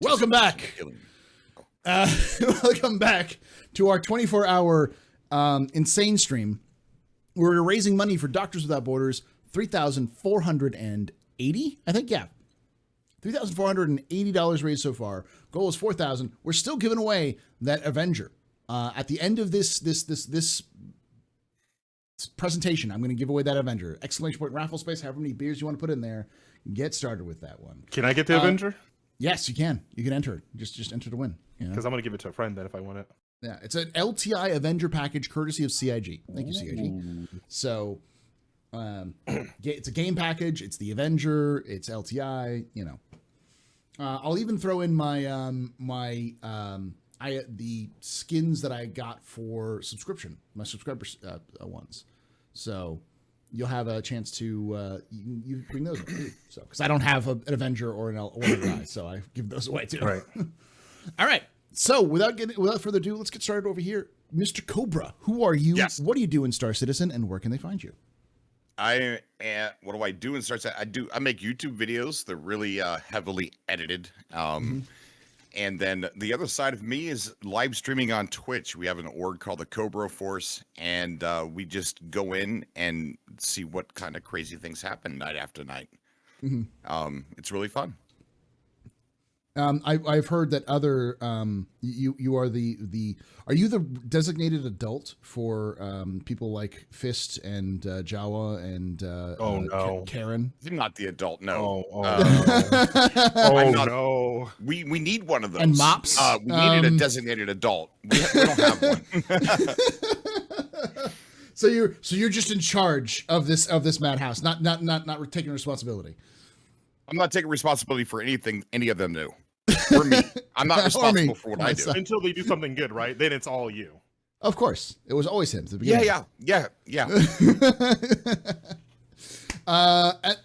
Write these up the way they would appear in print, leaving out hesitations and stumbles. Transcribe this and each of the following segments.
Welcome back. Welcome back to our 24-hour insane stream. We're raising money for Doctors Without Borders. 3,480, I think. Yeah, $3,480 raised so far. Goal is 4,000. We're still giving away that Avenger. At the end of this presentation, I'm going to give away that Avenger. Exclamation point raffle space. However many beers you want to put in there. Get started with that one. Can I get the Avenger? Yes, you can. You can enter. Just enter to win. Because I'm going to give it to a friend then if I want it. Yeah, it's an LTI Avenger package courtesy of CIG. Thank you, CIG. So, it's a game package. It's the Avenger. It's LTI. You know, I'll even throw in my the skins that I got for subscription, my subscribers ones. So you'll have a chance to you bring those up too. So because I don't have an Avenger or an guy, so I give those away too. Right. All right. So without further ado, let's get started over here. Mr. Cobra, who are you? Yes. What do you do in Star Citizen, and where can they find you? What do I do in Star Citizen? I make YouTube videos. They're really heavily edited. And then the other side of me is live streaming on Twitch. We have an org called the Cobra Force, and we just go in and see what kind of crazy things happen night after night. It's really fun. I've heard that other you are are you the designated adult for people like Fist and Jawa and Karen? I'm not the adult, no. No. We need one of those. And Mops. We needed a designated adult. We don't have one. So you're just in charge of this madhouse, not taking responsibility. I'm not taking responsibility for anything any of them do. For me, I'm not responsible for what I do until they do something good, right? Then it's all you. Of course, it was always him at the beginning. Yeah.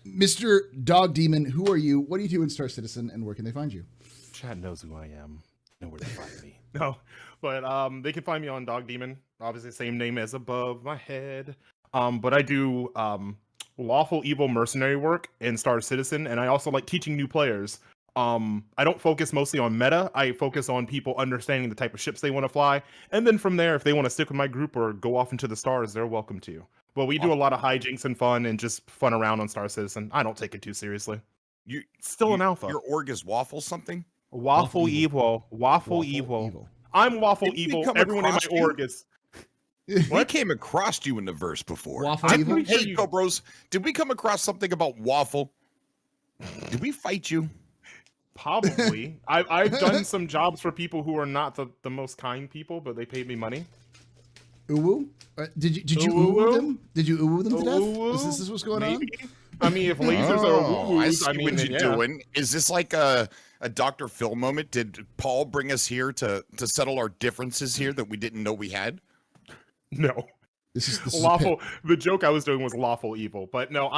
Mr. Dog Demon, who are you? What do you do in Star Citizen, and where can they find you? Chad knows who I am. Know where to find me. No, but they can find me on Dog Demon. Obviously, same name as above my head. But I do lawful evil mercenary work in Star Citizen, and I also like teaching new players. I don't focus mostly on meta. I focus on people understanding the type of ships they want to fly. And then from there, if they want to stick with my group or go off into the stars, they're welcome to. But we do a lot of hijinks and fun and just fun around on Star Citizen. I don't take it too seriously. Still an alpha. Your org is Waffle something? Waffle evil. I'm Waffle evil. Everyone in my org is... We came across you in the verse before. Waffle evil? Hey, Cobros, did we come across something about Waffle? Did we fight you? Probably. I've done some jobs for people who are not the most kind people, but they paid me money. Uwu? Did you uwu them? Did you uwu them to death? Is this what's going on? I mean, if lasers are uwu, I see what you're doing. Is this like a Dr. Phil moment? Did Paul bring us here to settle our differences here that we didn't know we had? No. This is lawful. The joke I was doing was lawful evil, but no,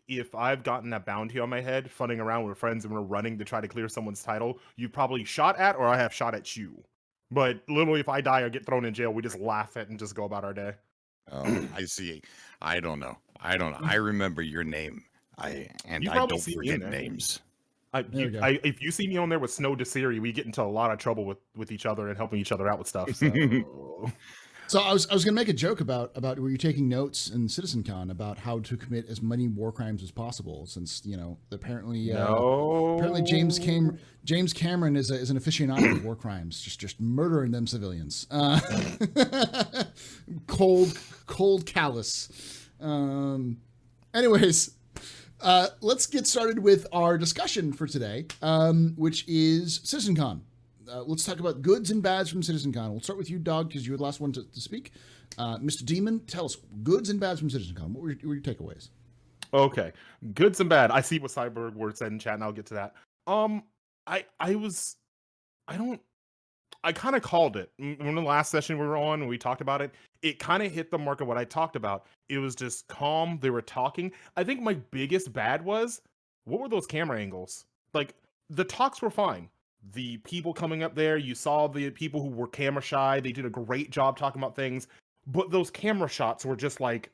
if I've gotten that bounty on my head, funning around with friends and we're running to try to clear someone's title, you probably shot at, or I have shot at you. But literally, if I die or get thrown in jail, we just laugh at and just go about our day. Oh, I see. I don't know. I remember your name. I don't forget names. If you see me on there with Snow Desiri, we get into a lot of trouble with each other and helping each other out with stuff. So. So I was going to make a joke about were you taking notes in CitizenCon about how to commit as many war crimes as possible, since apparently James Cameron is an aficionado of war crimes, just murdering them civilians, cold callous. Anyways, let's get started with our discussion for today, which is CitizenCon. Let's talk about goods and bads from CitizenCon. We'll start with you, Dog, because you were the last one to speak. Mr. Demon, tell us goods and bads from CitizenCon. What were your takeaways? Okay, goods and bad. I see what Cyborg word said in chat, and I'll get to that. I kind of called it in the last session we were on when we talked about it. It kind of hit the mark of what I talked about. It was just calm. They were talking. I think my biggest bad was, what were those camera angles? Like, the talks were fine. The people coming up there, you saw the people who were camera shy. They did a great job talking about things. But those camera shots were just like,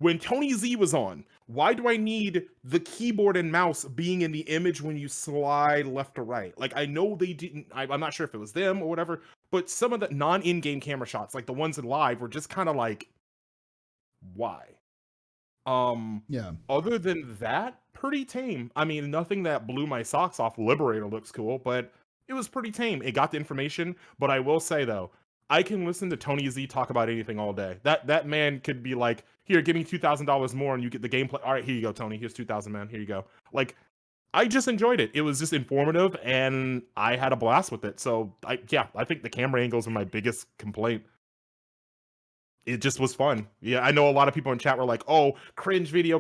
when Tony Z was on, why do I need the keyboard and mouse being in the image when you slide left to right? Like, I know they didn't, I'm not sure if it was them or whatever, but some of the non-in-game camera shots, like the ones in live, were just kind of like, why? Yeah. Other than that, pretty tame. I mean, nothing that blew my socks off. Liberator looks cool, but it was pretty tame. It got the information, but I will say though, I can listen to Tony Z talk about anything all day. That man could be like, here, give me $2,000 more and you get the gameplay. All right, here you go, Tony. Here's 2,000, man. Here you go. Like, I just enjoyed it. It was just informative and I had a blast with it. So I think the camera angles are my biggest complaint. It just was fun. Yeah, I know a lot of people in chat were like, "Oh, cringe video,"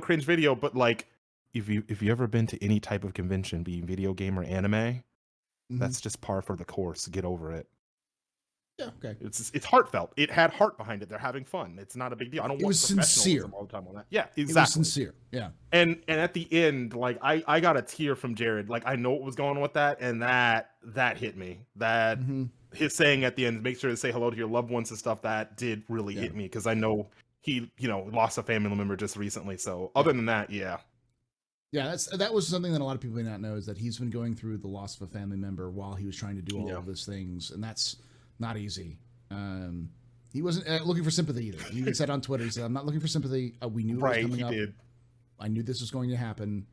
but like, if you ever been to any type of convention, be video game or anime, that's just par for the course. Get over it. Yeah, okay. It's heartfelt. It had heart behind it. They're having fun. It's not a big deal. I don't want professionalism all the time on that. Yeah, exactly. It was sincere. Yeah. And at the end, like I got a tear from Jared. Like I know what was going on with that, and that hit me. That his saying at the end, make sure to say hello to your loved ones and stuff, that did really hit me because I know he, lost a family member just recently. So other than that, yeah. Yeah, that was something that a lot of people may not know, is that he's been going through the loss of a family member while he was trying to do all of those things, and that's not easy. He wasn't looking for sympathy either. He even said on Twitter, he said, "I'm not looking for sympathy. We knew it was coming up. Did. I knew this was going to happen.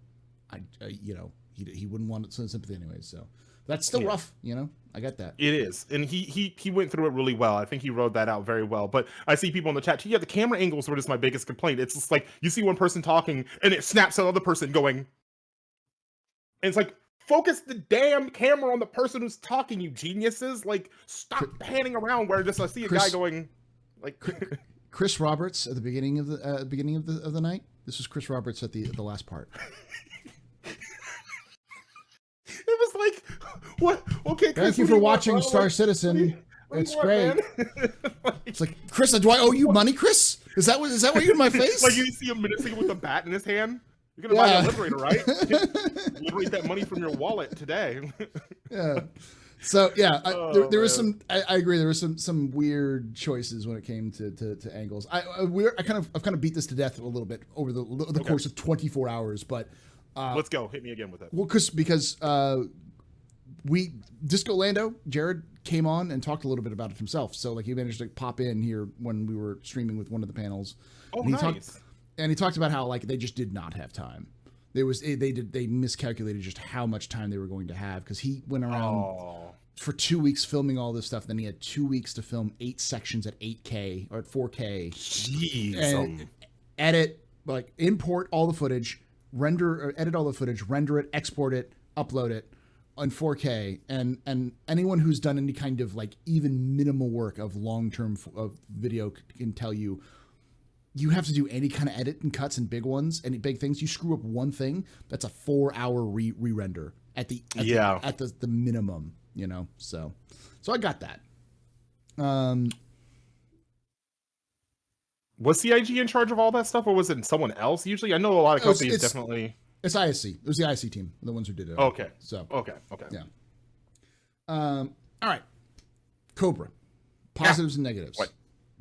He wouldn't want sympathy anyways. So that's still rough. I get that. It is, and he went through it really well. I think he wrote that out very well. But I see people in the chat. Yeah, the camera angles were just my biggest complaint. It's just like you see one person talking, and it snaps to the other person going, and it's like, focus the damn camera on the person who's talking, you geniuses! Like, stop panning around where I see a guy going, like Chris Roberts at the beginning of the night. This was Chris Roberts at the last part. It was like, what? Okay, Chris, thank you for watching Star Citizen. It's great. It's like, Chris, do I owe you money, Chris? Is that what you're in my face? Like you see him menacing with a bat in his hand. You're gonna buy a Liberator, right? Liberate that money from your wallet today. Yeah. So there was some. I agree. There were some weird choices when it came to angles. I've kind of beat this to death a little bit over the course of 24 hours, but. Let's go. Hit me again with it. Well, because Disco Lando, Jared came on and talked a little bit about it himself. So like he managed to pop in here when we were streaming with one of the panels. Oh, and nice. He talked about how like they just did not have time. They miscalculated just how much time they were going to have, because he went around for 2 weeks filming all this stuff. Then he had 2 weeks to film 8 sections at 8K or at 4K. Jeez. And edit, like import all the footage. Edit all the footage, render it, export it, upload it on 4K, and anyone who's done any kind of like even minimal work of long-term of video can tell you have to do any kind of edit and cuts and big ones, any big things. You screw up one thing, that's a 4-hour re-render at the minimum, So I got that. Was CIG in charge of all that stuff, or was it someone else? Usually, I know a lot of companies definitely. It's ISC. It was the ISC team, the ones who did it. Okay. So. Okay. Yeah. All right. Cobra. Positives and negatives. What?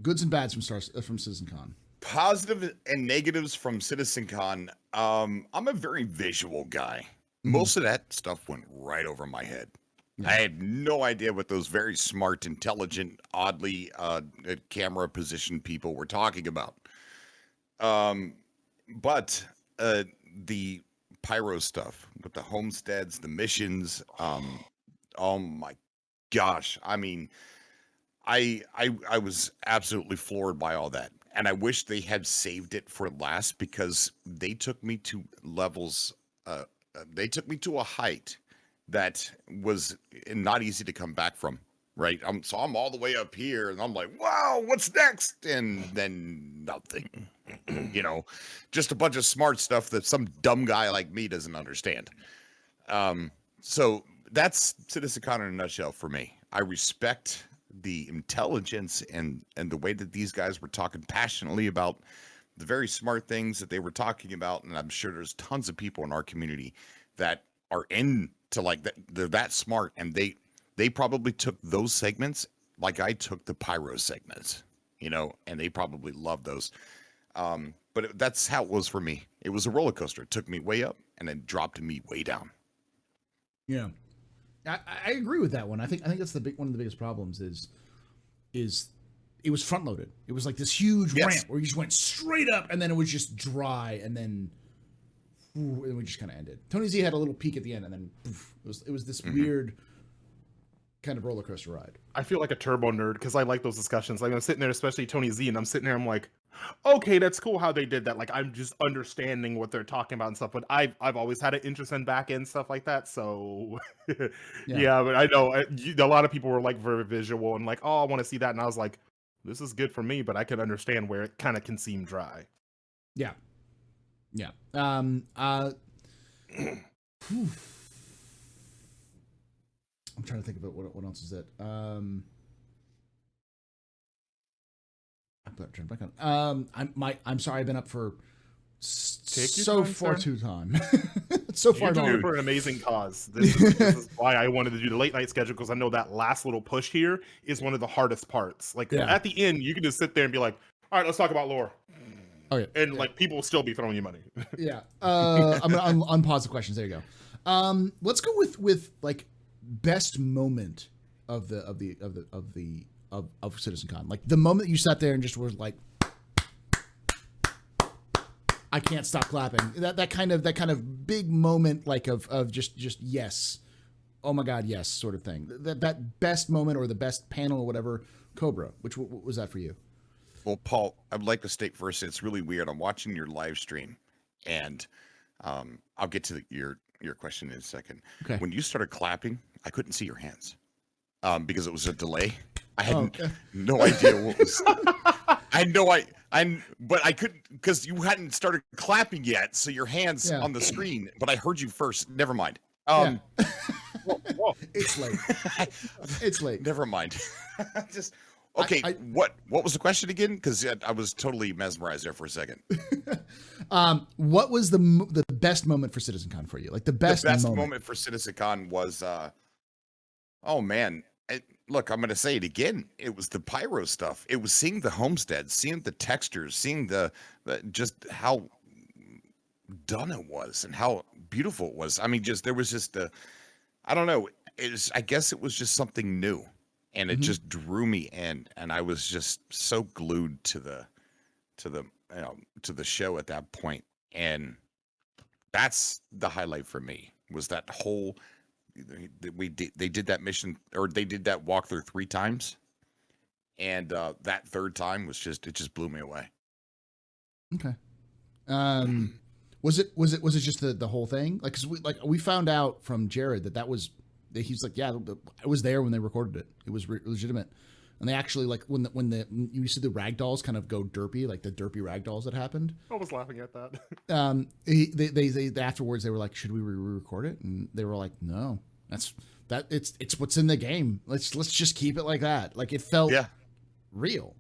Goods and bads from CitizenCon. Positive and negatives from CitizenCon. I'm a very visual guy. Most of that stuff went right over my head. Yeah. I had no idea what those very smart, intelligent, oddly camera positioned people were talking about. But the Pyro stuff with the homesteads, the missions, oh my gosh. I mean, I was absolutely floored by all that. And I wish they had saved it for last, because they took me to levels, they took me to a height that was not easy to come back from, right? So I'm all the way up here, and I'm like, wow, what's next? And then nothing, just a bunch of smart stuff that some dumb guy like me doesn't understand. So that's CitizenCon in a nutshell for me. I respect the intelligence and the way that these guys were talking passionately about the very smart things that they were talking about. And I'm sure there's tons of people in our community that are into like that. They're that smart, and they probably took those segments like I took the Pyro segments, and they probably love those. But But that's how it was for me. It was a roller coaster. It took me way up and then dropped me way down. Yeah, I agree with that one. I think that's one of the biggest problems is it was front loaded. It was like this huge ramp where you just went straight up and then it was just dry and then we just kind of ended. Tony Z had a little peak at the end and then it was this weird kind of roller coaster ride. I feel like a turbo nerd because I like those discussions. Like I'm sitting there, especially Tony Z, and I'm sitting there, I'm like, okay, that's cool how they did that. Like I'm just understanding what they're talking about and stuff. But I've always had an interest in back end stuff like that. So yeah, but I know a lot of people were like very visual and like, oh, I want to see that, and I was like, this is good for me, but I can understand where it kind of can seem dry. Yeah. I'm trying to think about what else is it. I'm I'm sorry. I've been up for so far too long. So far You're doing it for an amazing cause. This is why I wanted to do the late night schedule, because I know that last little push here is one of the hardest parts. Like at the end, you can just sit there and be like, "All right, let's talk about lore." Oh yeah, and like people will still be throwing you money. Yeah. I'm gonna unpause the questions. There you go. Let's go with like best moment of CitizenCon. Like the moment you sat there and just was like, I can't stop clapping. That kind of big moment, like of just yes, oh my god, yes, sort of thing. That best moment or the best panel or whatever. Cobra, what was that for you? Well, Paul, I'd like to state first, it's really weird. I'm watching your live stream, and I'll get to your question in a second. Okay. When you started clapping, I couldn't see your hands because it was a delay. I had no idea what was. But I couldn't because you hadn't started clapping yet, so your hands on the screen. But I heard you first. Never mind. Whoa. It's late. It's late. Never mind. Just okay. What was the question again? Because I was totally mesmerized there for a second. What was the best moment for CitizenCon for you? Like the best moment for CitizenCon was, oh man. Look, I'm going to say it again. It was the Pyro stuff. It was seeing the homesteads, seeing the textures, seeing the just how done it was and how beautiful it was. I mean, there was just I don't know. I guess it was just something new, and it just drew me in, and I was just so glued to the show at that point, and that's the highlight for me. Was that whole. They did that mission, or they did that walkthrough 3 times, and that third time was it just blew me away. Okay. Was it just the whole thing? Like, 'cause we found out from Jared that he's like, yeah, I was there when they recorded it. It was legitimate, and they actually like when you see the ragdolls kind of go derpy, like the derpy ragdolls that happened. I was laughing at that. They afterwards they were like, should we re-record it? And they were like, no, it's what's in the game. Let's just keep it like that. Like it felt real.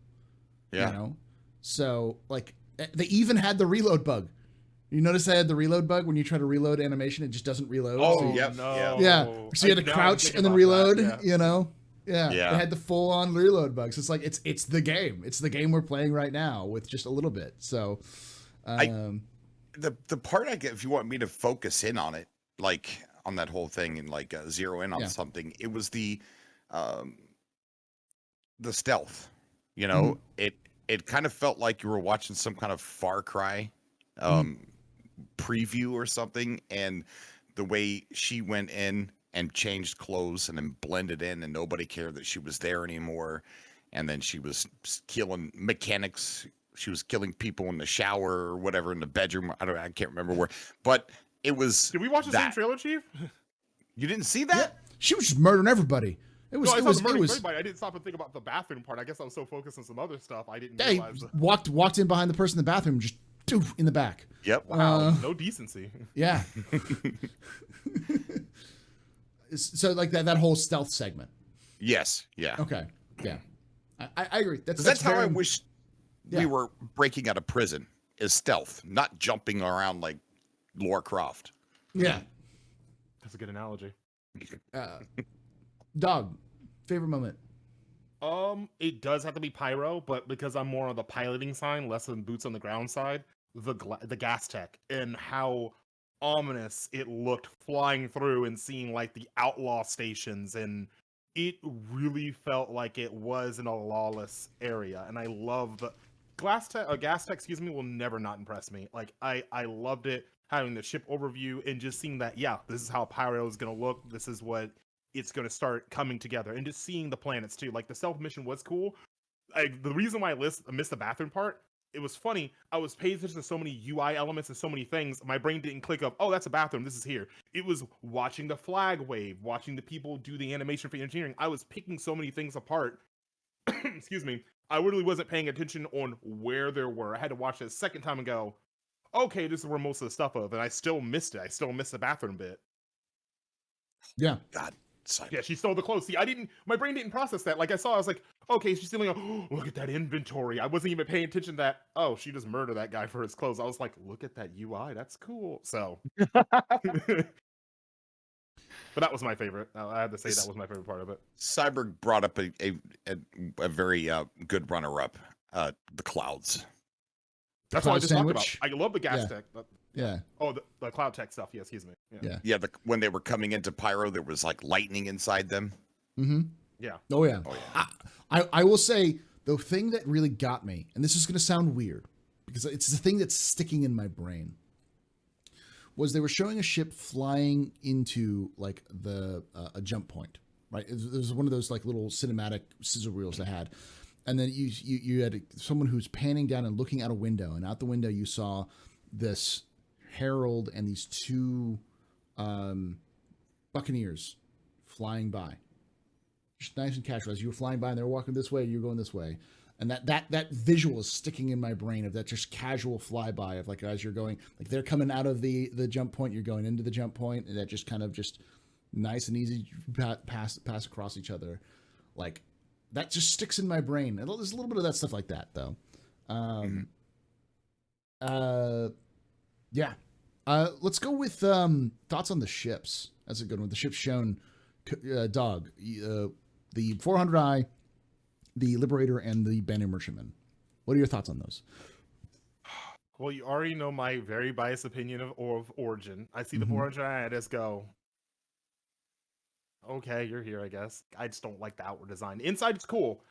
Yeah. You know? So like they even had the reload bug. You notice they had the reload bug when you try to reload animation, it just doesn't reload. Oh, so no. Yeah. So you had to crouch and then reload, you know? Yeah. They had the full on reload bugs. It's like it's the game. It's the game we're playing right now with just a little bit. So the part I get, if you want me to focus in on it, like on that whole thing and like zero in on something, it was the stealth. You know, it kind of felt like you were watching some kind of Far Cry preview or something, and the way she went in and changed clothes and then blended in, and nobody cared that she was there anymore. And then she was killing mechanics. She was killing people in the shower or whatever, in the bedroom. I can't remember where, but it was. Did we watch the same trailer, Chief? You didn't see that? Yeah. She was just murdering everybody. It was. I didn't stop and think about the bathroom part. I guess I was so focused on some other stuff I didn't realize. Walked in behind the person in the bathroom, just in the back. Yep. Wow. No decency. Yeah. So like that whole stealth segment. Yes. Yeah. Okay. Yeah. I agree. That's how I wish we were breaking out of prison, is stealth, not jumping around like Lara Croft. Yeah. That's a good analogy. Dog, favorite moment? It does have to be Pyro, but because I'm more on the piloting side, less than boots on the ground side, the gas tech and how ominous it looked flying through and seeing like the outlaw stations, and it really felt like it was in a lawless area. And I love the gas tech, excuse me, will never not impress me. Like I loved it, having the ship overview and just seeing that, yeah, this is how Pyro is going to look. This is what it's going to start coming together, and just seeing the planets too. Like the stealth mission was cool. The reason why I missed the bathroom part, it was funny. I was paying attention to so many UI elements and so many things. My brain didn't click up, oh, that's a bathroom. This is here. It was watching the flag wave, watching the people do the animation for engineering. I was picking so many things apart. Excuse me. I really wasn't paying attention on where there were. I had to watch it a second time and go, okay, this is where most of the stuff of, and I still missed it. I still missed the bathroom bit. Yeah. God. Yeah, she stole the clothes. See, my brain didn't process that. Like I saw, I was like, okay, she's stealing. Oh, look at that inventory. I wasn't even paying attention to that. Oh, she just murdered that guy for his clothes. I was like, look at that UI. That's cool. So, but that was my favorite. I had to say that was my favorite part of it. Cyberg brought up a very good runner-up, the clouds. That's Cloud what I just sandwich? talked about. I love the gas tech. Yeah. Oh, the cloud tech stuff. Yeah, excuse me. Yeah. Yeah, when they were coming into Pyro, there was like lightning inside them. Mm-hmm. Yeah. Oh yeah. Oh, yeah. I will say the thing that really got me, and this is going to sound weird because it's the thing that's sticking in my brain, was they were showing a ship flying into like a jump point, right? It was one of those like little cinematic sizzle reels they had, and then you had someone who's panning down and looking out a window, and out the window you saw this Herald and these two Buccaneers flying by. Just nice and casual. As you were flying by and they were walking this way, you were going this way. And that visual is sticking in my brain of that just casual flyby of like as you're going, like they're coming out of the jump point, you're going into the jump point, and that just kind of just nice and easy pass across each other. Like that just sticks in my brain. There's a little bit of that stuff like that though. Yeah. Let's go with thoughts on the ships. That's a good one. The ships shown, Dog, the 400i, the Liberator, and the Banner Merchantman. What are your thoughts on those? Well, you already know my very biased opinion of Origin. I see the 400i, I just go, okay, you're here, I guess. I just don't like the outward design. Inside, it's cool.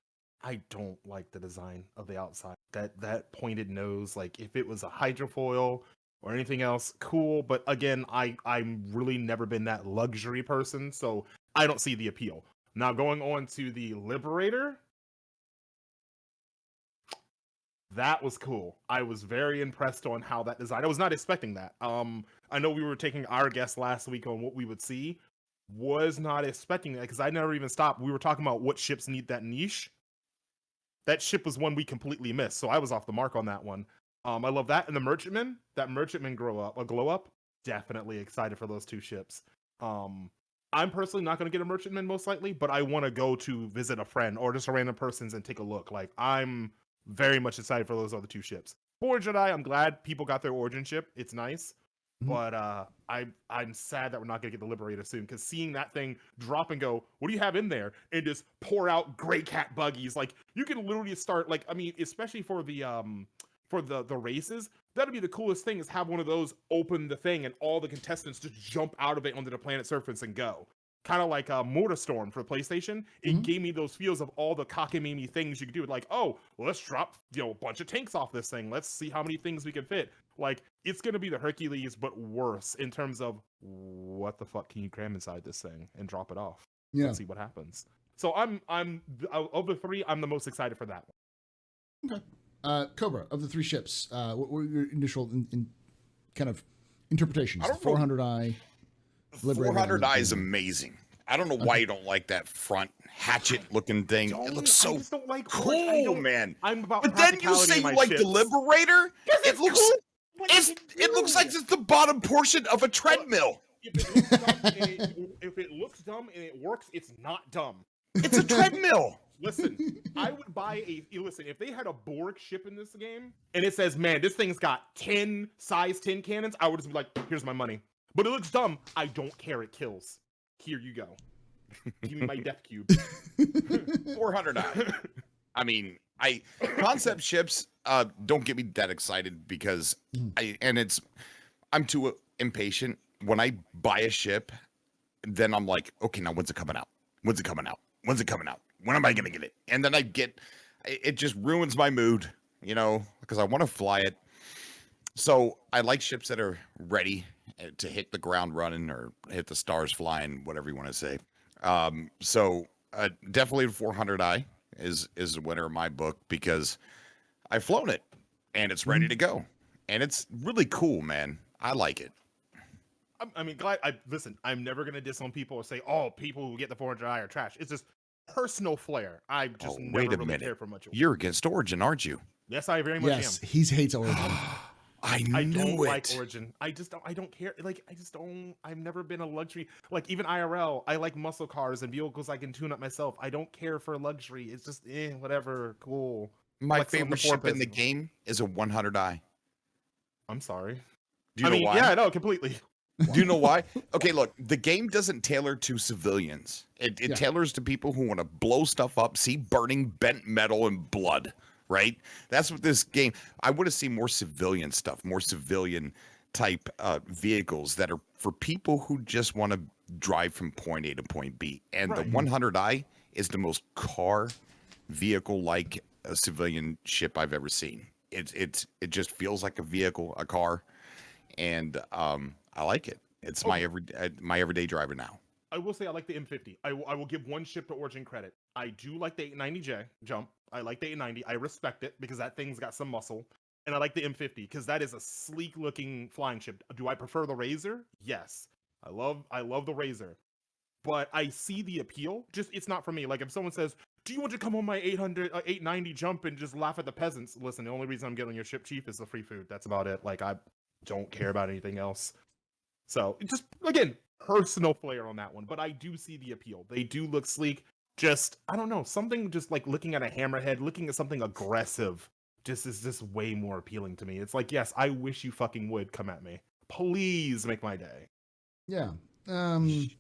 I don't like the design of the outside. That pointed nose, like if it was a hydrofoil or anything else, cool. But again, I'm really never been that luxury person, so I don't see the appeal. Now going on to the Liberator, that was cool. I was very impressed on how that design. I was not expecting that. I know we were taking our guess last week on what we would see. Was not expecting that because I never even stopped. We were talking about what ships need that niche. That ship was one we completely missed, so I was off the mark on that one. I love that. And the Merchantman, that Merchantman glow up, definitely excited for those two ships. I'm personally not going to get a Merchantman most likely, but I want to go to visit a friend or just a random person's and take a look. Like, I'm very much excited for those other two ships. For Jedi, I'm glad people got their Origin ship. It's nice. But I'm sad that we're not going to get the Liberator soon, because seeing that thing drop and go, what do you have in there? And just pour out Grey Cat buggies. Like, you can literally start, like, I mean, especially for the races, that'd be the coolest thing, is have one of those open the thing and all the contestants just jump out of it onto the planet surface and go. Kind of like Mortarstorm for PlayStation. It gave me those feels of all the cockamamie things you could do. Like, oh, well, let's drop a bunch of tanks off this thing. Let's see how many things we can fit. Like, it's going to be the Hercules, but worse in terms of what the fuck can you cram inside this thing and drop it off. Yeah. Let's see what happens. So I'm of the three, I'm the most excited for that one. Okay. Cobra, of the three ships, what were your initial kind of interpretations? 400i, Liberator. 400i is amazing. I don't know why you don't like that front hatchet-looking thing. It looks so I just don't like cool, man. I'm about But then you say you like ships. the Liberator? It looks cool. it looks like it's the bottom portion of a treadmill. If it looks dumb and it works, it's not dumb. It's a treadmill. Listen, I would buy if they had a Borg ship in this game and it says, man, this thing's got size 10 cannons, I would just be like, here's my money. But it looks dumb. I don't care. It kills. Here you go. Give me my death cube. 400i. I mean, Concept ships don't get me that excited because I'm too impatient. When I buy a ship, then I'm like, okay, now when's it coming out? When's it coming out? When's it coming out? When am I gonna get it? And then it just ruins my mood, because I want to fly it. So I like ships that are ready to hit the ground running or hit the stars flying, whatever you want to say. Definitely the 400i is the winner in my book because I've flown it and it's ready to go, and it's really cool, man. I like it. I mean, glad. Listen. I'm never gonna diss on people or say, "Oh, people who get the 400i are trash." It's just personal flair. I just never really care for much. You're against Origin, aren't you? Yes, I very much am. Yes, he hates Origin. I don't like Origin. I don't care. Like, I just don't. I've never been a luxury. Like, even IRL, I like muscle cars and vehicles I can tune up myself. I don't care for luxury. It's just whatever. Cool. My favorite ship in the game is a 100i. I'm sorry. Do you know why? Yeah, no, completely. Do you know why? Okay, look, the game doesn't tailor to civilians. It tailors to people who want to blow stuff up, see burning bent metal and blood, right? That's what this game. I want to see more civilian stuff, more civilian type vehicles that are for people who just want to drive from point A to point B. And the 100i is the most car vehicle like a civilian ship I've ever seen. It just feels like a vehicle, a car, and I like it. It's my everyday driver now. I will say I like the M50. I will give one ship to Origin credit. I do like the 890J jump. I like the 890. I respect it because that thing's got some muscle. And I like the M50 because that is a sleek looking flying ship. Do I prefer the Razor? Yes. I love the Razor. But I see the appeal. Just it's not for me. Like if someone says, "Do you want to come on my 890 jump and just laugh at the peasants?" Listen, the only reason I'm getting your ship, Chief, is the free food. That's about it. Like I don't care about anything else. So just again, personal flair on that one, but I do see the appeal. They do look sleek. Just I don't know, something just like looking at a hammerhead, looking at something aggressive, just is just way more appealing to me. It's like, yes, I wish you fucking would come at me. Please make my day. Yeah. I'm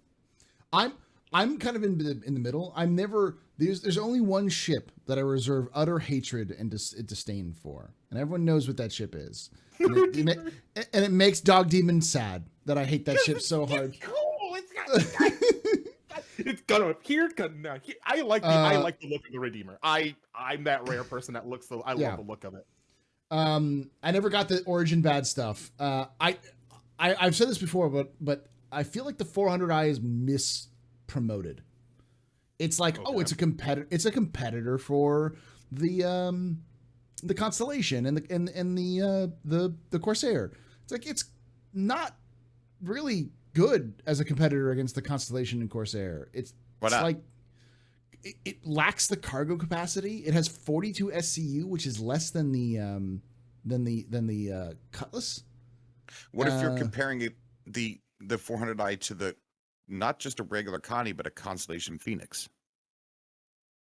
kind of in the middle. I'm never there's only one ship that I reserve utter hatred and disdain for, and everyone knows what that ship is. And it makes Dog Demon sad that I hate that ship so hard. It's cool. It's gonna appear. I like the look of the Redeemer. I'm that rare person that looks. I love the look of it. I never got the Origin bad stuff. I've said this before, but I feel like the 400i is mispromoted. It's like, oh, it's a competitor. It's a competitor for the Constellation and the Corsair. It's like it's not really good as a competitor against the Constellation and Corsair. It's like it lacks the cargo capacity. It has 42 SCU, which is less than the Cutlass. What if you're comparing the 400i to the not just a regular Connie but a Constellation Phoenix?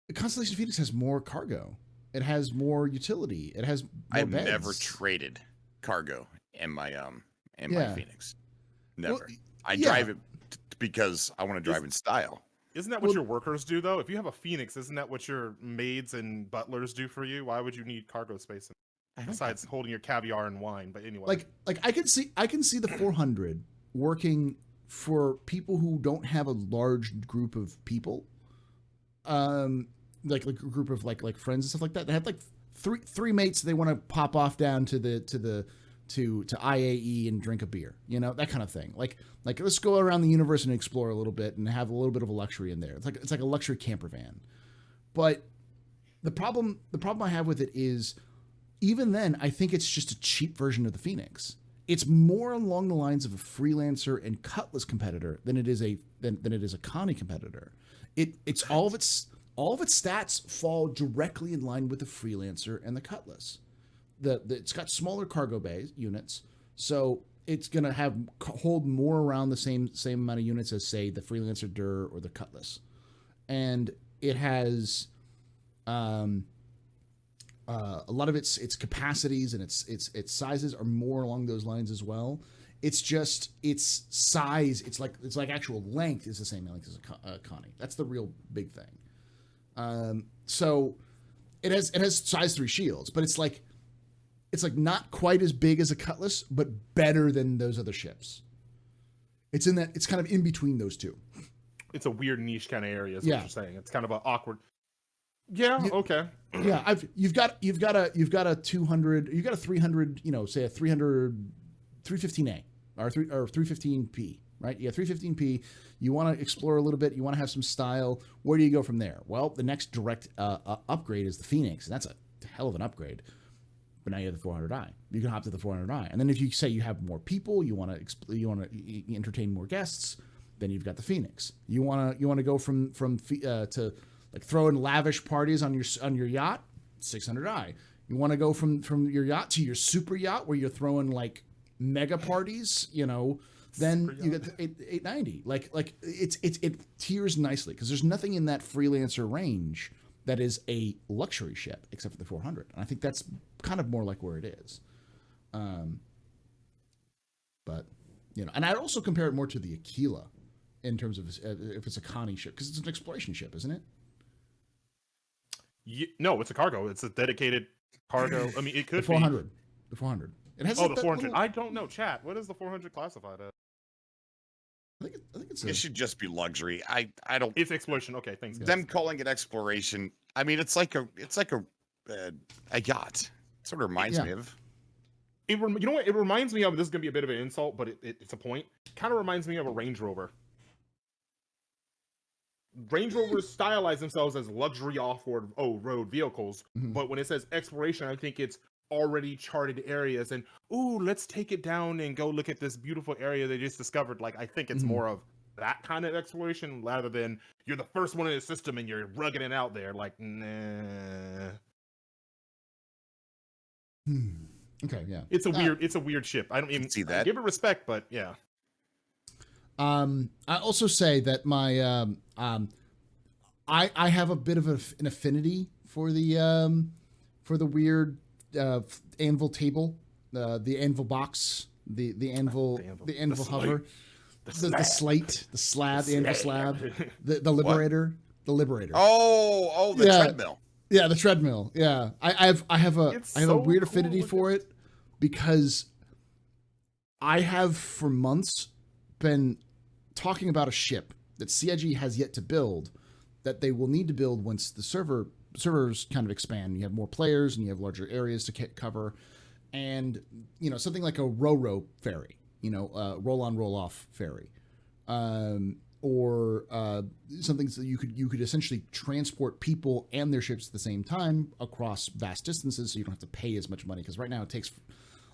The Constellation Phoenix has more cargo. It has more utility. It has more I've beds. never traded cargo in my my Phoenix. Never. Well, I drive it because I want to drive in style. Isn't that what your workers do though? If you have a Phoenix, isn't that what your maids and butlers do for you? Why would you need cargo space besides holding your caviar and wine? But anyway. Like I can see the 400 working for people who don't have a large group of people. Like a group of like friends and stuff like that. They have like three mates they want to pop off down to IAE and drink a beer, that kind of thing. Like let's go around the universe and explore a little bit and have a little bit of a luxury in there. It's like a luxury camper van. But the problem I have with it is even then I think it's just a cheap version of the Phoenix. It's more along the lines of a Freelancer and Cutlass competitor than it is a Connie competitor. It's all of its stats fall directly in line with the Freelancer and the Cutlass. It's got smaller cargo bay units, so it's gonna hold more around the same amount of units as say the Freelancer Dur or the Cutlass, and it has a lot of its capacities and its sizes are more along those lines as well. It's just its size. It's like actual length is the same length as a Connie. That's the real big thing. So it has size 3 shields, but it's like not quite as big as a Cutlass, but better than those other ships. It's kind of in between those two. It's a weird niche kind of area, is Yeah. what you're saying. It's kind of an awkward. Yeah. Okay. Yeah. You've got a 200. You've got a 300. Say a 315A or 315P. Right? Yeah, 315P. You want to explore a little bit. You want to have some style. Where do you go from there? Well, the next direct upgrade is the Phoenix, and that's a hell of an upgrade. But now you have the 400i. You can hop to the 400i, and then if you say you have more people, you want to entertain more guests, then you've got the Phoenix. You want to go from to like throw in lavish parties on your yacht, 600i. You want to go from your yacht to your super yacht where you're throwing like mega parties, then you get the 890. Like it tiers nicely because there's nothing in that freelancer range that is a luxury ship except for the 400. And I think that's kind of more like where it is. But and I'd also compare it more to the Aquila in terms of if it's a Connie ship because it's an exploration ship, isn't it? No, it's a cargo. It's a dedicated cargo. I mean, it could the 400. The 400. It has the 400. I don't know, chat. What is the 400 classified as? I think it's. It should just be luxury. I don't. It's exploration. Okay, thanks. Them calling it exploration. I mean, it's like a yacht. It sort of reminds me of. You know what? It reminds me of. This is gonna be a bit of an insult, but it's a point. Kind of reminds me of a Range Rover. Range Rovers stylize themselves as luxury off-road vehicles, but when it says exploration, I think it's already charted areas and let's take it down and go look at this beautiful area they just discovered. Like I think it's more of that kind of exploration rather than you're the first one in the system and you're rugging it out there. Like nah. Okay, yeah. It's a weird ship. I don't even see that. I give it respect, but yeah. I also say that my I have a bit of an affinity for the weird anvil table, the anvil box, the anvil hover, the slate, the slab, the anvil slab, the liberator, the liberator. Oh, the treadmill. Yeah, the treadmill. Yeah, I have a weird affinity for it because I have for months been talking about a ship that CIG has yet to build that they will need to build once the servers kind of expand. You have more players and you have larger areas to cover, and something like a row ferry, roll on roll off ferry, or something so you could essentially transport people and their ships at the same time across vast distances, so you don't have to pay as much money because right now it takes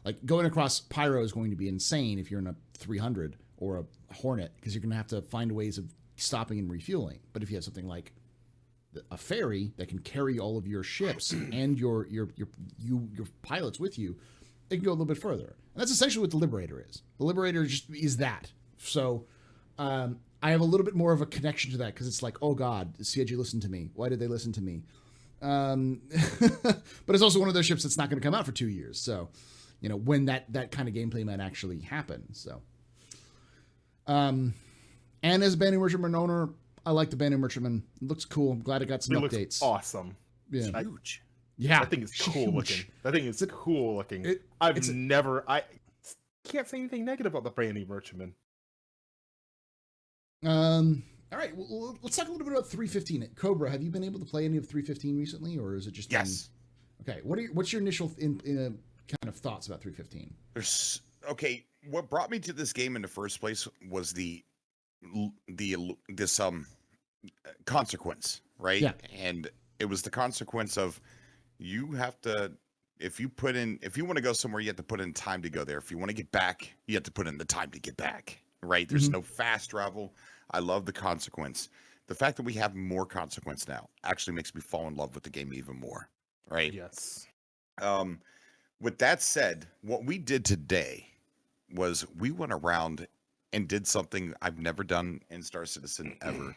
like going across Pyro is going to be insane if you're in a 300 or a Hornet because you're going to have to find ways of stopping and refueling. But if you have something like a ferry that can carry all of your ships and your pilots with you, it can go a little bit further. And that's essentially what the Liberator is. The Liberator just is that. So I have a little bit more of a connection to that because it's like, oh God, CIG listened to me. Why did they listen to me? But it's also one of those ships that's not going to come out for 2 years. So, when that kind of gameplay might actually happen. So, and as a Bandit Merchantman owner, I like the Bandit Merchantman. It looks cool. I'm glad it got some updates. Looks awesome. Yeah. It's huge. Yeah. That thing is cool looking. That thing is cool looking. I can't say anything negative about the Bandit Merchantman. All right. Well, let's talk a little bit about 315. Cobra, have you been able to play any of 315 recently, or is it just yes? Okay. What's your initial kind of thoughts about 315? Okay. What brought me to this game in the first place was this consequence, right? Yeah. And it was the consequence of you have to, if you want to go somewhere, you have to put in time to go there. If you want to get back, you have to put in the time to get back, right? There's no fast travel. I love the consequence. The fact that we have more consequence now actually makes me fall in love with the game even more, right? Yes. With that said, what we did today was we went around and did something I've never done in Star Citizen ever.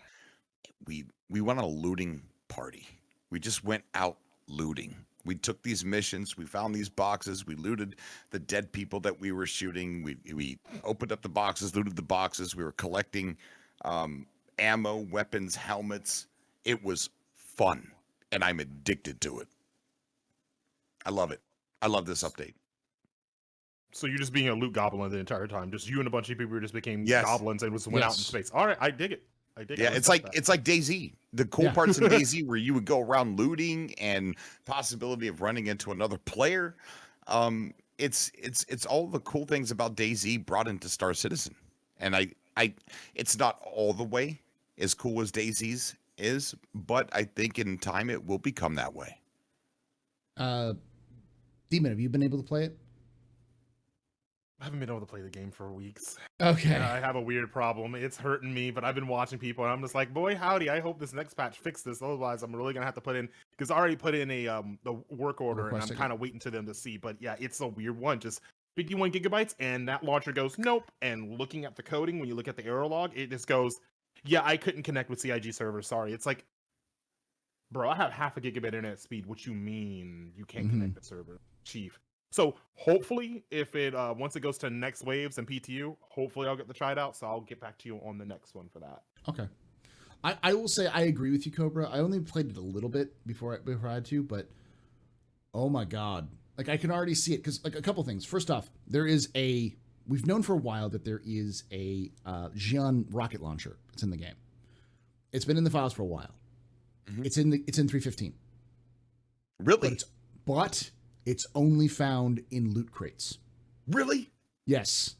We went on a looting party. We just went out looting. We took these missions. We found these boxes. We looted the dead people that we were shooting. We opened up the boxes, looted the boxes. We were collecting ammo, weapons, helmets. It was fun, and I'm addicted to it. I love it. I love this update. So you're just being a loot goblin the entire time. Just you and a bunch of people just became Yes. goblins and went out in space. All right, I dig it. I dig it. Yeah, I it's respect like that. it's like DayZ. The cool parts of DayZ where you would go around looting and possibility of running into another player. It's all the cool things about DayZ brought into Star Citizen. And I it's not all the way as cool as DayZ's is, but I think in time it will become that way. Demon, have you been able to play it? I haven't been able to play the game for weeks. Okay. I have a weird problem. It's hurting me, but I've been watching people and I'm just like, boy, howdy. I hope this next patch fixes this. Otherwise, I'm really going to have to put in, because I already put in the work order and I'm kind of waiting to them to see. But yeah, it's a weird one. Just 51 gigabytes and that launcher goes, nope. And looking at the coding, when you look at the error log, it just goes, yeah, I couldn't connect with CIG servers. Sorry. It's like, bro, I have half a gigabit internet speed. What you mean you can't connect the server, chief? So hopefully, if it once it goes to next waves and PTU, hopefully I'll get to try it out. So I'll get back to you on the next one for that. Okay. I will say I agree with you, Cobra. I only played it a little bit before I had to, but oh my god, like I can already see it because like a couple things. First off, we've known for a while that there is a Xi'an rocket launcher that's in the game. It's been in the files for a while. It's in 3.15. Really? But it's only found in loot crates. Really? Yes.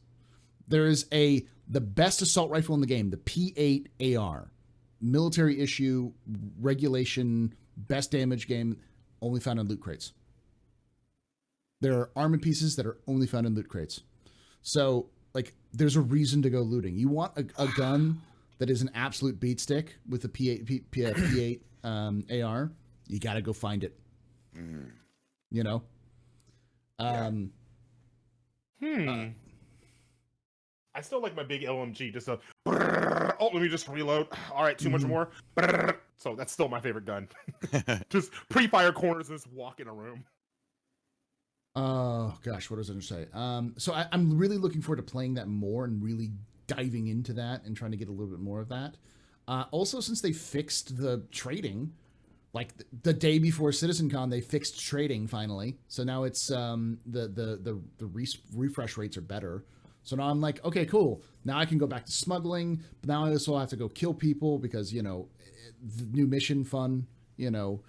There is the best assault rifle in the game, the P8 AR. Military issue, regulation, best damage game, only found in loot crates. There are armored pieces that are only found in loot crates. So, like, there's a reason to go looting. You want a gun that is an absolute beat stick with a P8 AR, you got to go find it. You know? I still like my big LMG. Just oh, let me just reload. All right, too much more. So that's still my favorite gun. Just pre-fire corners and just walk in a room. Oh gosh, what was I going to say? So I'm really looking forward to playing that more and really diving into that and trying to get a little bit more of that. Also, since they fixed the trading, like the day before CitizenCon, they fixed trading finally. So now it's the refresh rates are better. So now I'm like, okay, cool. Now I can go back to smuggling, but now I also have to go kill people because, you know, the new mission fun, you know.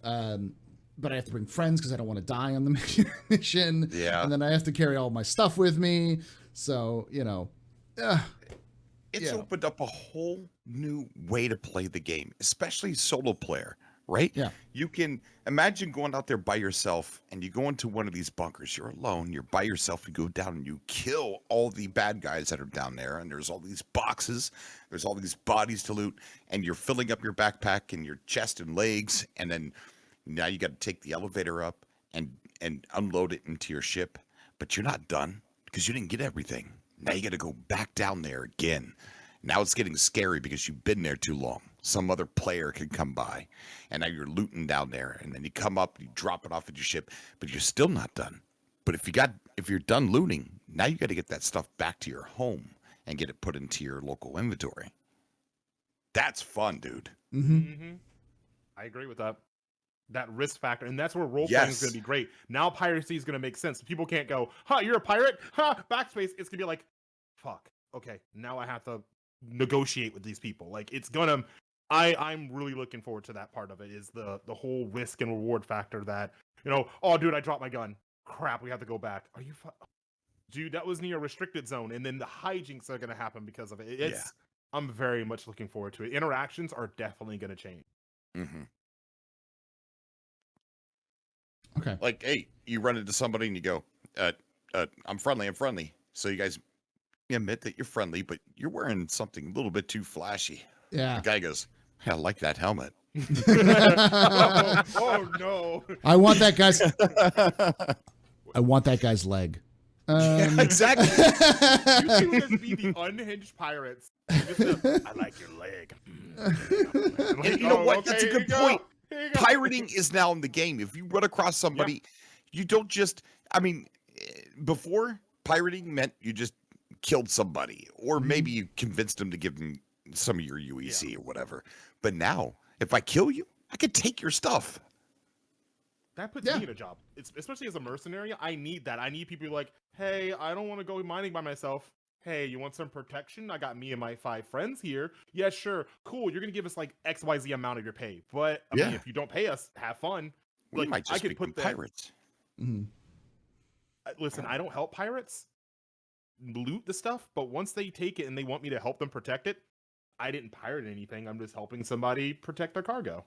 But I have to bring friends because I don't want to die on the mission. Yeah. And then I have to carry all my stuff with me. So, you know. It's opened up a whole new way to play the game, especially solo player, right? Yeah. You can imagine going out there by yourself and you go into one of these bunkers. You're alone. You're by yourself. You go down and you kill all the bad guys that are down there. And there's all these boxes. There's all these bodies to loot. And you're filling up your backpack and your chest and legs. And then now you got to take the elevator up and unload it into your ship. But you're not done because you didn't get everything. Now you got to go back down there again. Now it's getting scary because you've been there too long. Some other player could come by, and now you're looting down there. And then you come up, you drop it off at your ship, but you're still not done. But if you're done looting, now you got to get that stuff back to your home and get it put into your local inventory. That's fun, dude. I agree with that. That risk factor, and that's where role playing is going to be great. Now piracy is going to make sense. People can't go, "Huh, you're a pirate? Huh, backspace." It's going to be like, "Fuck, okay, now I have to negotiate with these people." Like it's gonna. I'm really looking forward to that part of it. Is the whole risk and reward factor that, you know, oh dude, I dropped my gun. Crap, we have to go back. Are you, dude? That was near a restricted zone, and then the hijinks are going to happen because of it. I'm very much looking forward to it. Interactions are definitely going to change. Okay. Like, hey, you run into somebody and you go, I'm friendly. So you guys admit that you're friendly, but you're wearing something a little bit too flashy. Yeah. The guy goes, hey, I like that helmet. Oh no. I want that guy's leg. Yeah, exactly. You can just be the unhinged pirates. I like your leg. And you know what? That's a good point. Pirating is now in the game. If you run across somebody, you don't just, I mean, before pirating meant you just killed somebody, or maybe you convinced them to give them some of your UEC or whatever. But now, if I kill you, I can take your stuff. That puts me in a job. It's especially as a mercenary. I need that. I need people like, hey, I don't want to go mining by myself. Hey, you want some protection? I got me and my 5 friends here. Yeah, sure. Cool. You're gonna give us like XYZ amount of your pay. But I mean, if you don't pay us, have fun. We might just become pirates. Mm-hmm. Listen, I don't help pirates loot the stuff, but once they take it and they want me to help them protect it, I didn't pirate anything. I'm just helping somebody protect their cargo.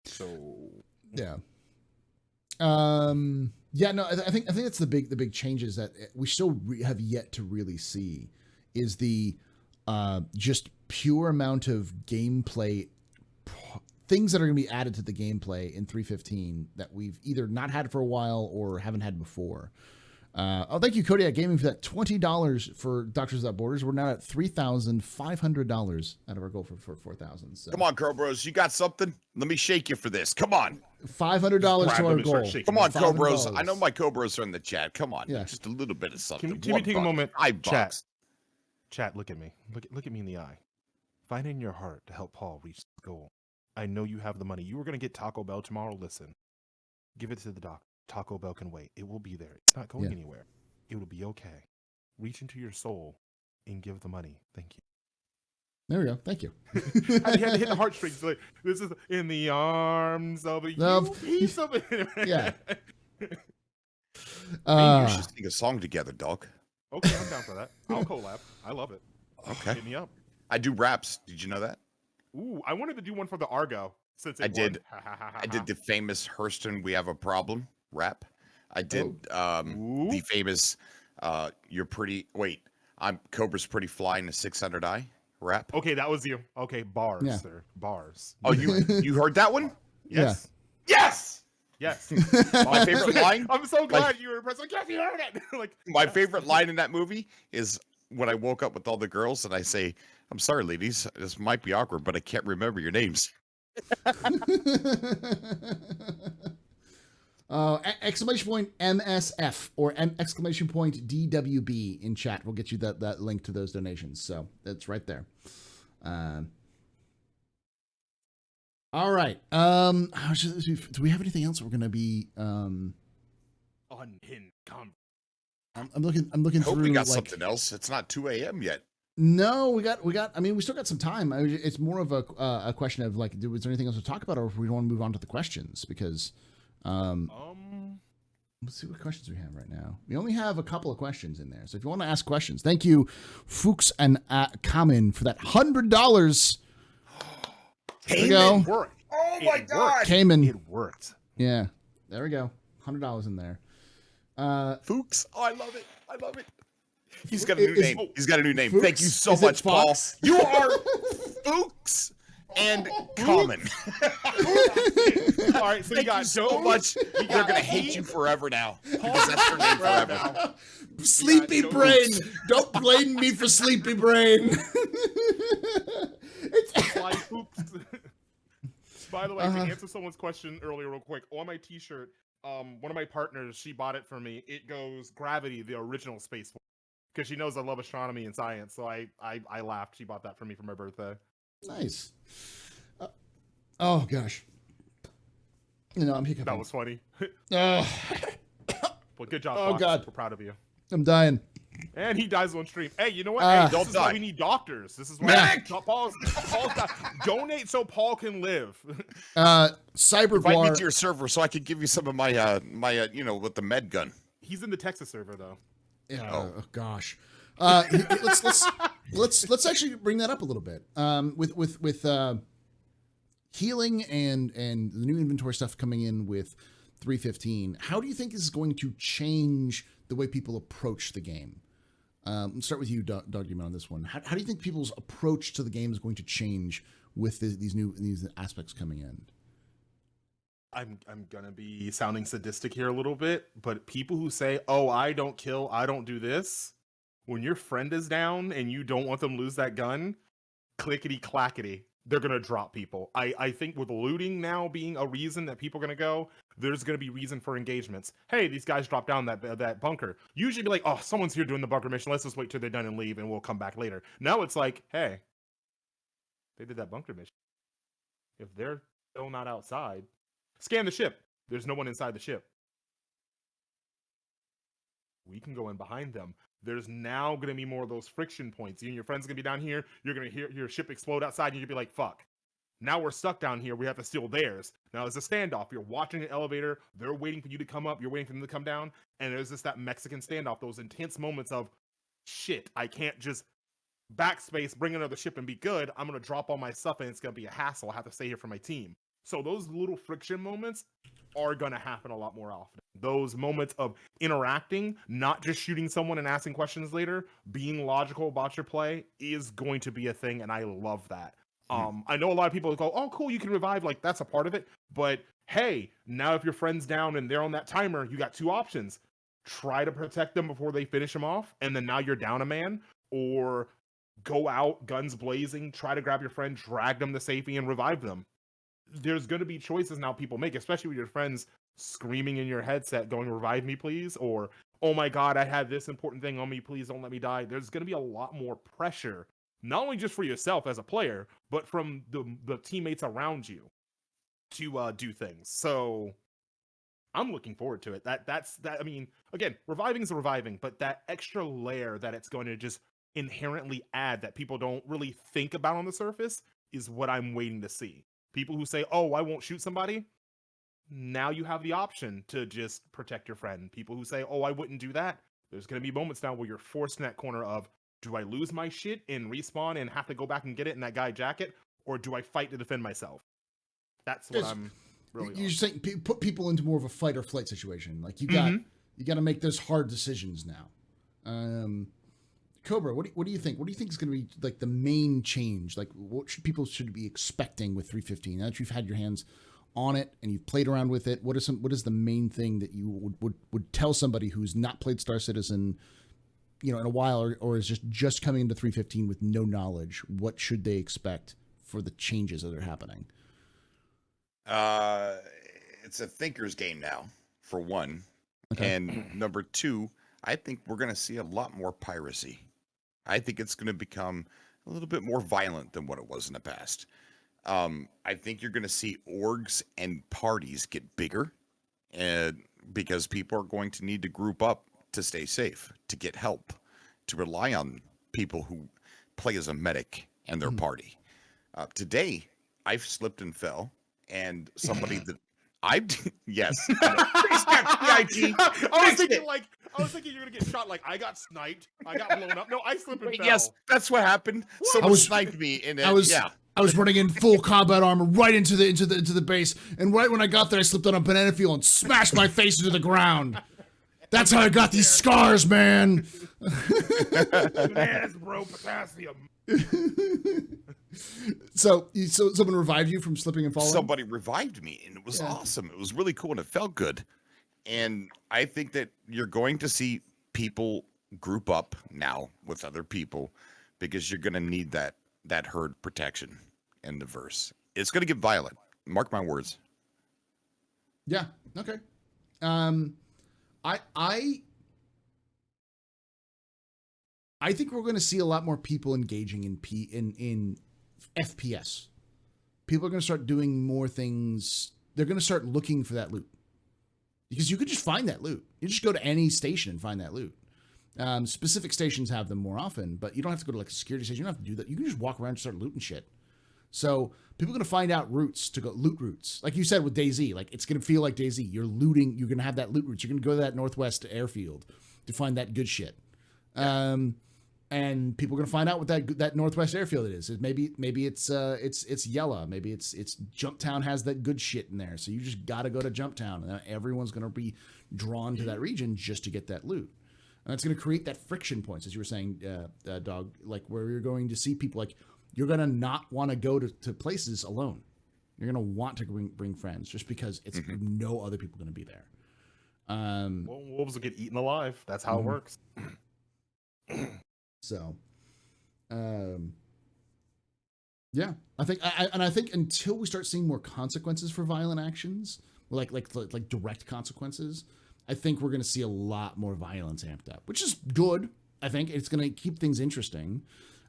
So yeah. No, I think that's the big changes that we still have yet to really see is the just pure amount of gameplay things that are going to be added to the gameplay in 3.15 that we've either not had for a while or haven't had before. Thank you, Kodiak Gaming, for that $20 for Doctors Without Borders. We're now at $3,500 out of our goal for 4,000. So. Come on, Cobros, you got something? Let me shake you for this. Come on. $500 to our goal. Come on, Cobros. I know my Cobros are in the chat. Come on, just a little bit of something. Can we take a moment? $5. Chat, look at me. Look at me in the eye. Find it in your heart to help Paul reach the goal. I know you have the money. You were going to get Taco Bell tomorrow. Listen, give it to the doctor. Taco Bell can wait. It will be there. It's not going anywhere. It will be okay. Reach into your soul and give the money. Thank you. There we go. Thank you. I had to hit the heartstrings. Like, this is in the arms of a piece of it. Yeah. Maybe you should sing a song together, dog. Okay, I'm down for that. I'll collab. I love it. Okay. Hit me up. I do raps. Did you know that? Ooh, I wanted to do one for the Argo. Since I did the famous Hurston We Have a Problem rap. I did the famous You're Pretty I'm Cobra's Pretty Fly in a 600 eye rap. Okay, that was you. Okay, bars, sir. Bars. Oh, you heard that one? Yes. Yeah. Yes. My favorite line. I'm so glad you were impressed. Like, yes, you heard it. My favorite line in that movie is when I woke up with all the girls and I say, I'm sorry, ladies, this might be awkward, but I can't remember your names. Exclamation point MSF or exclamation point DWB in chat will get you that link to those donations. So that's right there. All right. Do we have anything else we're going to be unhinged? I'm looking Hope through. We got something else. It's not 2 a.m. yet. No, we got. I mean, we still got some time. It's more of a question of like, was there anything else to talk about, or if we want to move on to the questions? Because, let's see what questions we have right now. We only have a couple of questions in there, so if you want to ask questions, thank you, Fuchs and Kamen, for that $100. There we go. Worked. Oh my God, Kamen, it worked. Yeah, there we go. $100 in there. Fuchs. Oh, I love it. I love it. He's got a new name. He's got a new name. Fuchs? Thank you so much, Paul. You are Fuchs and Common. All right, so you got so much. They're gonna hate you forever now because that's their name forever. Sleepy Brain. Don't blame me for Sleepy Brain. By the way, to answer someone's question earlier, real quick, on my T-shirt, one of my partners, she bought it for me. It goes Gravity, the original Space Force, because she knows I love astronomy and science. So I laughed. She bought that for me for my birthday. Nice. Oh gosh. I'm hiccuping. That was funny. Well, good job. Oh Fox. God, we're proud of you. I'm dying. And he dies on stream. Hey, you know what? Hey, this is why we need doctors. This is why Paul's donate so Paul can live. Cyber Invite me to your server so I could give you some of my with the med gun. He's in the Texas server though. Yeah. Oh gosh. Let's actually bring that up a little bit. With healing and the new inventory stuff coming in with 3.15. How do you think this is going to change the way people approach the game? Let's start with you, Doug, on this one. How do you think people's approach to the game is going to change with these aspects coming in? I'm gonna be sounding sadistic here a little bit, but people who say, "Oh, I don't kill, I don't do this," when your friend is down and you don't want them to lose that gun, clickety clackety, they're gonna drop people. I think with looting now being a reason that people are gonna go, there's gonna be reason for engagements. Hey, these guys dropped down that bunker. Usually be like, oh, someone's here doing the bunker mission. Let's just wait till they're done and leave, and we'll come back later. Now it's like, hey, they did that bunker mission. If they're still not outside, scan the ship. There's no one inside the ship. We can go in behind them. There's now going to be more of those friction points. You and your friend's going to be down here. You're going to hear your ship explode outside, and you're going to be like, fuck. Now we're stuck down here. We have to steal theirs. Now there's a standoff. You're watching an elevator. They're waiting for you to come up. You're waiting for them to come down. And there's that Mexican standoff, those intense moments of, shit, I can't just backspace, bring another ship, and be good. I'm going to drop all my stuff, and it's going to be a hassle. I have to stay here for my team. So those little friction moments are going to happen a lot more often. Those moments of interacting, not just shooting someone and asking questions later, being logical about your play is going to be a thing, and I love that. I know a lot of people go, oh, cool, you can revive. Like, that's a part of it. But, hey, now if your friend's down and they're on that timer, you got two options. Try to protect them before they finish them off, and then now you're down a man, or go out, guns blazing, try to grab your friend, drag them to safety, and revive them. There's going to be choices now people make, especially with your friends screaming in your headset going, revive me, please, or, oh my god, I had this important thing on me, please don't let me die. There's going to be a lot more pressure, not only just for yourself as a player, but from the teammates around you to do things. So I'm looking forward to it. That's I mean, again, reviving is reviving, but that extra layer that it's going to just inherently add that people don't really think about on the surface is what I'm waiting to see. People who say, oh, I won't shoot somebody, now you have the option to just protect your friend. People who say, oh, I wouldn't do that, there's going to be moments now where you're forced in that corner of, do I lose my shit and respawn and have to go back and get it in that guy jacket, or do I fight to defend myself? That's what I'm really You're saying put people into more of a fight or flight situation. Like, you got to make those hard decisions now. Cobra, what do you think? What do you think is going to be like the main change? Like, what should people be expecting with 315? Now that you've had your hands on it and you've played around with it, what is the main thing that you would tell somebody who's not played Star Citizen, in a while, or is just coming into 315 with no knowledge? What should they expect for the changes that are happening? It's a thinker's game now, for one. Okay. And number two, I think we're going to see a lot more piracy. I think it's going to become a little bit more violent than what it was in the past. I think you're going to see orgs and parties get bigger, and because people are going to need to group up to stay safe, to get help, to rely on people who play as a medic and their party. Today, I've slipped and fell, and somebody that yes. I was thinking you're gonna get shot. Like, I got sniped. I got blown up. No, I slipped and fell. Yes, that's what happened. Someone sniped me, and I was running in full combat armor right into the base, and right when I got there, I slipped on a banana peel and smashed my face into the ground. That's how I got these scars, man. Bananas, bro, potassium. So someone revived you from slipping and falling? Somebody revived me, and it was awesome. It was really cool, and it felt good. And I think that you're going to see people group up now with other people, because you're going to need that herd protection in the verse. It's going to get violent. Mark my words. Yeah. Okay. I think we're going to see a lot more people engaging in FPS. People are going to start doing more things. They're going to start looking for that loot, because you could just find that loot. You just go to any station and find that loot. Specific stations have them more often, but you don't have to go to like a security station. You don't have to do that. You can just walk around and start looting shit. So people are going to find out routes to go, loot routes. Like you said with DayZ, like it's going to feel like DayZ. You're looting. You're going to have that loot routes. You're going to go to that Northwest airfield to find that good shit. And people are going to find out what that Northwest airfield is. Maybe it's Yella. Maybe it's Jumptown has that good shit in there. So you just got to go to Jumptown, and everyone's going to be drawn to that region just to get that loot. And that's going to create that friction points, as you were saying, Dog, like where you're going to see people, like you're going to not want to go to places alone. You're going to want to bring friends, just because it's no other people going to be there. Well, wolves will get eaten alive. That's how it works. So, yeah, I think until we start seeing more consequences for violent actions, like direct consequences, I think we're going to see a lot more violence amped up, which is good. I think it's going to keep things interesting,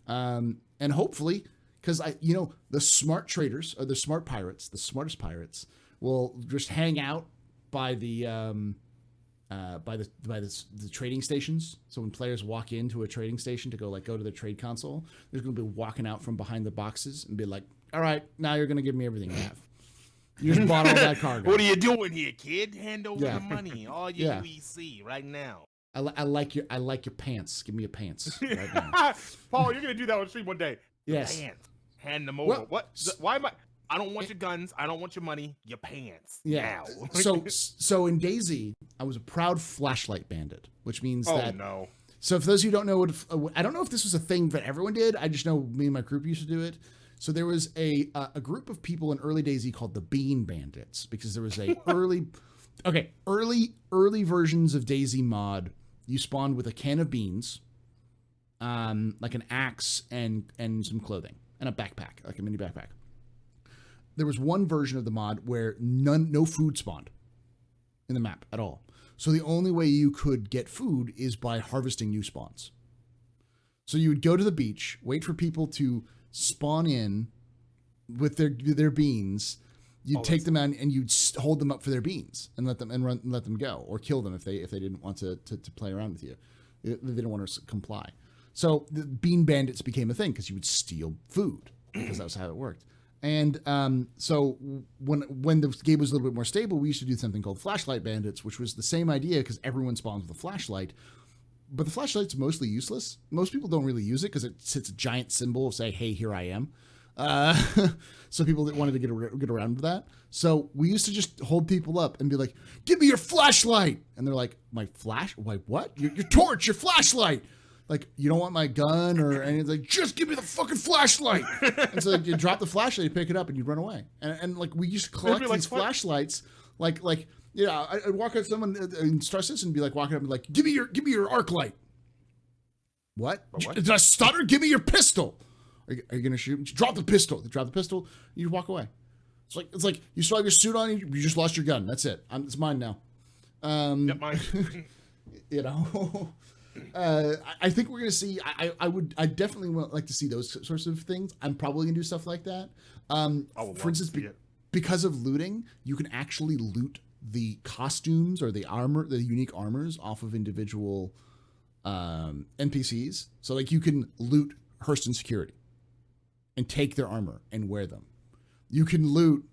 and hopefully, because the smart traders or the smart pirates, the smartest pirates, will just hang out by the trading stations. So when players walk into a trading station to go to the trade console, they're going to be walking out from behind the boxes and be like, "All right, now you're going to give me everything you have. You just bought all that cargo. What are you doing here, kid? Hand over the money, all your UEC right now." I like your pants. Give me your pants right now. Paul, you're going to do that on stream one day. Yes. Pants. Hand them over. Why am I don't want your guns. I don't want your money. Your pants. Yeah. Now. So in DayZ, I was a proud flashlight bandit, which means that. Oh no. So for those who don't know I don't know if this was a thing that everyone did. I just know me and my group used to do it. So there was a group of people in early DayZ called the Bean Bandits, because there was a early versions of DayZ mod. You spawned with a can of beans, like an axe and some clothing and a backpack, like a mini backpack. There was one version of the mod where no food spawned in the map at all. So the only way you could get food is by harvesting new spawns. So you would go to the beach, wait for people to spawn in with their beans. You'd take them out and you'd hold them up for their beans and let them go, or kill them if they didn't want to play around with you. They didn't want to comply. So the Bean Bandits became a thing because you would steal food, because that was how it worked. And so when the game was a little bit more stable, we used to do something called Flashlight Bandits, which was the same idea because everyone spawns with a flashlight. But the flashlight's mostly useless. Most people don't really use it because it's a giant symbol of say, "Hey, here I am." So people that wanted to get around with that. So we used to just hold people up and be like, "Give me your flashlight," and they're like, "My flash? Like what? Your torch? Your flashlight?" Like, "You don't want my gun or anything?" Like, "Just give me the fucking flashlight." And so you drop the flashlight, you pick it up, and you run away. And like we used to collect these flashlights, like I'd walk up to someone in Star Citizen and be like walking up and be like, give me your arc light." What? Did I stutter? "Give me your pistol." Are you gonna shoot? Drop the pistol. They drop the pistol. You walk away. It's like you still have your suit on. You just lost your gun. That's it. It's mine now. Mine. You know. I think we're gonna see. I definitely would like to see those sorts of things. I'm probably gonna do stuff like that. For instance, because of looting, you can actually loot the costumes or the armor, the unique armors off of individual NPCs. So like you can loot Hurston security and take their armor and wear them. You can loot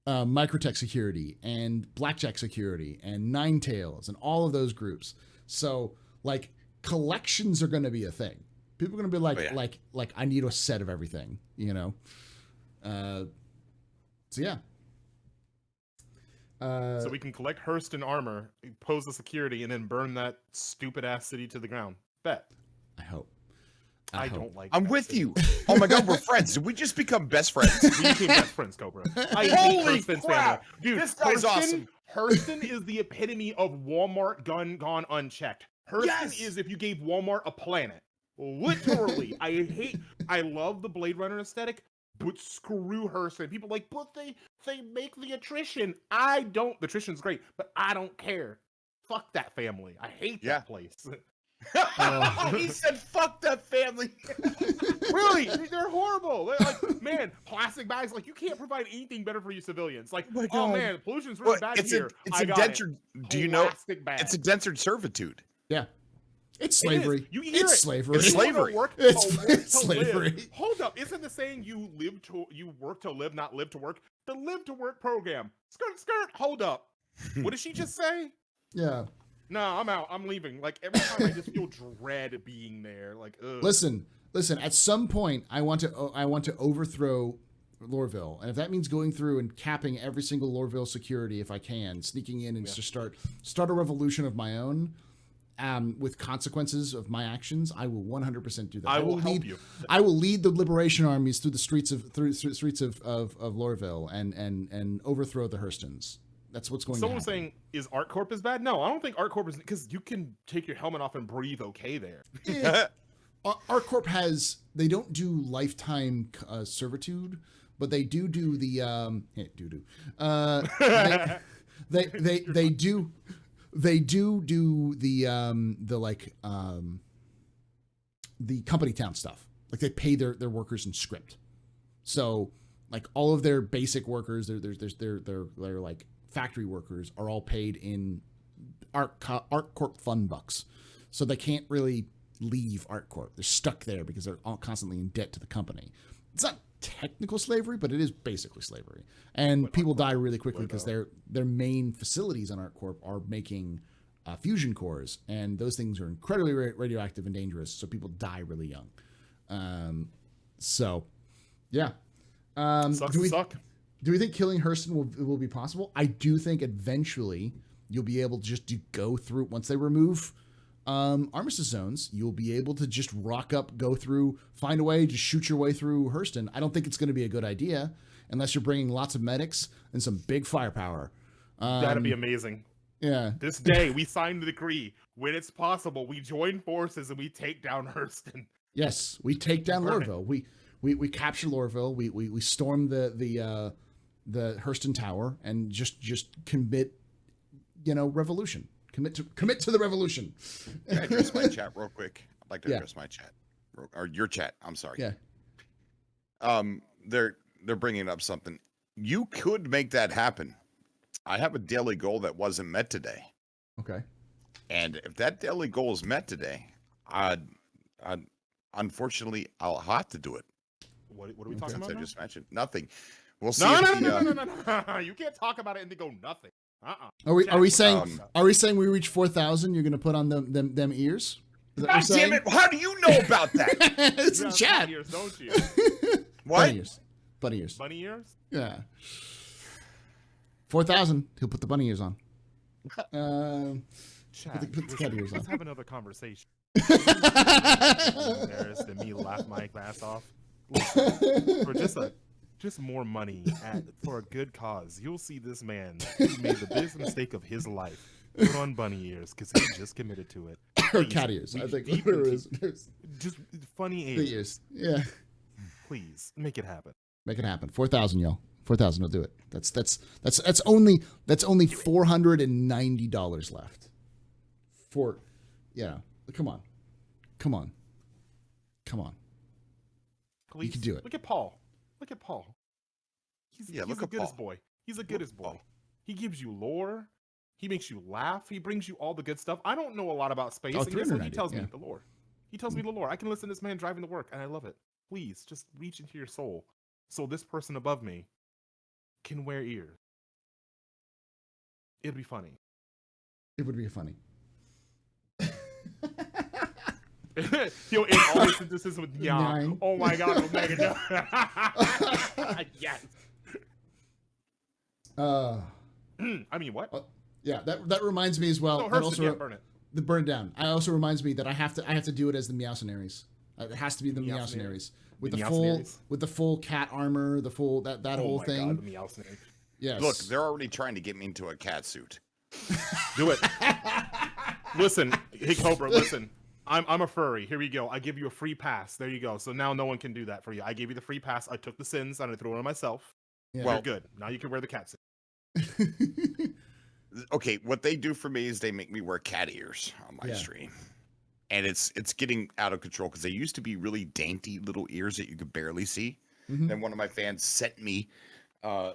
Microtech security and Blackjack security and Ninetales and all of those groups. So like collections are going to be a thing. People are going to be like, like I need a set of everything, you know? So yeah. So we can collect Hurston armor, pose the security, and then burn that stupid ass city to the ground. Bet. I hope. I don't like. I'm with you. Oh my god, we're friends. Did we just become best friends? We became best friends, Cobra. I hate Holy Hurston's crap! family. Dude, This guy's awesome. Hurston is the epitome of Walmart gun gone unchecked. Hurston Yes! is if you gave Walmart a planet. Literally. I love the Blade Runner aesthetic, but screw Hurston. People are like, but they make the attrition. I don't. The attrition's great, but I don't care. Fuck that family. I hate that place. He said, "Fuck that family." Really, they're horrible. They're like, man, plastic bags. Like, you can't provide anything better for you civilians. Like, oh man, the pollution's really bad here. It's indentured. Do you know? It's indentured servitude. Yeah, it's slavery. It's slavery. It's slavery. It's slavery. Live. Hold up, isn't the saying you work to live, not live to work? The live to work program. Skirt. Hold up. What did she just say? Yeah. No, I'm out. I'm leaving. Like, every time I just feel dread being there. Like, ugh. Listen. At some point, I want to overthrow Lorville, and if that means going through and capping every single Lorville security, if I can, sneaking in and just start a revolution of my own, with consequences of my actions, I will 100% do that. I will help you. I will lead the liberation armies through the streets of Lorville and overthrow the Hurstons. That's what's going to happen. Someone saying, is ArtCorp is bad? No, I don't think ArtCorp is, because you can take your helmet off and breathe okay there. ArtCorp they don't do lifetime servitude, but they do the they do the company town stuff. Like, they pay their workers in script. So like all of their basic workers, they're like factory workers are all paid in ArcCorp fund bucks, so they can't really leave ArcCorp. They're stuck there because they're all constantly in debt to the company. It's not technical slavery, but it is basically slavery. And people die really quickly because their main facilities on ArcCorp are making fusion cores, and those things are incredibly radioactive and dangerous, so people die really young. So, yeah. Sucks to suck. Do we think killing Hurston will be possible? I do think eventually you'll be able just to go through, once they remove armistice zones, you'll be able to just rock up, go through, find a way, just shoot your way through Hurston. I don't think it's going to be a good idea unless you're bringing lots of medics and some big firepower. That'd be amazing. Yeah. This day, we signed the decree. When it's possible, we join forces and we take down Hurston. Yes, we take down Lorville. We capture Lorville. We storm the Hurston Tower and just commit, revolution. Commit to the revolution. Can I address my chat real quick? I'd like to address my chat, or your chat. I'm sorry. Yeah. They're bringing up something. You could make that happen. I have a daily goal that wasn't met today. Okay. And if that daily goal is met today, unfortunately, I'll have to do it. What are we talking about? I just mentioned nothing. We'll see. No. You can't talk about it and then go nothing. Are we saying we reach 4,000? You're gonna put on them ears? God damn it! How do you know about that? It's in chat. Bunny ears, don't you? What? Bunny ears. Bunny ears? Yeah. 4,000. He'll put the bunny ears on. Chat, put the cat ears on. Let's have another conversation. Embarrassed and me laugh my ass off. Listen, for just more money for a good cause, you'll see this man who made the biggest mistake of his life put on bunny ears because he just committed to it. Or cat ears. I think whatever it is. Just funny ears. The ears. Yeah. Please make it happen. Make it happen. 4,000, y'all. 4,000 will do it. That's only $490 left. Come on. Please. You can do it. Look at Paul. He's a goodest boy. He's a goodest boy. Paul. He gives you lore. He makes you laugh. He brings you all the good stuff. I don't know a lot about space. Oh, And guess what? He 390, tells me the lore. He tells me the lore. I can listen to this man driving to work, and I love it. Please, just reach into your soul. So this person above me can wear ears. It'd be funny. It would be funny. He'll end all his sentences with yeah. 9. Oh my god, Omega. No. Yes. I mean, what? Yeah, that reminds me as well. No, that also burn it. The burn down. It also reminds me that I have to do it as the Meowcenaries. It has to be the Meowcenaries with the full cat armor, the full that whole thing. God, the Meowcenaries. Yes. Look, they're already trying to get me into a cat suit. Do it. Listen, hey Cobra, listen. I'm a furry. Here we go. I give you a free pass. There you go. So now no one can do that for you. I gave you the free pass. I took the sins and I threw it on myself. Yeah. Well, you're good. Now you can wear the cat suit. Okay, what they do for me is they make me wear cat ears on my stream. And it's getting out of control because they used to be really dainty little ears that you could barely see. Mm-hmm. Then one of my fans sent me oh,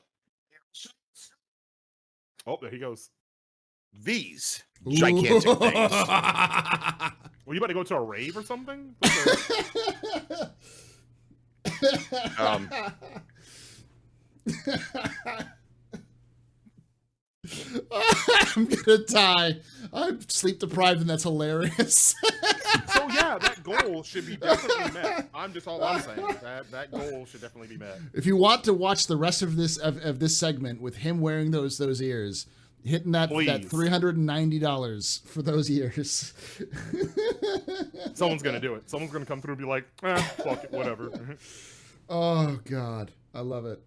there he goes. These gigantic things. Well, you about to go to a rave or something? I'm gonna die. I'm sleep deprived, and that's hilarious. So yeah, that goal should be definitely met. I'm saying. That goal should definitely be met. If you want to watch the rest of this segment with him wearing those ears, hitting that $390 for those ears. Someone's gonna do it. Someone's gonna come through and be like, fuck it, whatever. Oh God, I love it.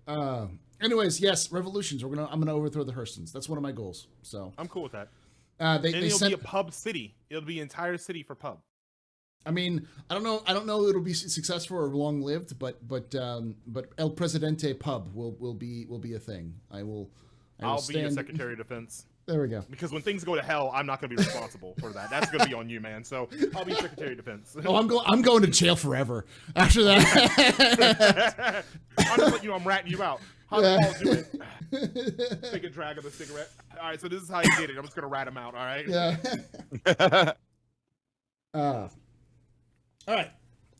Anyways, yes, revolutions. I'm gonna overthrow the Hurstons. That's one of my goals. So I'm cool with that. It'll be a pub city. It'll be an entire city for pub. I mean, I don't know it'll be successful or long lived, but El Presidente pub will be a thing. I'll be your Secretary of Defense. There we go. Because when things go to hell, I'm not going to be responsible for that. That's going to be on you, man. So I'll be Secretary of Defense. Oh, I'm going to jail forever after that. I'm just letting you know I'm ratting you out. How does Paul do it? Take a drag of the cigarette. All right, so this is how you did it. I'm just gonna rat him out. All right. Yeah. All right.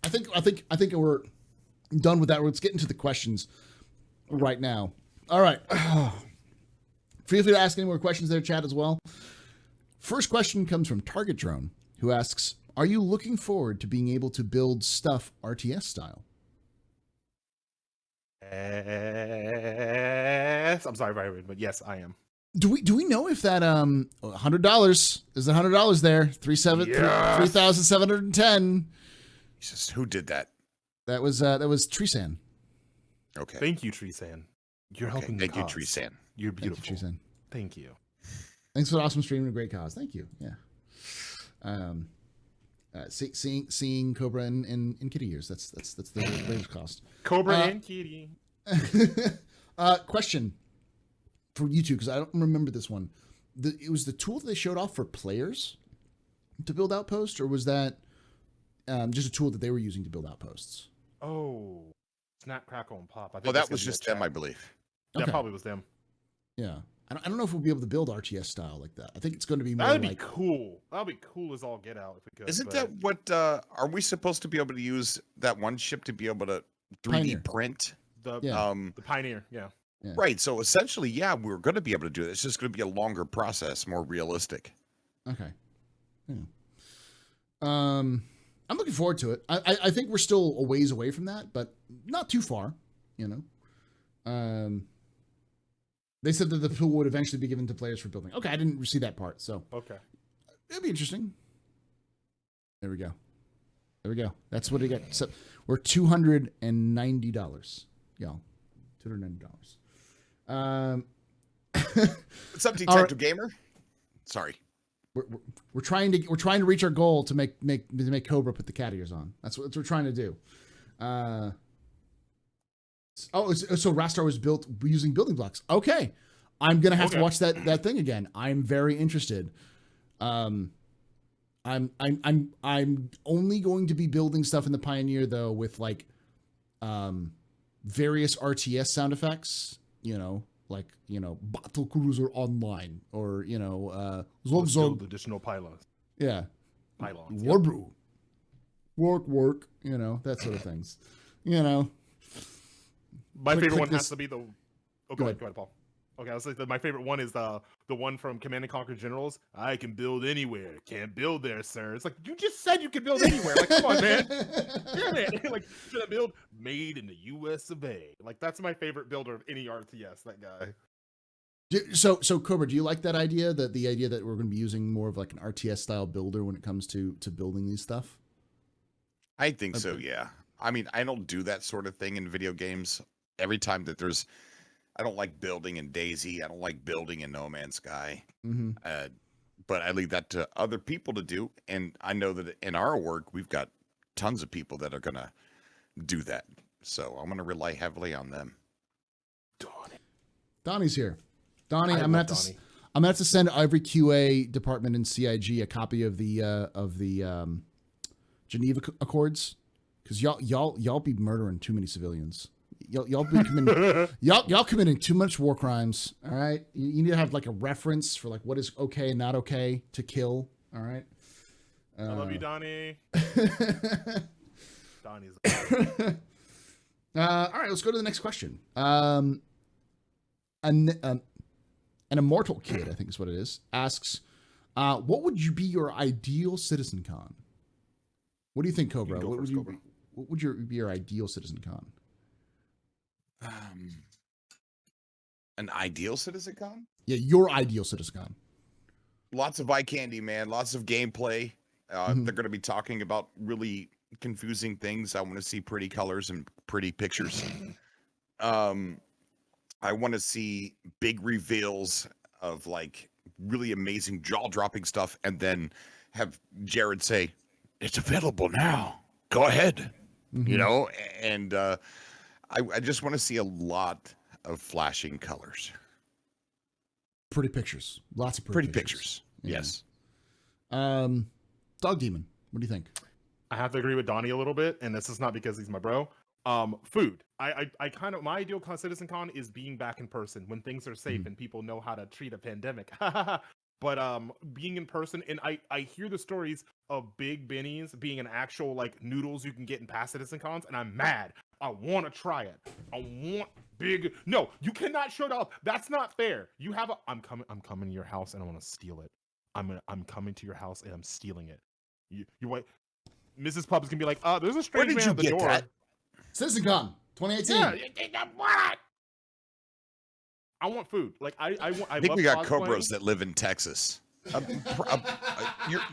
I think we're done with that. Let's get into the questions right now. All right. Feel free to ask any more questions there, chat, as well. First question comes from Target Drone, who asks, "Are you looking forward to being able to build stuff RTS style?" Yes. I'm sorry, but yes, I am. Do we know if that $100 is the $100 there? 3,710. Jesus, who did that? That was Treesan. Okay. Thank you, Treesan. You're helping. Thank you, Treesan. You're beautiful. Thank you, Treesan. Thank you. Thanks for the awesome stream and a great cause. Thank you. Yeah. Seeing Cobra in kitty years. That's the greatest cost. Cobra and Kitty. Question for you two, because I don't remember this one. It was the tool that they showed off for players to build outposts, or was that just a tool that they were using to build outposts? Oh, Snap, Crackle, and Pop. I think Well, that was just them, I believe. That Okay. probably was them. Yeah. I don't know if we'll be able to build RTS style like that. I think it's going to be more That'd be like cool. That'd be cool as all get out if we could. Isn't but- that what? Are we supposed to be able to use that one ship to be able to 3D Pioneer. print? the Yeah. the Pioneer? Yeah. Yeah. Right. So essentially, yeah, we're going to be able to do it. It's just going to be a longer process, more realistic. Okay. Yeah. I'm looking forward to it. I think we're still a ways away from that, but not too far, you know. They said that the tool would eventually be given to players for building. Okay, I didn't see that part, so Okay. it'll be interesting. There we go. There we go. That's what it got. So we're $290, y'all. $290. What's up, All Detective right. Gamer? Sorry. We're trying to reach our goal to make Cobra put the cat ears on. That's what we're trying to do. So Rastar was built using building blocks. Okay, I'm gonna have to watch that thing again. I'm very interested. I'm only going to be building stuff in the Pioneer though with like various RTS sound effects. You know, like Battle Cruiser Online or Zog Zog. Build additional pylons. Yeah. Pylons. Warbrew. Work, that sort of things. My Click favorite one this- has to be the. Oh, Go go ahead. ahead, Paul. Okay, I was like, my favorite one is the one from Command and Conquer Generals. I can build anywhere. Can't build there, sir. It's like you just said you could build anywhere. Like, come on, man. Damn it. Like, should I build made in the U.S. of A? Like, that's my favorite builder of any RTS. That guy. So Cobra, do you like that idea? The idea that we're going to be using more of like an RTS style builder when it comes to building these stuff? I think so, yeah. I mean, I don't do that sort of thing in video games. Every time that I don't like building in DayZ. I don't like building in No Man's Sky. Mm-hmm. But I leave that to other people to do. And I know that in our work, we've got tons of people that are going to do that. So I'm going to rely heavily on them. Donnie's here. Donnie, I I'm gonna love have to. Donnie. I'm gonna have to send every QA department in CIG a copy of the Geneva Accords, because y'all be murdering too many civilians. Y'all be committing y'all committing too much war crimes. All right, you need to have like a reference for like what is okay and not okay to kill. All right. I love you, Donnie. Donnie's. All right, let's go to the next question. An immortal kid, I think is what it is, asks, what would you be your ideal CitizenCon? What do you think, Cobra? You can go first, Cobra. What would be your ideal CitizenCon? An ideal CitizenCon? Yeah, your ideal CitizenCon. Lots of eye candy, man. Lots of gameplay. Mhm. They're going to be talking about really confusing things. I want to see pretty colors and pretty pictures. I want to see big reveals of like really amazing jaw-dropping stuff, and then have Jared say, "It's available now. Go ahead." Mhm. You know, and I just want to see a lot of flashing colors. Pretty pictures. Lots of Pretty pictures. Yeah. Yes. Dog Demon, what do you think? I have to agree with Donnie a little bit, and this is not because he's my bro. Food. I kind of, my ideal CitizenCon is being back in person when things are safe and people know how to treat a pandemic. But being in person, and I hear the stories of big bennies being an actual like noodles you can get in past CitizenCons, and I'm mad. I want to try it. I want big. No, you cannot show up. That's not fair. You have a. I'm coming to your house and I want to steal it. I'm coming to your house and I'm stealing it. You what? Mrs. Pub is gonna be like, there's a strange man at the door. That? CitizenCon 2018. Yeah, what? I want food. Like I think love we got cosplaying. Cobras that live in Texas.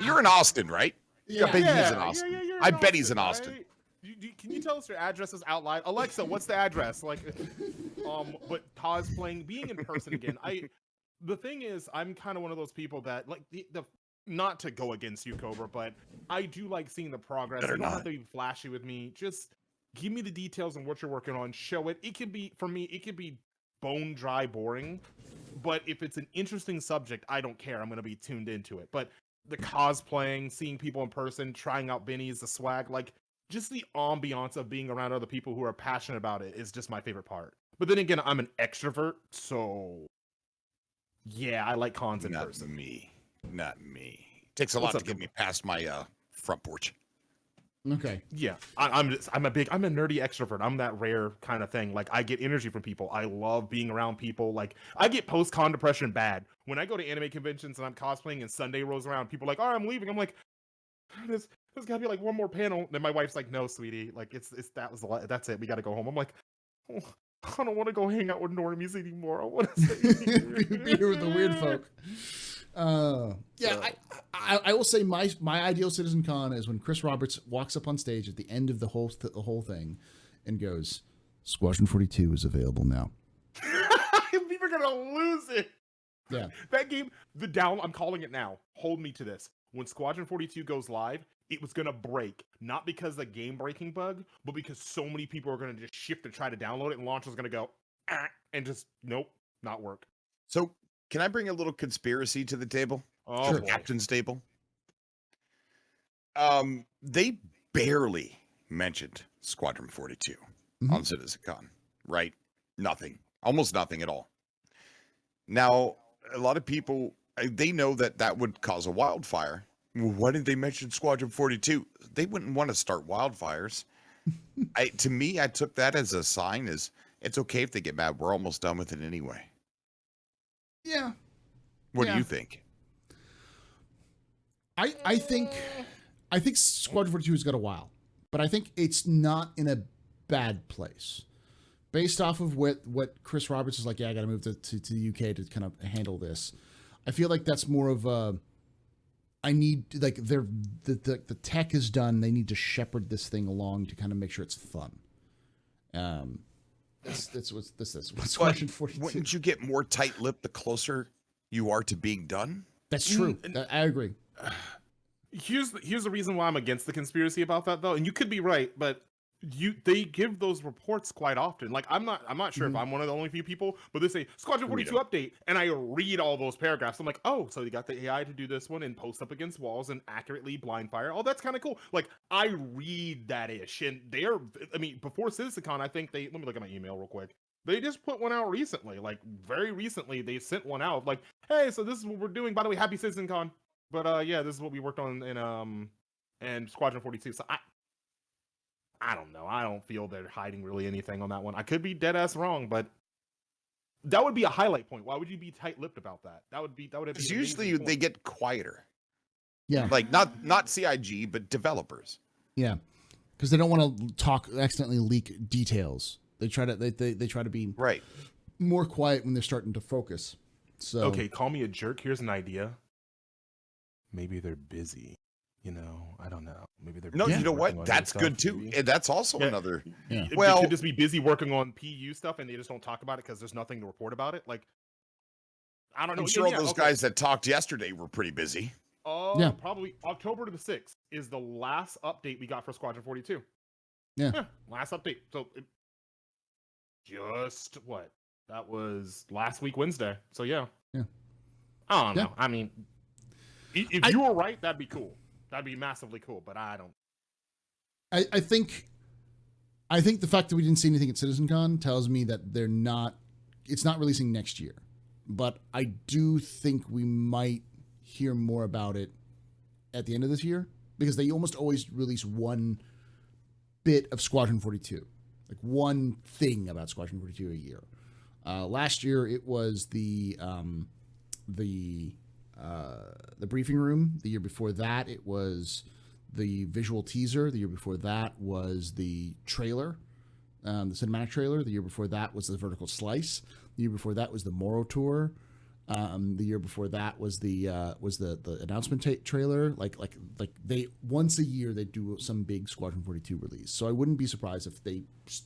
You're in Austin, right? Yeah. I bet he's in Austin. You're I in bet he's in Austin, Austin. right? Can you tell us your addresses out loud? Alexa, what's the address? Like, but cosplaying, being in person again. The thing is, I'm kind of one of those people that like the not to go against you, Cobra, but I do like seeing the progress. You don't have to be flashy with me. Just give me the details on what you're working on. Show it. It can be, for me, it can be bone dry boring. But if it's an interesting subject, I don't care. I'm going to be tuned into it. But the cosplaying, seeing people in person, trying out bennies, the swag, like just the ambiance of being around other people who are passionate about it is just my favorite part. But then again, I'm an extrovert, so yeah, I like cons in person. Not me. Takes a lot to get me past my front porch. Okay. Yeah, I'm a nerdy extrovert. I'm that rare kind of thing. Like I get energy from people. I love being around people. Like I get post-con depression bad when I go to anime conventions and I'm cosplaying and Sunday rolls around. People are like, "Oh, I'm leaving." I'm like, "There's gotta be like one more panel." Then my wife's like, "No, sweetie. Like that's it. We gotta go home." I'm like, oh, I don't want to go hang out with normies anymore. I want to stay Be here with the weird folk. I will say my ideal CitizenCon is when Chris Roberts walks up on stage at the end of the whole thing and goes, "Squadron 42 is available now." People are gonna lose it. Yeah, that game, I'm calling it now. Hold me to this. When Squadron 42 goes live, it was gonna break, not because the game breaking bug, but because so many people are gonna just shift to try to download it, and launch is gonna go and just nope, not work. So can I bring a little conspiracy to the table? Oh, to the captain's table. They barely mentioned Squadron 42 on CitizenCon, right? Nothing, almost nothing at all. Now, a lot of people, they know that would cause a wildfire. Why didn't they mention Squadron 42? They wouldn't want to start wildfires. To me, I took that as a sign as it's okay if they get mad. We're almost done with it anyway. Yeah. What do you think? I think Squadron 42 has got a while, but I think it's not in a bad place. Based off of what Chris Roberts is like, yeah, I got to move to the UK to kind of handle this. I feel like that's more of a, I need, like, the tech is done. They need to shepherd this thing along to kind of make sure it's fun. That's what this is. What's Squadron 42? Wouldn't you get more tight-lipped the closer you are to being done? That's true. I agree. Here's the reason why I'm against the conspiracy about that, though, and you could be right, but they give those reports quite often. Like I'm not sure if I'm one of the only few people, but they say Squadron 42 update, and I read all those paragraphs. I'm like, oh, so you got the AI to do this one and post up against walls and accurately blind fire. Oh, that's kind of cool. Like I read that ish, and before CitizenCon, I think let me look at my email real quick. They just put one out recently, like very recently. They sent one out like, hey, so this is what we're doing. By the way, happy CitizenCon. But yeah, this is what we worked on in Squadron 42. So I don't know. I don't feel they're hiding really anything on that one. I could be dead ass wrong, but that would be a highlight point. Why would you be tight-lipped about that? That would be because usually they get quieter. Yeah, like not CIG, but developers. Yeah, because they don't want to accidentally leak details. They try to they try to be more quiet when they're starting to focus. So okay, call me a jerk. Here's an idea. Maybe they're busy. I don't know. Maybe they're no. busy. You know what? That's good too. Maybe. That's also another. Yeah. Well, they could just be busy working on PU stuff, and they just don't talk about it because there's nothing to report about it. Like, I don't know. I'm sure all those guys that talked yesterday were pretty busy. Probably October to the 6th is the last update we got for Squadron 42. Yeah, last update. So just what? That was last week Wednesday. So yeah. I don't know. I mean, if you were right, that'd be cool. That'd be massively cool, but I don't. I think I think the fact that we didn't see anything at CitizenCon tells me that it's not releasing next year. But I do think we might hear more about it at the end of this year, because they almost always release one bit of Squadron 42, like one thing about Squadron 42 a year. Last year it was the briefing room. The year before that it was the visual teaser. The year before that was the trailer, the cinematic trailer. The year before that was the vertical slice. The year before that was the Moro tour. The year before that was the announcement trailer. Like they once a year they do some big Squadron 42 release. So I wouldn't be surprised if they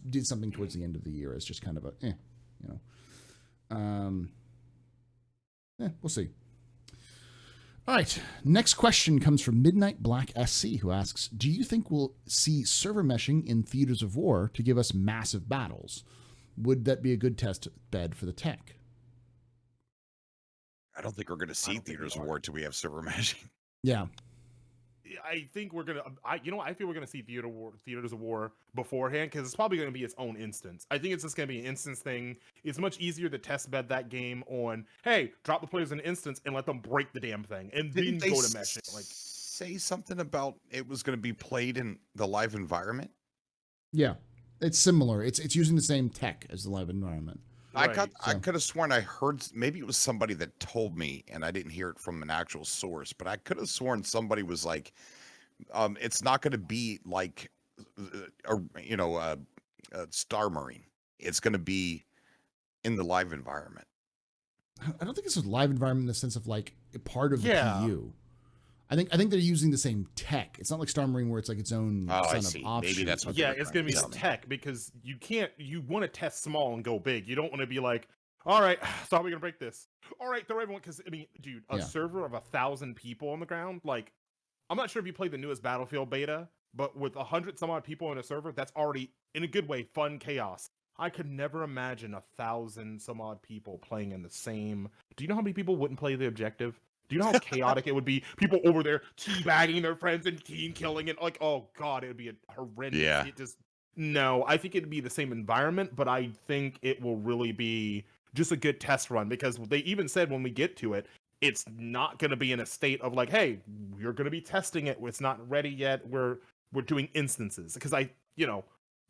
did something towards the end of the year as just kind of we'll see. All right, next question comes from Midnight Black SC, who asks, do you think we'll see server meshing in Theaters of War to give us massive battles? Would that be a good test bed for the tech? I don't think we're going to see Theaters of War until we have server meshing. Yeah. I think we're gonna. I feel we're gonna see Theaters of War beforehand, because it's probably gonna be its own instance. I think it's just gonna be an instance thing. It's much easier to test bed that game on, hey, drop the players in an instance and let them break the damn thing, and Didn't then they go to mesh it. Like, say something about it was going to be played in the live environment? Yeah, it's similar. It's using the same tech as the live environment. I could have sworn I heard, maybe it was somebody that told me and I didn't hear it from an actual source, but I could have sworn somebody was like, it's not going to be like a Star Marine. It's going to be in the live environment. I don't think it's a live environment in the sense of like a part of the PU. I think they're using the same tech. It's not like Star Marine where it's like its own set of options. Maybe that's what it's gonna be tech, because you want to test small and go big. You don't want to be like, all right, so how are we gonna break this? All right, throw everyone, because I mean, dude, a server of 1,000 people on the ground, like, I'm not sure if you played the newest Battlefield beta, but with 100 some odd people in a server, that's already, in a good way, fun chaos. I could never imagine 1,000 some odd people playing in the same. Do you know how many people wouldn't play the objective? Do you know how chaotic it would be? People over there teabagging their friends and team killing, and like, oh god, it would be a horrendous. Yeah. No, I think it'd be the same environment, but I think it will really be just a good test run, because they even said when we get to it, it's not going to be in a state of like, hey, we're going to be testing it. It's not ready yet. We're doing instances, because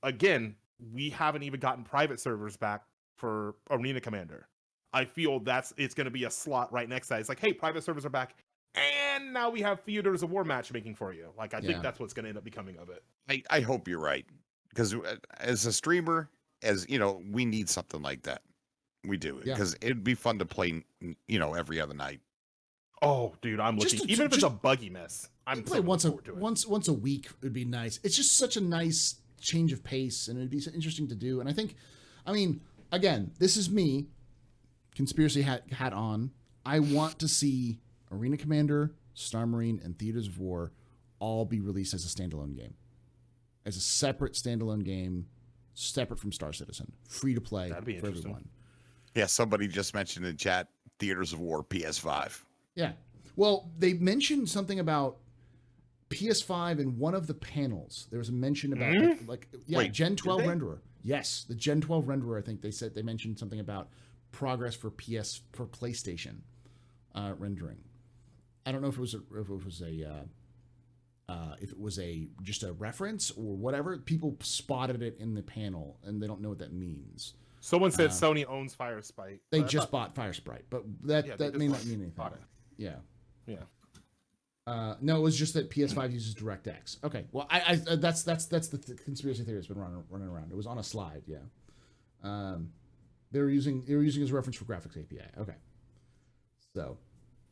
again, we haven't even gotten private servers back for Arena Commander. I feel it's going to be a slot right next to that. It's like, hey, private servers are back, and now we have Theaters of War matchmaking for you. Like, I think that's what's going to end up becoming of it. I hope you're right, because as a streamer, we need something like that. We do, because it'd be fun to play, every other night. Oh, dude, I'm looking. Even if it's a buggy mess, I'm play once a week would be nice. It's just such a nice change of pace, and it'd be so interesting to do. And I mean, again, this is me. Conspiracy hat on. I want to see Arena Commander, Star Marine, and Theaters of War all be released as a standalone game, as a separate standalone game, separate from Star Citizen, free to play for everyone. Yeah, somebody just mentioned in chat Theaters of War PS5. Yeah, well, they mentioned something about PS5 in one of the panels. There was a mention about Wait, Gen 12 renderer. Yes, the Gen 12 renderer. I think they mentioned something about progress for PlayStation rendering. I don't know if it was just a reference or whatever. People spotted it in the panel and they don't know what that means. Someone said Sony owns Firesprite. They just bought Firesprite, but that may not mean anything. Yeah. No, it was just that PS5 uses DirectX. Okay, well, I that's the conspiracy theory that's been running around. It was on a slide. Yeah. They were using as a reference for graphics API. Okay. So.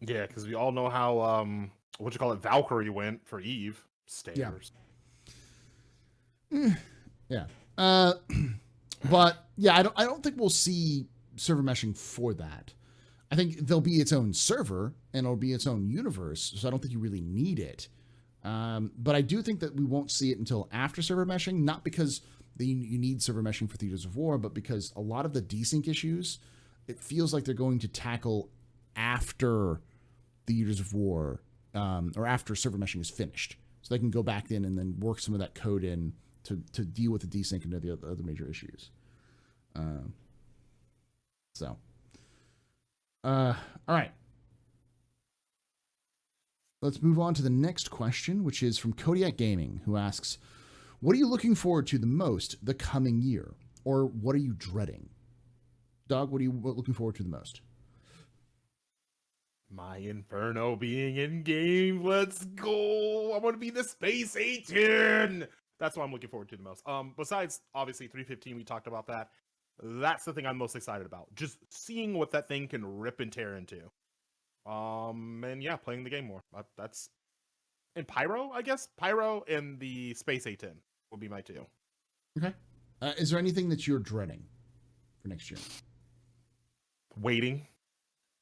Yeah, because we all know how Valkyrie went for Eve. Stairs. Yeah. But yeah, I don't think we'll see server meshing for that. I think there'll be its own server and it'll be its own universe. So I don't think you really need it. But I do think that we won't see it until after server meshing, not because you need server meshing for Theaters of War, but because a lot of the desync issues, it feels like they're going to tackle after Theaters of War, or after server meshing is finished. So they can go back in and then work some of that code in to deal with the desync and the other major issues. All right. Let's move on to the next question, which is from Kodiak Gaming, who asks, what are you looking forward to the most the coming year? Or what are you dreading? Dog, what are you looking forward to the most? My Inferno being in game. Let's go. I want to be the Space Agent. That's what I'm looking forward to the most. Besides obviously 315, we talked about that. That's the thing I'm most excited about. Just seeing what that thing can rip and tear into. And yeah, playing the game more. That's and Pyro, I guess. Pyro and the Space A10 will be my two. Okay. Is there anything that you're dreading for next year? Waiting.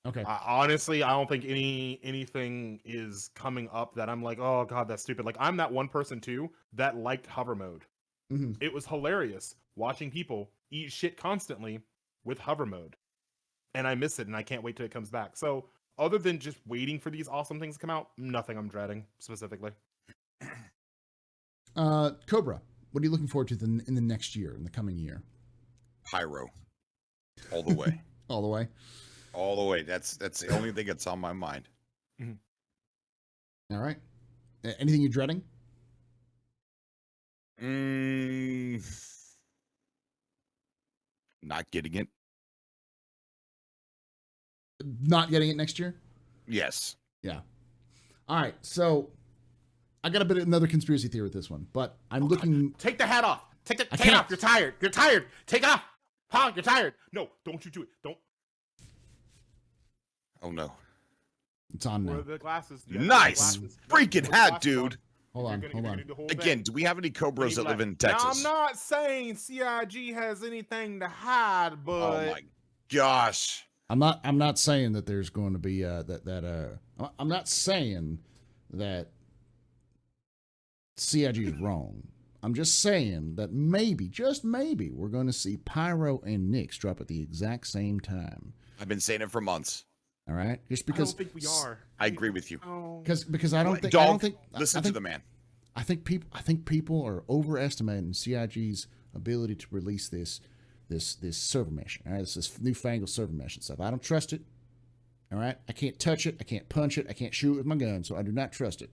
Okay. Honestly, I don't think anything is coming up that I'm like, oh god, that's stupid. Like I'm that one person too that liked hover mode. Mm-hmm. It was hilarious watching people eat shit constantly with hover mode, and I miss it, and I can't wait till it comes back. So other than just waiting for these awesome things to come out, nothing I'm dreading specifically. Cobra, what are you looking forward to in the next year, in the coming year? Pyro, all the way. All the way. All the way. That's the only thing that's on my mind. All right. Anything you're dreading? Not getting it. Not getting it next year? Yes. Yeah. All right. So I got another conspiracy theory with this one, but I'm looking. Take the hat off. Take it off. You're tired. You're tired. Take it off. Huh? You're tired. No, don't you do it. Don't. Oh no. It's on now. The glasses. Nice. Freaking hat, dude. Hold on. Again, do we have any Cobras that live in Texas? Now, I'm not saying CIG has anything to hide, but oh my gosh. I'm not saying that there's going to be I'm not saying that CIG is wrong. I'm just saying that maybe, just maybe, we're going to see Pyro and Nyx drop at the exact same time. I've been saying it for months. All right, just because I don't think we are. I agree with you. Because I don't think. Dog, I don't think. Listen to the man. I think people are overestimating CIG's ability to release this server mesh. All right, this newfangled server mesh and stuff. I don't trust it. All right, I can't touch it. I can't punch it. I can't shoot it with my gun, so I do not trust it.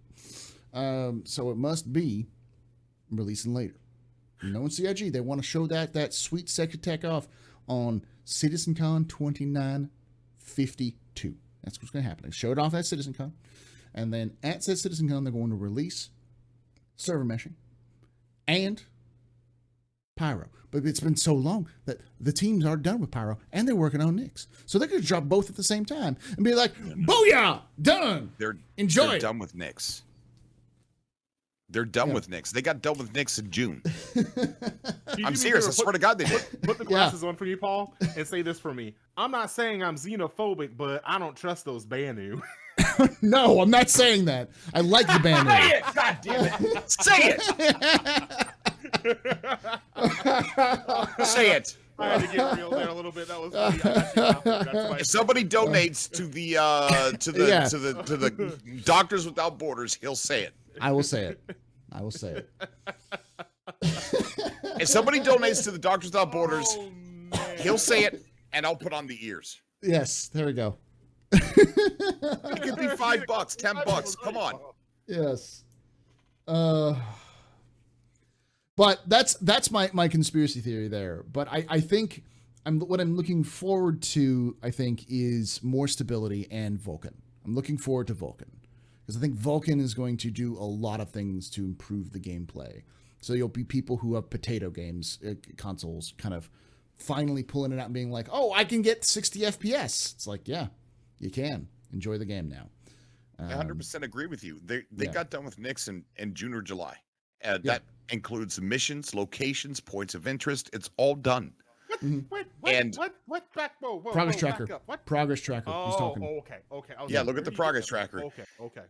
So it must be releasing later. Knowing CIG, they want to show that sweet sexy tech off on CitizenCon 2952. That's what's going to happen. They show it off at CitizenCon, and then at said CitizenCon, they're going to release server meshing and Pyro. But it's been so long that the teams are done with Pyro and they're working on Nyx. So they're going to drop both at the same time and be like, booyah, done. They're done with Nyx. They're done with Nyx. They got done with Nyx in June. I'm serious. I swear to God they did. Put the glasses on for me, Paul, and say this for me. I'm not saying I'm xenophobic, but I don't trust those Banu. No, I'm not saying that. I like the Banu. Say it! God damn it! Say it! Say it! I had to get real there a little bit. That was funny. If somebody donates to the Doctors Without Borders, he'll say it. I will say it. I will say it. If somebody donates to the Doctors Without Borders, he'll say it, and I'll put on the ears. Yes, there we go. It could be $5, $10. Come on. Yes. But that's my conspiracy theory there. But I think what I'm looking forward to, I think, is more stability and Vulkan. I'm looking forward to Vulkan. Because I think Vulkan is going to do a lot of things to improve the gameplay. So you'll be people who have potato games, consoles, kind of finally pulling it out and being like, oh, I can get 60 FPS. It's like, yeah, you can. Enjoy the game now. I 100% agree with you. They got done with Nyx in June or July. That includes missions, locations, points of interest. It's all done. What? Back, whoa, progress tracker. Back up. What? Progress tracker. He's talking. Okay. Look at the progress tracker. Okay.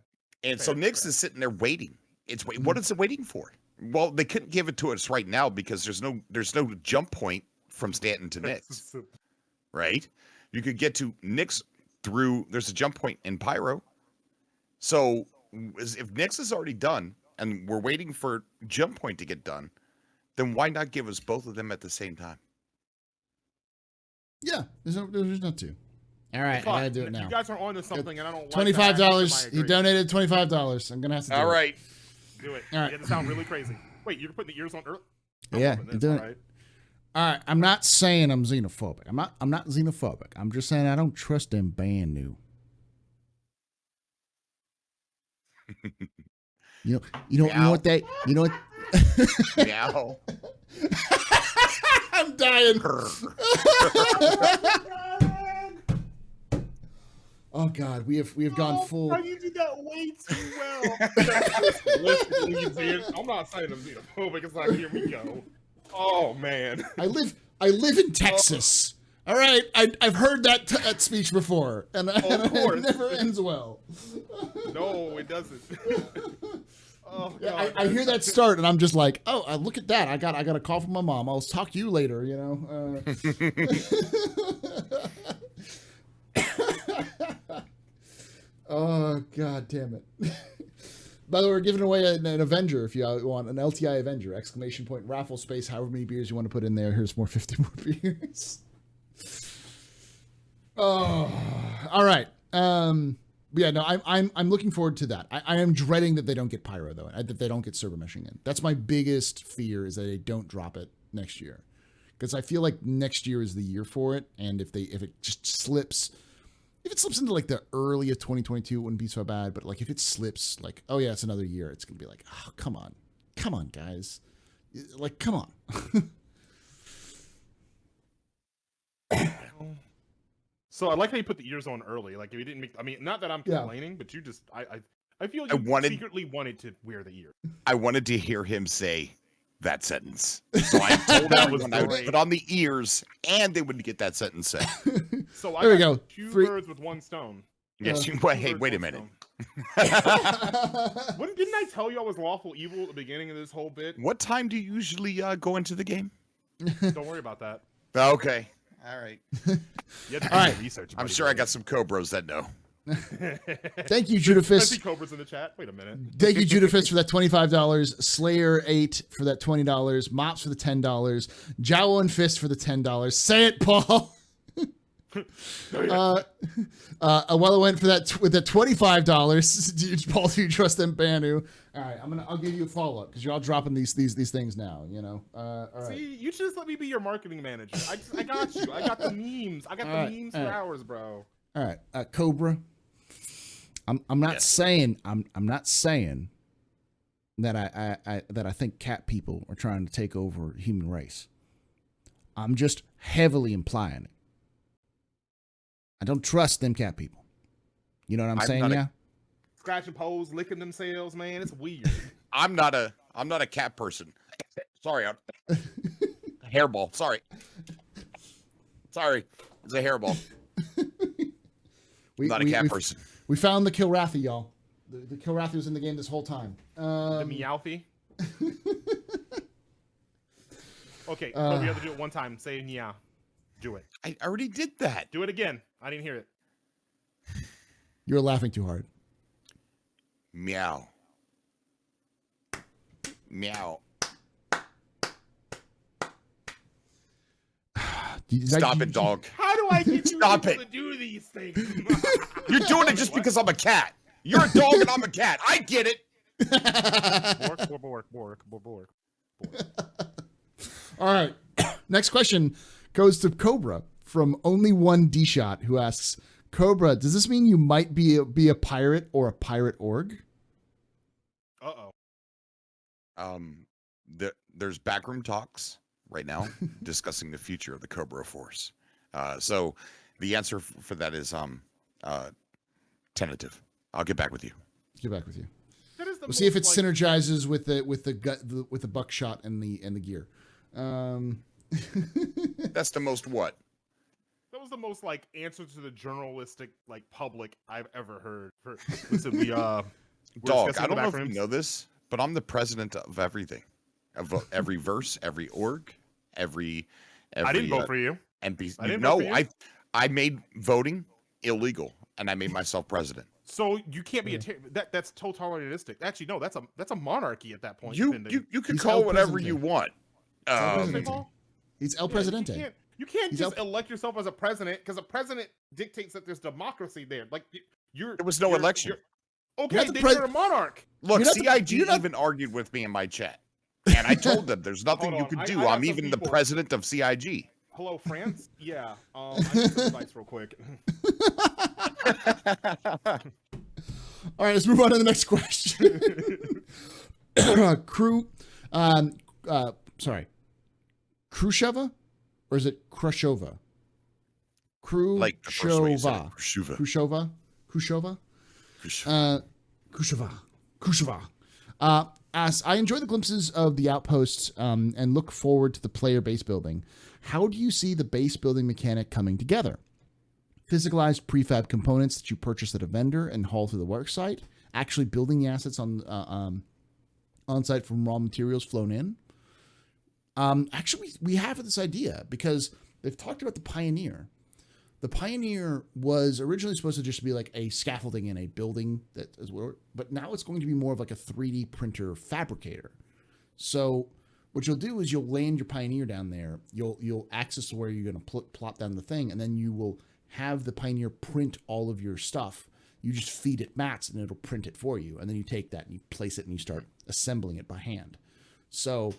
And so Nyx is sitting there waiting. What is it waiting for? Well, they couldn't give it to us right now because there's no jump point from Stanton to Nyx, right? You could get to Nyx through. There's a jump point in Pyro. So if Nyx is already done and we're waiting for jump point to get done, then why not give us both of them at the same time? Yeah, there's not two. All right, I gotta do it now. You guys are onto something, and I don't. $25. He donated $25. I'm gonna have to do it. All right. Do it. All right. You had to sound really crazy. Wait, you're putting the ears on earth? Yeah, you're doing it. Right. All right, I'm not saying I'm xenophobic. I'm not xenophobic. I'm just saying I don't trust them band new. You know what they, you know what? Meow. I'm dying. Oh God, we have gone full. You did that way too well. Listen, I'm not saying I'm xenophobic. It's like, here we go. Oh man. I live in Texas. All right, I've heard that speech before, and it never ends well. No, it doesn't. Oh, yeah, God. I hear that start, and I'm just like, oh, look at that! I got a call from my mom. I'll talk to you later. You know. Oh God damn it! By the way, we're giving away an Avenger if you want an LTI Avenger! ! Raffle space, however many beers you want to put in there. Here's 50 more beers. Oh, all right. Yeah, no, I'm looking forward to that. I am dreading that they don't get Pyro though, that they don't get server meshing in. That's my biggest fear, is that they don't drop it next year, because I feel like next year is the year for it. And if it just slips. If it slips into like the early of 2022, it wouldn't be so bad. But like if it slips, like, oh yeah, it's another year, it's gonna be like, oh, come on, guys, like, come on. So I like how you put the ears on early. Like if you didn't make, I mean, not that I'm complaining, but you just, I feel you secretly wanted to wear the ear. I wanted to hear him say that sentence, so I told everyone I would put on the ears, and they wouldn't get that sentence said. So there we go. Two birds with one stone. Yes. Hey, wait a minute. Didn't I tell you I was lawful evil at the beginning of this whole bit? What time do you usually go into the game? Don't worry about that. Okay. All right. All right. Research. I'm sure I got some Cobras that know. Thank you, I Judafist. see Cobras in the chat. Wait a minute. Thank you, Judafist, for that $25. Slayer 8 for that $20. Mops for the $10. Jowl and Fist for the $10. Say it, Paul. Awella went for that with the $25. Paul, do you trust them, Banu? All right, I'll give you a follow up because you're all dropping these things now. You know. All right. See, you should just let me be your marketing manager. I got you. I got the memes. I got the memes for hours, bro. All right, Cobra. I'm not saying I'm not saying that I think cat people are trying to take over human race. I'm just heavily implying it. I don't trust them cat people. You know what I'm saying? Yeah. Scratching poles, licking themselves, man. It's weird. I'm not a cat person. Sorry, hairball. Sorry, it's a hairball. I'm not a cat person. We found the Kilrathi, y'all. The Kilrathi was in the game this whole time. The Meowthy. Okay, we have to do it one time. Say meow. Do it. I already did that. Do it again. I didn't hear it. You're laughing too hard. Meow. Meow. Stop it, dog. How do I get you Stop people it. to do these things? You're doing it just because I'm a cat. You're a dog and I'm a cat. I get it. Bork. All right. Next question goes to Cobra from Only One D-Shot, who asks, Cobra, does this mean you might be a pirate or a pirate org? There's backroom talks right now discussing the future of the Cobra Force. So the answer for that is tentative. I'll get back with you. We'll see if it synergizes with the buckshot and the gear. That's the most what? That was the most like answer to the journalistic like public I've ever heard. Listen, dog. I don't know if you know this, but I'm the president of everything, of every verse, every org, every. I didn't vote for you. NPC. No, I made voting illegal, and I made myself president. So you can't be that's totalitarianistic. Actually, no, that's a monarchy at that point. You can call whatever you want. Presidente. He's El Presidente. You can't just elect yourself as a president because a president dictates that there's democracy there. Like there was no election. Okay, then you're a monarch. Look, CIG even argued with me in my chat, and I told them there's nothing you can do. I'm even the president of CIG. Hello, France. Yeah. I need some advice real quick. All right, let's move on to the next question. Khrushcheva, or is it Khrushcheva? Khrushcheva. Asks, I enjoy the glimpses of the outposts and look forward to the player base building. How do you see the base building mechanic coming together? Physicalized prefab components that you purchase at a vendor and haul to the work site, actually building the assets on site from raw materials flown in. Actually, we have this idea because they've talked about the Pioneer. The Pioneer was originally supposed to just be like a scaffolding in a building but now it's going to be more of like a 3D printer fabricator. So what you'll do is you'll land your Pioneer down there. You'll access where you're going to plop down the thing, and then you will have the Pioneer print all of your stuff. You just feed it mats and it'll print it for you. And then you take that and you place it and you start assembling it by hand. So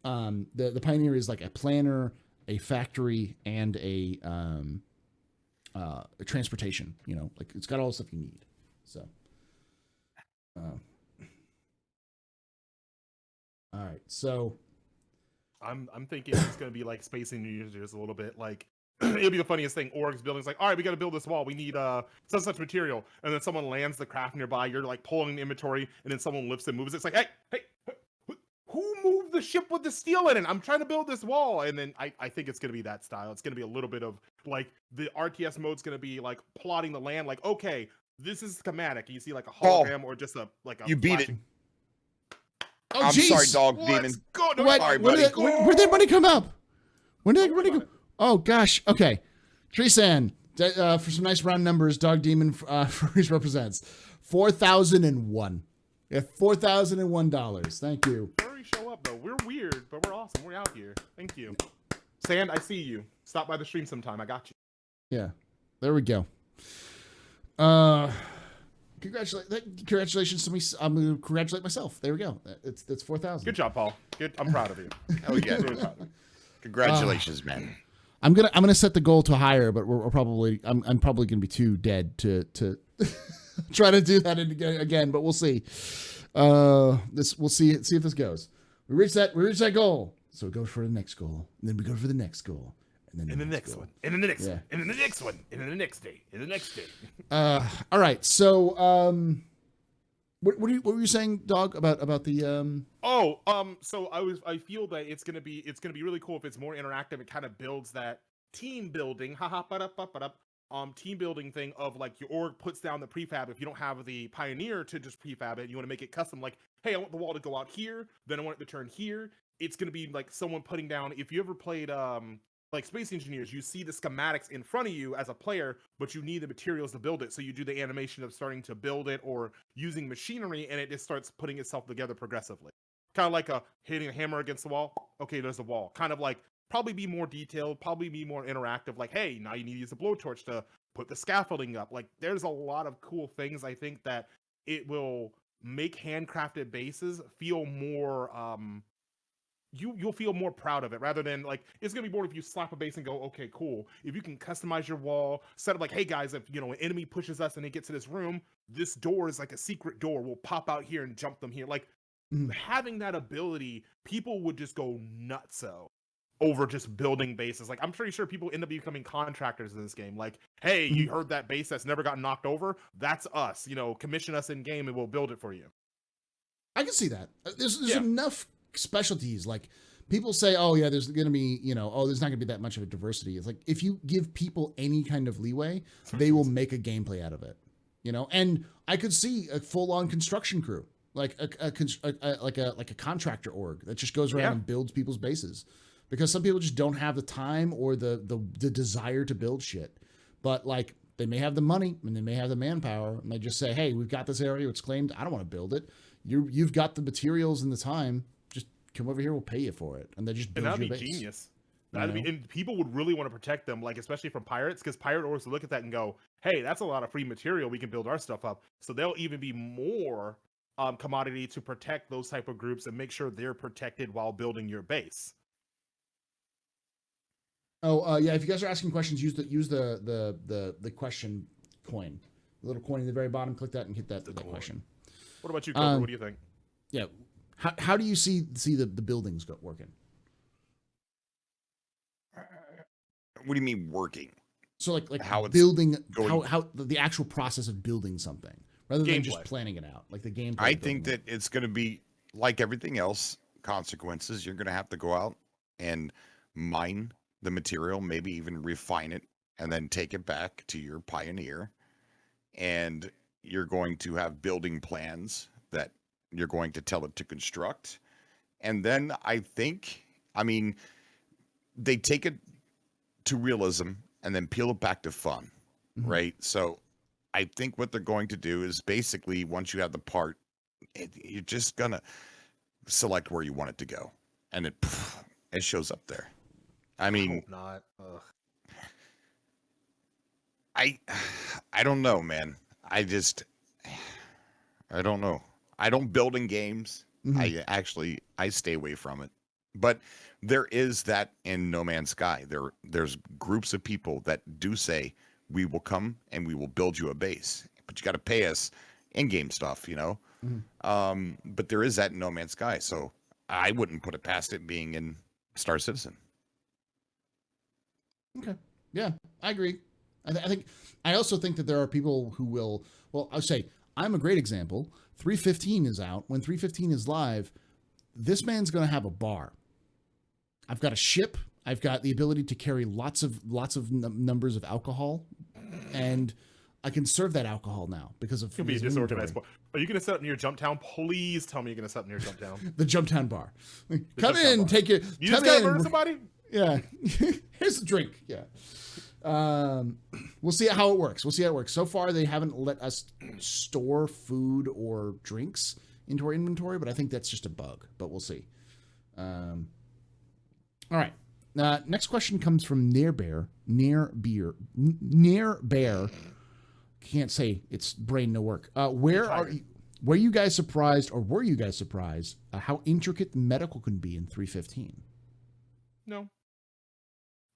the Pioneer is like a planner, a factory, and a transportation, like it's got all the stuff you need. So, all right. So I'm thinking it's going to be like Space Engineers a little bit. Like it'll be the funniest thing. Org's building's like, all right, we got to build this wall. We need such material. And then someone lands the craft nearby. You're like pulling the inventory, and then someone lifts and moves it. It's like, hey, who moved the ship with the steel in it? I'm trying to build this wall. And then I think it's going to be that style. It's going to be a little bit of like the RTS mode's going to be like plotting the land. Like, okay, this is schematic. And you see like a hologram or just a you beat flashing... it. Oh, I'm sorry, Dog Demon. Sorry, buddy. Where did that money come up? When did that money go? Oh gosh. Okay, Treesan, for some nice round numbers, Dog Demon represents $4,001. Yeah, $4,001. Thank you. Hurry, show up though. We're weird, but we're awesome. We're out here. Thank you. Sand, I see you. Stop by the stream sometime. I got you. Yeah, there we go. Congratulations to me. I'm going to congratulate myself. There we go. That's 4,000. Good job, Paul. Good. I'm proud of you. Hell yeah. Congratulations, man. I'm gonna set the goal to higher, but I'm probably gonna be too dead to try to do that again. But we'll see. We'll see if this goes. We reach that goal, so we go for the next goal, and then we go for the next goal, and then the next one, and then the next one, and then the next one, and then the next day, and the next day. All right. So what were you saying, Dog, about the So I feel that it's gonna be really cool if it's more interactive. It kind of builds that team building, team building thing of like your org puts down the prefab. If you don't have the Pioneer to just prefab it, you want to make it custom. Like, hey, I want the wall to go out here, then I want it to turn here. It's gonna be like someone putting down. If you ever played like Space Engineers, you see the schematics in front of you as a player, but you need the materials to build it. So you do the animation of starting to build it or using machinery, and it just starts putting itself together progressively. Kind of like hitting a hammer against the wall. Okay, there's a wall. Kind of like probably be more detailed, probably be more interactive. Like, hey, now you need to use a blowtorch to put the scaffolding up. Like, there's a lot of cool things. I think that it will make handcrafted bases feel more you'll feel more proud of it rather than like it's gonna be bored if you slap a base and go, okay, cool. If you can customize your wall, set up like, hey guys, if an enemy pushes us and they get to this room, this door is like a secret door. We'll pop out here and jump them here. Like having that ability, people would just go nutso over just building bases. Like I'm pretty sure people end up becoming contractors in this game. Like, hey, you heard that base that's never gotten knocked over? That's us. Commission us in game and we'll build it for you. I can see that. There's enough specialties. Like people say, oh yeah, there's gonna be there's not gonna be that much of a diversity. It's like if you give people any kind of leeway, they will make a gameplay out of it. And I could see a full-on construction crew, like a contractor org that just goes around and builds people's bases, because some people just don't have the time or the desire to build shit. But like they may have the money and they may have the manpower, and they just say, hey, we've got this area, it's claimed, I don't want to build it. You've got the materials and the time. come over here, we'll pay you for it, and they just build And that'd your be base. genius. That'd be, and people would really want to protect them, like especially from pirates, because pirate orders will look at that and go, "Hey, that's a lot of free material. We can build our stuff up." So they'll even be more commodity to protect those type of groups and make sure they're protected while building your base. Oh, yeah. If you guys are asking questions, use the question coin, the little coin in the very bottom. Click that and hit that question. What about you, Cobra? What do you think? Yeah. How do you see the buildings working? What do you mean working? So like how it's building, going. how the actual process of building something rather than just Gameplay. planning it out, like the gameplay. I of think building that it's going to be like everything else, consequences. You're going to have to go out and mine the material, maybe even refine it, and then take it back to your pioneer. And you're going to have building plans that you're going to tell it to construct. And then I mean, they take it to realism and then peel it back to fun, right? So I think what they're going to do is basically once you have the part, you're just gonna select where you want it to go, and it shows up there. I mean, I hope not. Ugh. I don't know, man. I don't know. I don't build in games. I stay away from it. But there is that in No Man's Sky. There's groups of people that do say we will come and we will build you a base, but you got to pay us in-game stuff, you know. But there is that in No Man's Sky, so I wouldn't put it past it being in Star Citizen. Okay. Yeah, I agree. I also think that there are people who will. Well, I'll say I'm a great example. 315 is out. When 315 is live, this man's going to have a bar. I've got a ship. I've got the ability to carry lots of numbers of alcohol, and I can serve that alcohol now because of. It's gonna be a disorganized bar. Are you gonna set up near Jumptown? Please tell me you're gonna set up near Jumptown. The Jumptown bar. Come in, bar. take it. You just gotta murder somebody? Yeah. Here's the drink. Yeah. We'll see how it works. So far, they haven't let us store food or drinks into our inventory, but I think that's just a bug. But we'll see. All right. Next question comes from Near Bear. Can't say, its brain no work. Were you guys surprised how intricate the medical can be in 315? No.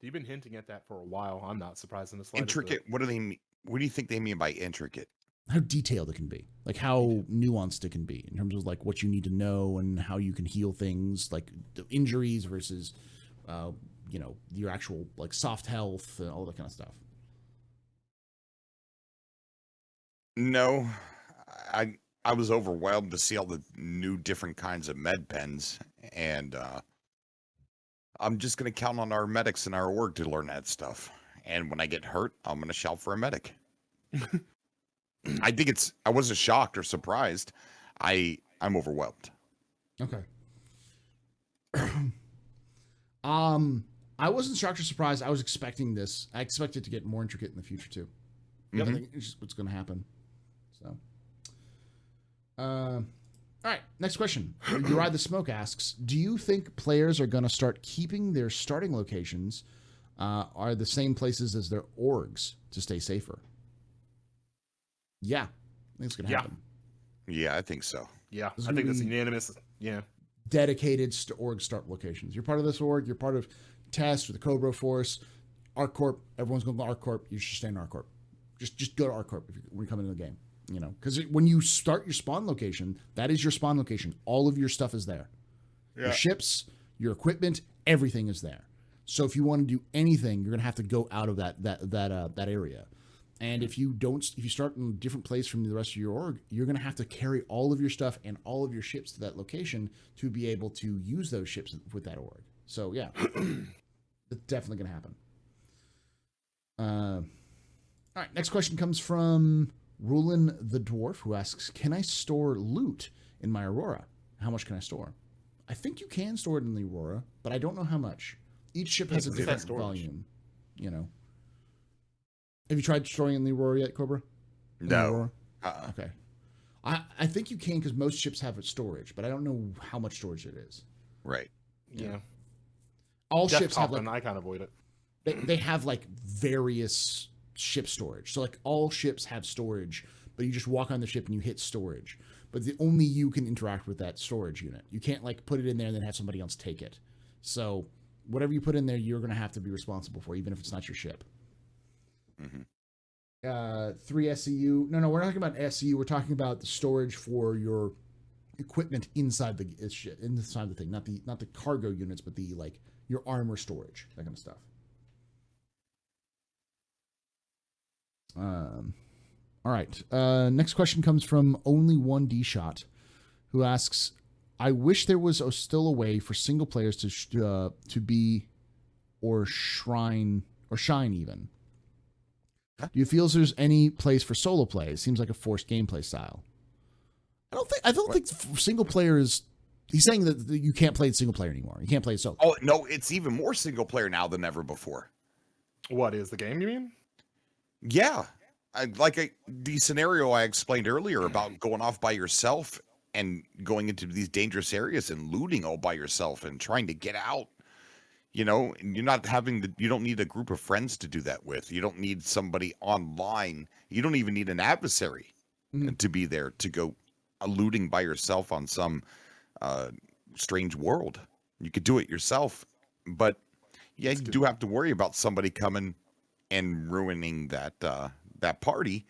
You've been hinting at that for a while. I'm not surprised in the slightest. Intricate? What do they mean? What do you think they mean by intricate? How detailed it can be, like how nuanced it can be in terms of like what you need to know and how you can heal things, like the injuries versus, your actual like soft health and all that kind of stuff. No, I was overwhelmed to see all the new different kinds of med pens, and I'm just gonna count on our medics in our org to learn that stuff. And when I get hurt, I'm gonna shout for a medic. I wasn't shocked or surprised. I'm overwhelmed. Okay. I wasn't shocked or surprised. I was expecting this. I expected to get more intricate in the future too. I think it's just what's going to happen. So, all right. Next question. Uriah the Smoke asks, do you think players are going to start keeping their starting locations are the same places as their orgs to stay safer? Yeah. I think it's going to happen. Yeah, I think so. Yeah, I think that's unanimous. Yeah. Dedicated org start locations. You're part of this org. You're part of Test or the Cobra Force, ArcCorp. Everyone's going to ArcCorp. You should stay in ArcCorp. Just go to ArcCorp when you come into the game. Because when you start your spawn location, that is your spawn location. All of your stuff is there. Yeah. Your ships, your equipment, everything is there. So if you want to do anything, you're going to have to go out of that area. And if you start in a different place from the rest of your org, you're going to have to carry all of your stuff and all of your ships to that location to be able to use those ships with that org. So yeah, it's definitely going to happen. All right, next question comes from Rulin the Dwarf, who asks, can I store loot in my Aurora? How much can I store? I think you can store it in the Aurora, but I don't know how much. Each ship has a different volume, Have you tried storing in the Aurora yet, Cobra? No. Okay. I think you can because most ships have storage, but I don't know how much storage it is. Right. Yeah. All ships have Desktop, like and I can't avoid it. they have like various ship storage. So like all ships have storage, but you just walk on the ship and you hit storage. But only you can interact with that storage unit. You can't like put it in there and then have somebody else take it. So whatever you put in there, you're going to have to be responsible for, even if it's not your ship. 3 SCU. No, we're not talking about SCU. We're talking about the storage for your equipment inside the thing, not the cargo units, but the like your armor storage, that kind of stuff. All right. Next question comes from Only One D Shot, who asks, "I wish there was still a way for single players to be or shine even. Do you feel there's any place for solo play? It seems like a forced gameplay style." I don't think single player is. He's saying that you can't play it single player anymore. You can't play it solo. Oh no, it's even more single player now than ever before. What is the game, you mean? Yeah, the scenario I explained earlier about going off by yourself and going into these dangerous areas and looting all by yourself and trying to get out. You know, and you're not you don't need a group of friends to do that with. You don't need somebody online. You don't even need an adversary to be there to go looting by yourself on some strange world. You could do it yourself, but yeah, you do have to worry about somebody coming and ruining that party.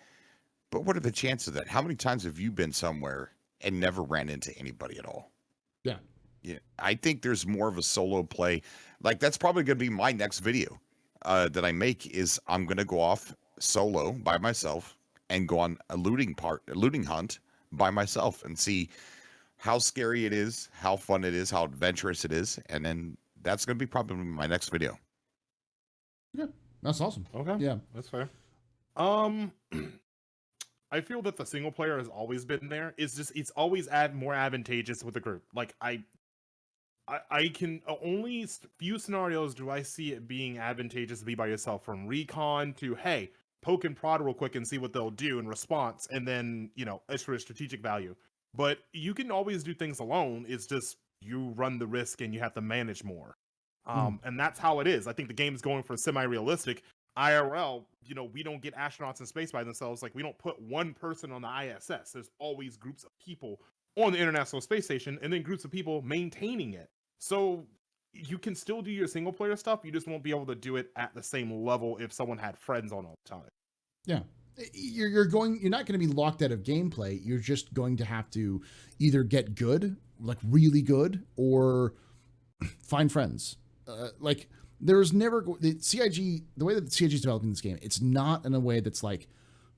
But what are the chances of that? How many times have you been somewhere and never ran into anybody at all? Yeah. Yeah, I think there's more of a solo play. Like that's probably going to be my next video that I make. Is I'm going to go off solo by myself and go on a looting hunt by myself and see how scary it is, how fun it is, how adventurous it is, and then that's going to be probably my next video. Yeah, that's awesome. Okay, yeah, that's fair. I feel that the single player has always been there. It's always more advantageous with a group. Like I can only few scenarios do I see it being advantageous to be by yourself, from recon to, hey, poke and prod real quick and see what they'll do in response, and then, you know, extra strategic value. But you can always do things alone. It's just you run the risk and you have to manage more. And that's how it is. I think the game's going for semi-realistic. IRL, you know, we don't get astronauts in space by themselves. Like, we don't put one person on the ISS. There's always groups of people on the International Space Station, and then groups of people maintaining it. So you can still do your single player stuff. You just won't be able to do it at the same level if someone had friends on all the time. Yeah. You're not going to be locked out of gameplay. You're just going to have to either get good, like really good, or find friends. Like there's never the CIG, the way that the CIG is developing this game, it's not in a way that's like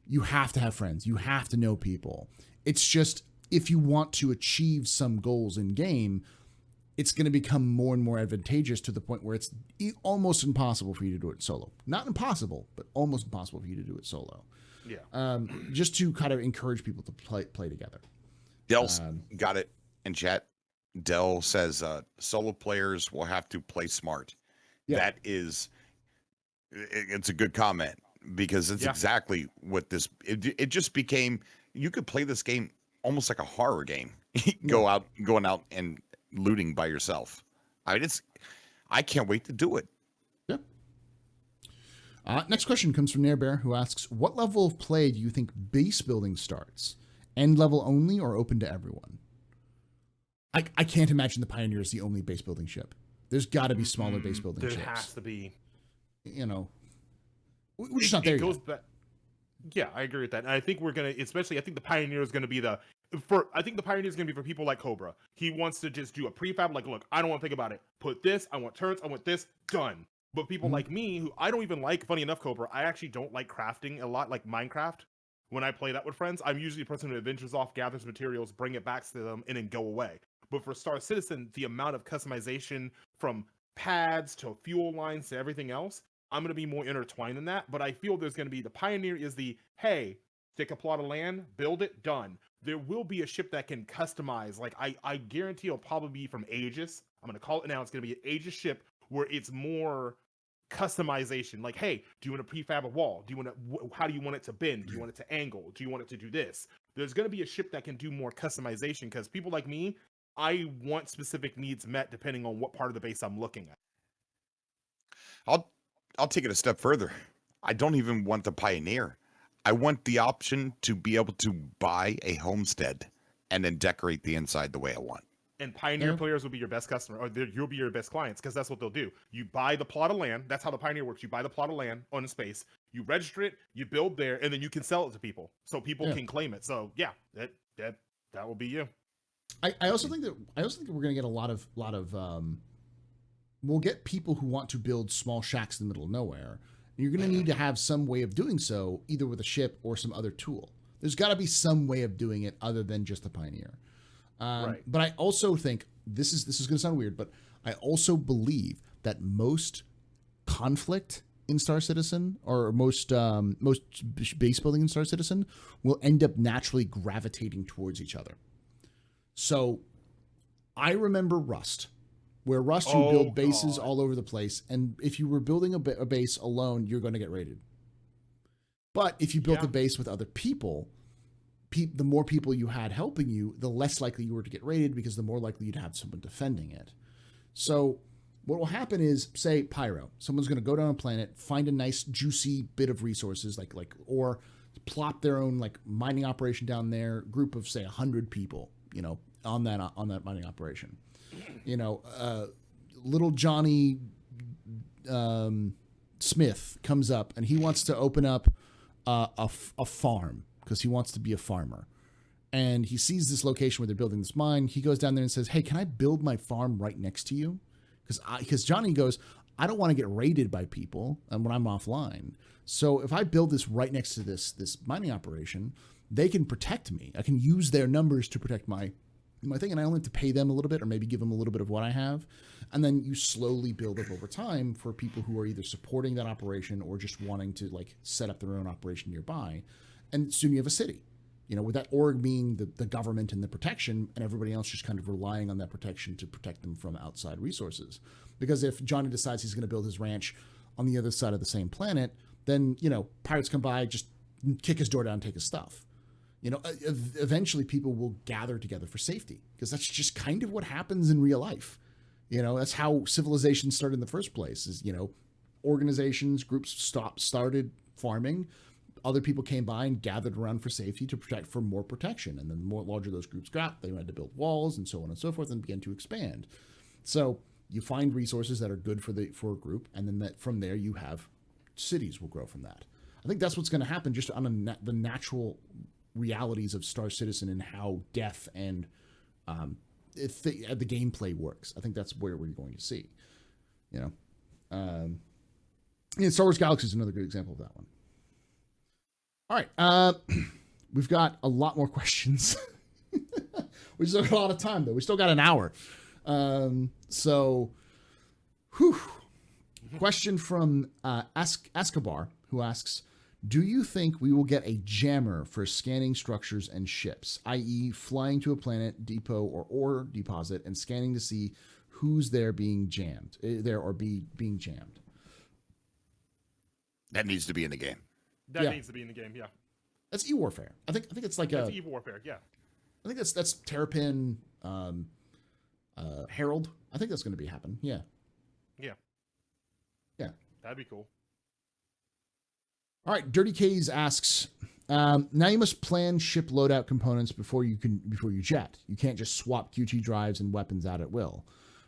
you have to have friends, you have to know people. It's just if you want to achieve some goals in game, it's going to become more and more advantageous to the point where it's almost impossible for you to do it solo. Not impossible, but almost impossible for you to do it solo. Yeah. Just to kind of encourage people to play together. Dell's got it in chat. Dell says solo players will have to play smart. Yeah. That is, it's a good comment because it's exactly what this, it just became, you could play this game almost like a horror game. Going out and looting by yourself. I can't wait to do it. Yeah. Next question comes from Nair Bear, who asks, "What level of play do you think base building starts? End level only or open to everyone?" I can't imagine the Pioneer is the only base building ship. There's got to be smaller base building ships. There has to be. You know, we're just not there yet. Yeah, I agree with that. And I think we're gonna, especially, I think the Pioneer is gonna be I think the Pioneer is going to be for people like Cobra. He wants to just do a prefab, like, look, I don't want to think about it. Put this, I want turrets, I want this, done. But people like me, who I don't even like, funny enough, Cobra, I actually don't like crafting a lot, like Minecraft. When I play that with friends, I'm usually a person who adventures off, gathers materials, bring it back to them, and then go away. But for Star Citizen, the amount of customization from pads to fuel lines to everything else, I'm going to be more intertwined in that. But I feel there's going to be, the Pioneer is the, hey, take a plot of land, build it, done. There will be a ship that can customize. Like, I guarantee it'll probably be from Aegis. I'm going to call it now. It's going to be an Aegis ship where it's more customization. Like, hey, do you want to prefab a wall? Do you want to, how do you want it to bend? Do you want it to angle? Do you want it to do this? There's going to be a ship that can do more customization, because people like me, I want specific needs met depending on what part of the base I'm looking at. I'll take it a step further. I don't even want the pioneer. I want the option to be able to buy a homestead and then decorate the inside the way I want. And Pioneer players will be your best customer, or you'll be your best clients, because that's what they'll do. You buy the plot of land. That's how the Pioneer works. You buy the plot of land on a space, you register it, you build there, and then you can sell it to people, so people can claim it. So yeah, that will be you. I also think that we're gonna get a lot of we'll get people who want to build small shacks in the middle of nowhere. You're going to need to have some way of doing so, either with a ship or some other tool. There's got to be some way of doing it other than just the Pioneer. Right. But I also think this is going to sound weird, but I also believe that most conflict in Star Citizen, or most base building in Star Citizen, will end up naturally gravitating towards each other. So I remember Rust. Where Rust, you build bases all over the place, and if you were building a base alone, you're going to get raided. But if you built a base with other people, the more people you had helping you, the less likely you were to get raided, because the more likely you'd have someone defending it. So what will happen is, say, Pyro. Someone's going to go down a planet, find a nice, juicy bit of resources, or plop their own mining operation down there, group of, say, 100 people, on that mining operation. Little Johnny Smith comes up and he wants to open up a farm because he wants to be a farmer. And he sees this location where they're building this mine. He goes down there and says, "Hey, can I build my farm right next to you?" Because Johnny goes, "I don't want to get raided by people when I'm offline. So if I build this right next to this mining operation, they can protect me. I can use their numbers to protect my thing, and I only have to pay them a little bit, or maybe give them a little bit of what I have." And then you slowly build up over time for people who are either supporting that operation or just wanting to set up their own operation nearby. And soon you have a city, with that org being the government and the protection, and everybody else just kind of relying on that protection to protect them from outside resources. Because if Johnny decides he's going to build his ranch on the other side of the same planet, then, pirates come by, just kick his door down and take his stuff. Eventually people will gather together for safety, because that's just kind of what happens in real life. That's how civilization started in the first place is, organizations, groups started farming. Other people came by and gathered around for safety to protect, for more protection. And then the more larger those groups got, they had to build walls and so on and so forth, and began to expand. So you find resources that are good for a group. And then from there you have cities will grow from that. I think that's what's going to happen just on the natural realities of Star Citizen and how death and the gameplay works. I think that's where we're going to see. Star Wars Galaxy is another good example of that one. All right, we've got a lot more questions. We still got a lot of time, though. We still got an hour. Question from Escobar, who asks, "Do you think we will get a jammer for scanning structures and ships, i.e. flying to a planet, depot, or ore deposit and scanning to see who's being jammed? That needs to be in the game. That needs to be in the game, yeah. That's E-Warfare. I think it's that's E-Warfare, yeah. I think that's Terrapin, Herald. I think that's going to be happening. Yeah. Yeah. Yeah. That'd be cool. All right, Dirty K's asks, now you must plan ship loadout components before you jet. You can't just swap QT drives and weapons out at will.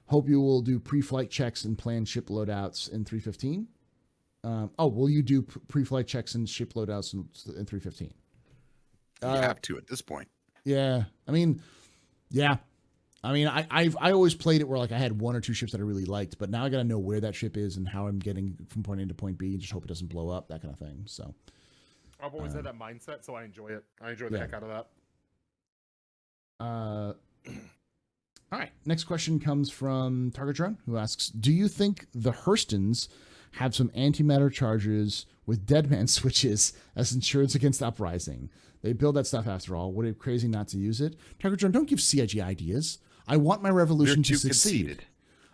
Hope you will do pre-flight checks and plan ship loadouts in 315. Will you do pre-flight checks and ship loadouts in 315? You have to at this point. Yeah, I always played it where I had one or two ships that I really liked, but now I got to know where that ship is and how I'm getting from point A to point B, and just hope it doesn't blow up, that kind of thing. So I've always had that mindset, so I enjoy it. I enjoy the heck out of that. All right, next question comes from Target Drone, who asks, "Do you think the Hurstons have some antimatter charges with deadman switches as insurance against uprising? They build that stuff after all. Would it be crazy not to use it?" Target Drone, don't give CIG ideas. I want my revolution to succeed. Conceited.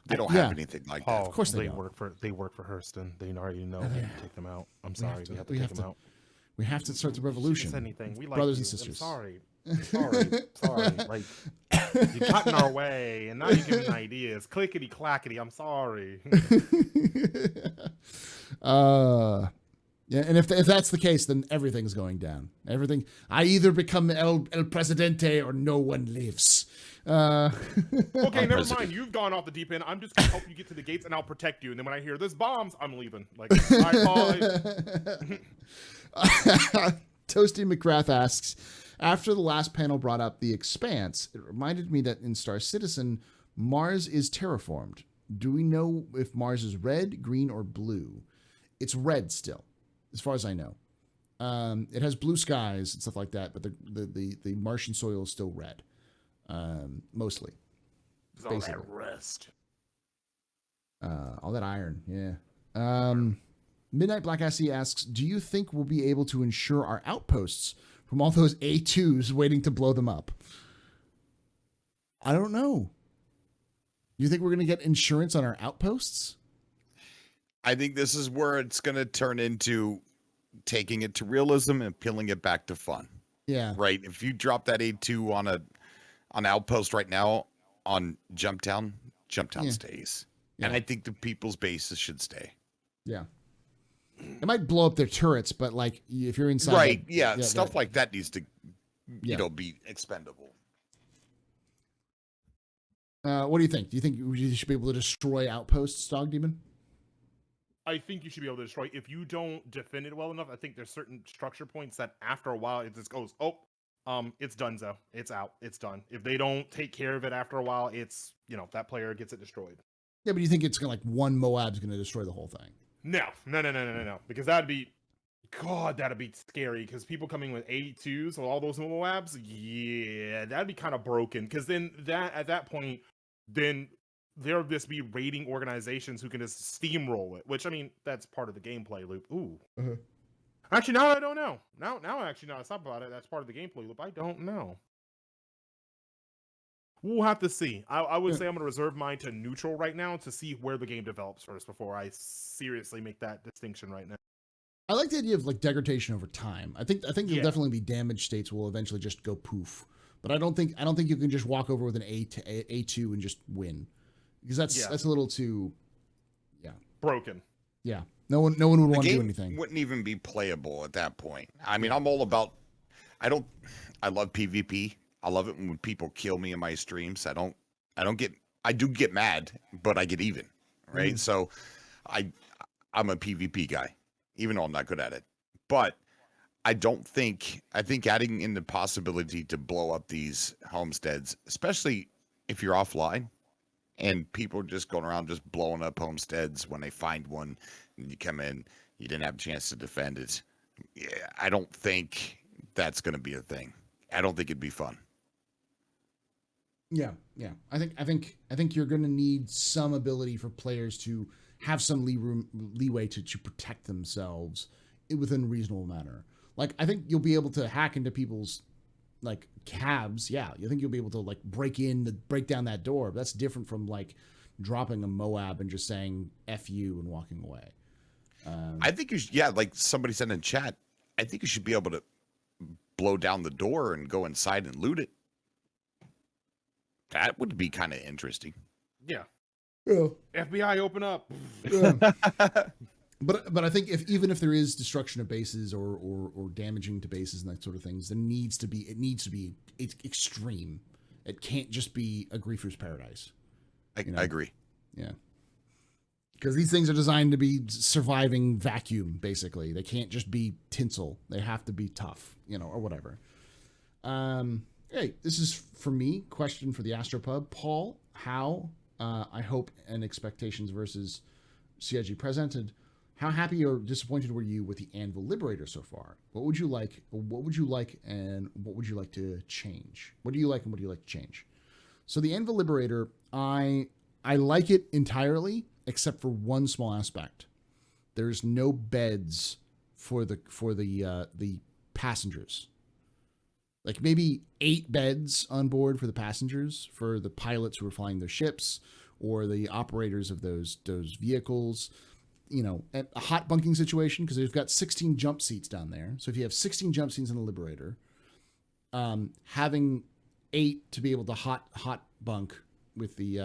They don't have anything like that. Of course they work for Hurston. They already know we have to take them out. I'm sorry, we have to take them out. We have to start the revolution. We like brothers you. and sisters. I'm sorry. Sorry. Like, you got in our way, and now you're giving ideas. Clickety clackety. I'm sorry. Yeah, and if that's the case, then everything's going down. Everything. I either become El Presidente or no one lives. Okay, never mind. You've gone off the deep end. I'm just gonna help you get to the gates, and I'll protect you. And then when I hear there's bombs, I'm leaving. Like, Toasty McGrath asks, after the last panel brought up the Expanse, it reminded me that in Star Citizen, Mars is terraformed. Do we know if Mars is red, green, or blue? It's red still, as far as I know. It has blue skies and stuff like that, but the Martian soil is still red, mostly. It's all that rust. All that iron, yeah. Midnight Black Assy asks, do you think we'll be able to ensure our outposts from all those A2s waiting to blow them up? I don't know. You think we're going to get insurance on our outposts? I think this is where it's going to turn into taking it to realism and peeling it back to fun. Yeah. Right. If you drop that A2 on an outpost right now on Jumptown stays. Yeah. And I think the people's bases should stay. Yeah. It might blow up their turrets, but like if you're inside. Right. Stuff like that needs to, be expendable. What do you think? Do you think you should be able to destroy outposts, Dog Demon? I think you should be able to destroy. If you don't defend it well enough, I think there's certain structure points that after a while it just goes, it's donezo. It's out. It's done. If they don't take care of it after a while, it's, that player gets it destroyed. Yeah, but you think it's going to one Moab's going to destroy the whole thing? No. Because that'd be scary. Because people coming with 82s or all those Moabs, yeah, that'd be kind of broken. Because then at that point, then there'll just be raiding organizations who can just steamroll it. Which, I mean, that's part of the gameplay loop. Ooh. Uh-huh. Actually, now I don't know. Now I stop about it. That's part of the gameplay loop. I don't know. We'll have to see. I would say I'm going to reserve mine to neutral right now to see where the game develops first before I seriously make that distinction right now. I like the idea of degradation over time. I think there'll definitely be damage states will eventually just go poof. But I don't think you can just walk over with an A2 and just win. Because that's a little too broken. Yeah. No one would want to do anything. Wouldn't even be playable at that point. I mean, I'm all about I love PvP. I love it when people kill me in my streams. I do get mad, but I get even, right? So I'm a PvP guy, even though I'm not good at it. But I think adding in the possibility to blow up these homesteads, especially if you're offline and people are just going around just blowing up homesteads when they find one and you come in, you didn't have a chance to defend it. Yeah, I don't think that's going to be a thing. I don't think it'd be fun. Yeah. I think you're going to need some ability for players to have some leeway to protect themselves within a reasonable manner. Like, I think you'll be able to hack into people's cabs. Yeah, you think you'll be able to break down that door. But that's different from dropping a Moab and just saying "F you" and walking away. I think you should. Yeah, like somebody said in chat, I think you should be able to blow down the door and go inside and loot it. That would be kind of interesting. Yeah. Yeah. FBI, open up. Yeah. But I think even if there is destruction of bases or damaging to bases and that sort of things, it needs to be extreme. It can't just be a griefer's paradise. I agree. Yeah. Because these things are designed to be surviving vacuum, basically. They can't just be tinsel. They have to be tough, or whatever. Hey, this is for me. Question for the Astropub. Paul, how, I hope, and expectations versus CIG presented. How happy or disappointed were you with the Anvil Liberator so far? What would you like? And what would you like to change? What do you like and what do you like to change? So the Anvil Liberator, I like it entirely, except for one small aspect. There's no beds for the passengers. Maybe 8 beds on board for the passengers, for the pilots who are flying their ships, or the operators of those vehicles. A hot bunking situation, because they've got 16 jump seats down there. So if you have 16 jump seats in the Liberator, having 8 to be able to hot bunk with the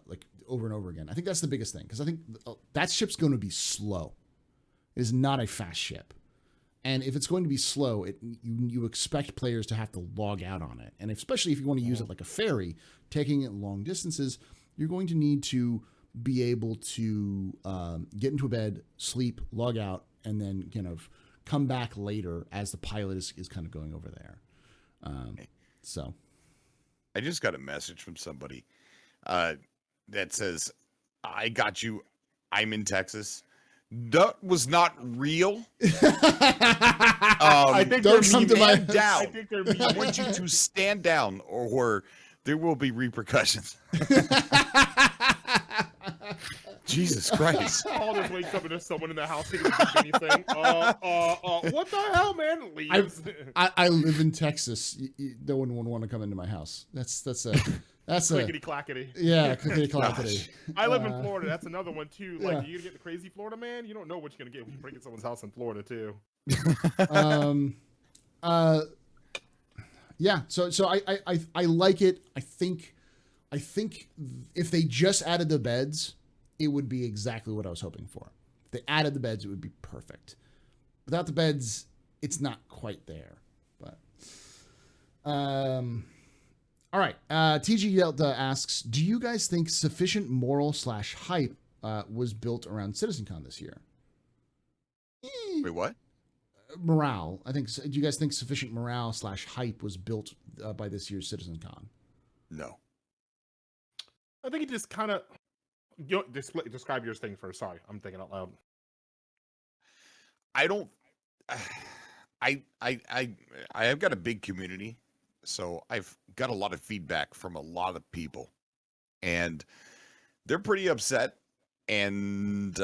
like over and over again. I think that's the biggest thing, because I think that ship's going to be slow. It is not a fast ship. And if it's going to be slow, you expect players to have to log out on it. And especially if you want to use it like a ferry, taking it long distances, you're going to need to be able to get into a bed, sleep, log out, and then kind of come back later as the pilot is kind of going over there. So I just got a message from somebody that says, I got you. I'm in Texas. That was not real. I think don't come to my down. I think they're I want you to stand down, or there will be repercussions. Jesus Christ! All just wakes up and there's someone in the house thinking anything. What the hell, man? Leaves. I live in Texas. No one would want to come into my house. That's Clickety clackety. Yeah, clickety clackety. I live in Florida. That's another one too. Like, Yeah. you gonna get the crazy Florida man? You don't know what you're gonna get when you break in someone's house in Florida too. Yeah. So I like it. I think if they just added the beds, it would be exactly what I was hoping for. If they added the beds, it would be perfect. Without the beds, it's not quite there. But all right. TG Delta asks, do you guys think sufficient moral / hype was built around CitizenCon this year? Wait, what? Morale. I think. Do you guys think sufficient morale / hype was built by this year's CitizenCon? No. I think it just kind of. Describe your thing first. Sorry, I'm thinking out loud. I don't. I've got a big community, so I've got a lot of feedback from a lot of people, and they're pretty upset. And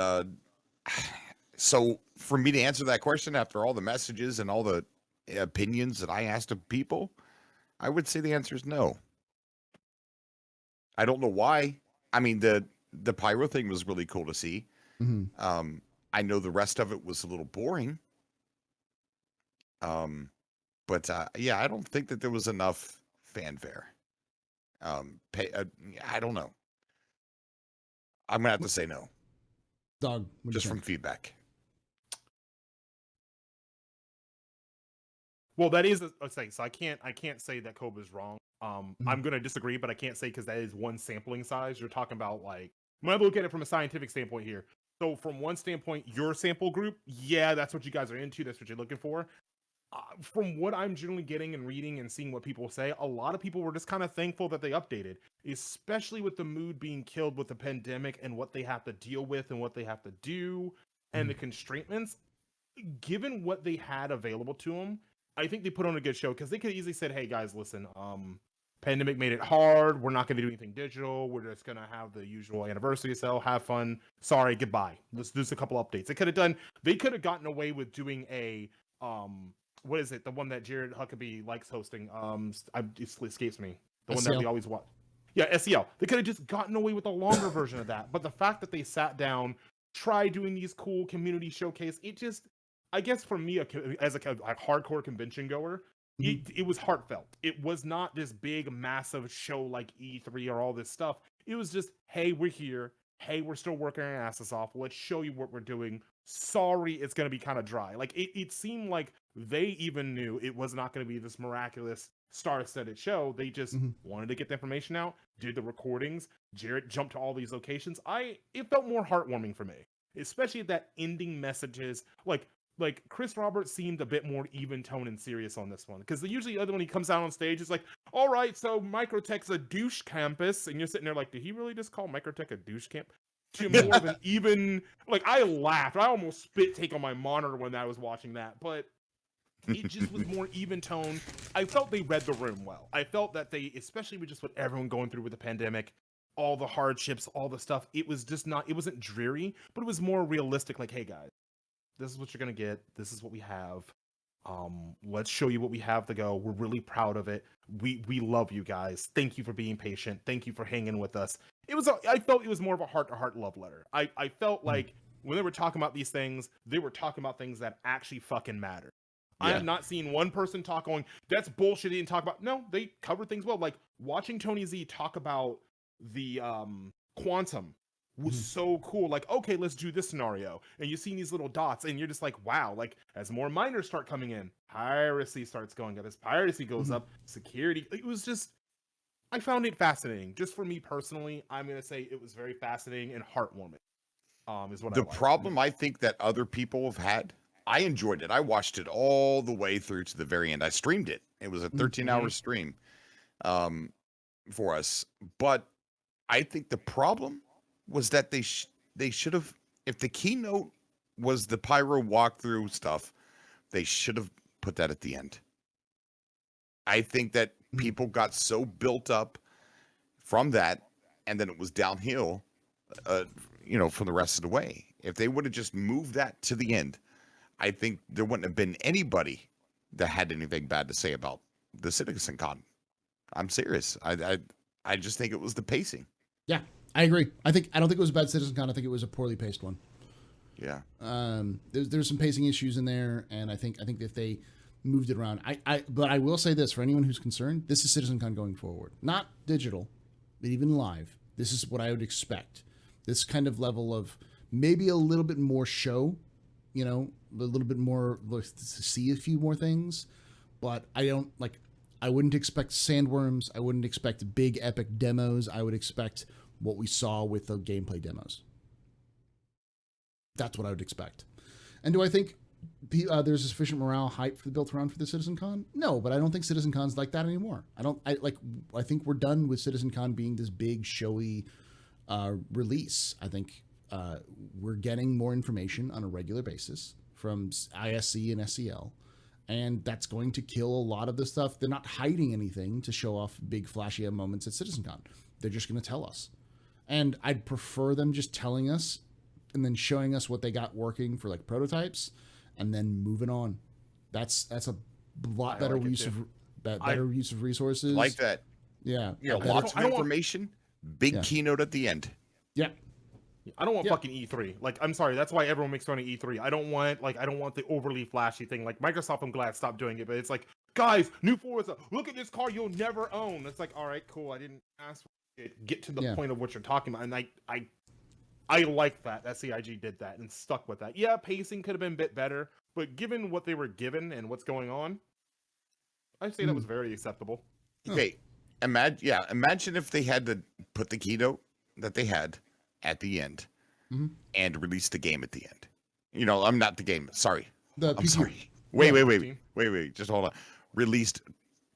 so, for me to answer that question after all the messages and all the opinions that I asked of people, I would say the answer is no. I don't know why. I mean, the Pyro thing was really cool to see. Mm-hmm. I know the rest of it was a little boring. But yeah, I don't think that there was enough fanfare. I don't know. I'm gonna have to say no. Dog, Just from feedback. Well, that is a thing. So I can't say that Koba's wrong. I'm gonna disagree, but I can't say because that is one sampling size. You're talking about, like, when I look at it from a scientific standpoint here. So from one standpoint, your sample group, yeah, that's what you guys are into. That's what you're looking for. From what I'm generally getting and reading and seeing what people say, a lot of people were just kind of thankful that they updated, especially with the mood being killed with the pandemic and what they have to deal with and what they have to do and the constraints. Given what they had available to them, I think they put on a good show, because they could easily said, hey guys, listen, pandemic made it hard. We're not going to do anything digital. We're just going to have the usual anniversary sale. Have fun. Sorry, goodbye. Let's do a couple updates. They could have gotten away with doing a, what is it? The one that Jared Huckabee likes hosting. It escapes me. The one that we always watch. Yeah, SEL. They could have just gotten away with a longer version of that. But the fact that they sat down, tried doing these cool community showcase, it just, I guess for me, as a hardcore convention goer, it was heartfelt. It was not this big, massive show like E3 or all this stuff. It was just, hey, we're here. Hey, we're still working our asses off. Let's show you what we're doing. Sorry, it's going to be kind of dry. Like, it seemed like they even knew it was not going to be this miraculous star-studded show. They just wanted to get the information out, did the recordings. Jarrett jumped to all these locations. It felt more heartwarming for me, especially that ending messages. Like Chris Roberts seemed a bit more even tone and serious on this one, because usually the other one, he comes out on stage, is like, all right, so Microtech's a douche campus, and you're sitting there like, did he really just call Microtech a douche camp? To more of an even, like, I laughed. I almost spit take on my monitor when I was watching that, but it just was more even tone. I felt they read the room well. I felt that they, especially with just what everyone going through with the pandemic, all the hardships, all the stuff, it was just not, it wasn't dreary, but it was more realistic, like, hey guys, this is what you're going to get. This is what we have. Let's show you what we have to go. We're really proud of it. We love you guys. Thank you for being patient. Thank you for hanging with us. I felt it was more of a heart-to-heart love letter. I felt like when they were talking about these things, they were talking about things that actually fucking matter. I have not seen one person talk going, that's bullshit, and talk about, no, they cover things well. Like watching Tony Z talk about the quantum was so cool. Like, okay, let's do this scenario. And you see these little dots and you're just like, wow, like as more miners start coming in, piracy starts going up. As piracy goes up, security, it was just, I found it fascinating. Just for me personally, I'm going to say it was very fascinating and heartwarming. Is what The I like. problem I think that other people have had, I enjoyed it. I watched it all the way through to the very end. I streamed it. It was a 13-hour stream for us. But I think the problem was that they should have, if the keynote was the Pyro walkthrough stuff, they should have put that at the end. I think that people got so built up from that, and then it was downhill, from the rest of the way. If they would have just moved that to the end, I think there wouldn't have been anybody that had anything bad to say about the CitizenCon. I'm serious. I just think it was the pacing. Yeah, I agree. I don't think it was a bad CitizenCon. I think it was a poorly paced one. Yeah. There's some pacing issues in there, and I think if they moved it around, but I will say this for anyone who's concerned, this is CitizenCon going forward, not digital, but even live. This is what I would expect. This kind of level of maybe a little bit more show, a little bit more to see a few more things, but I wouldn't expect sandworms. I wouldn't expect big epic demos. I would expect what we saw with the gameplay demos. That's what I would expect. And do I think there's a sufficient morale hype built around for the CitizenCon? No, but I don't think CitizenCon's like that anymore. I think we're done with CitizenCon being this big showy release. I think we're getting more information on a regular basis from ISC and SCL, and that's going to kill a lot of the stuff. They're not hiding anything to show off big flashy moments at CitizenCon. They're just going to tell us. And I'd prefer them just telling us and then showing us what they got working for like prototypes and then moving on. That's a lot better use of resources. Like that. Yeah. Lots of information. Big keynote at the end. Yeah. I don't want fucking E3. Like, I'm sorry, that's why everyone makes fun of E3. I don't want the overly flashy thing. Like Microsoft, I'm glad stopped doing it, but it's like, guys, new Forza, look at this car you'll never own. It's like, all right, cool. I didn't ask for it. Get to the point of what you're talking about. And I like that CIG did that and stuck with that. Yeah, pacing could have been a bit better, but given what they were given and what's going on, I'd say that was very acceptable. Okay. Imagine if they had to put the keynote that they had at the end and release the game at the end. I'm not the game. Sorry. I'm sorry. Wait. Just hold on. Released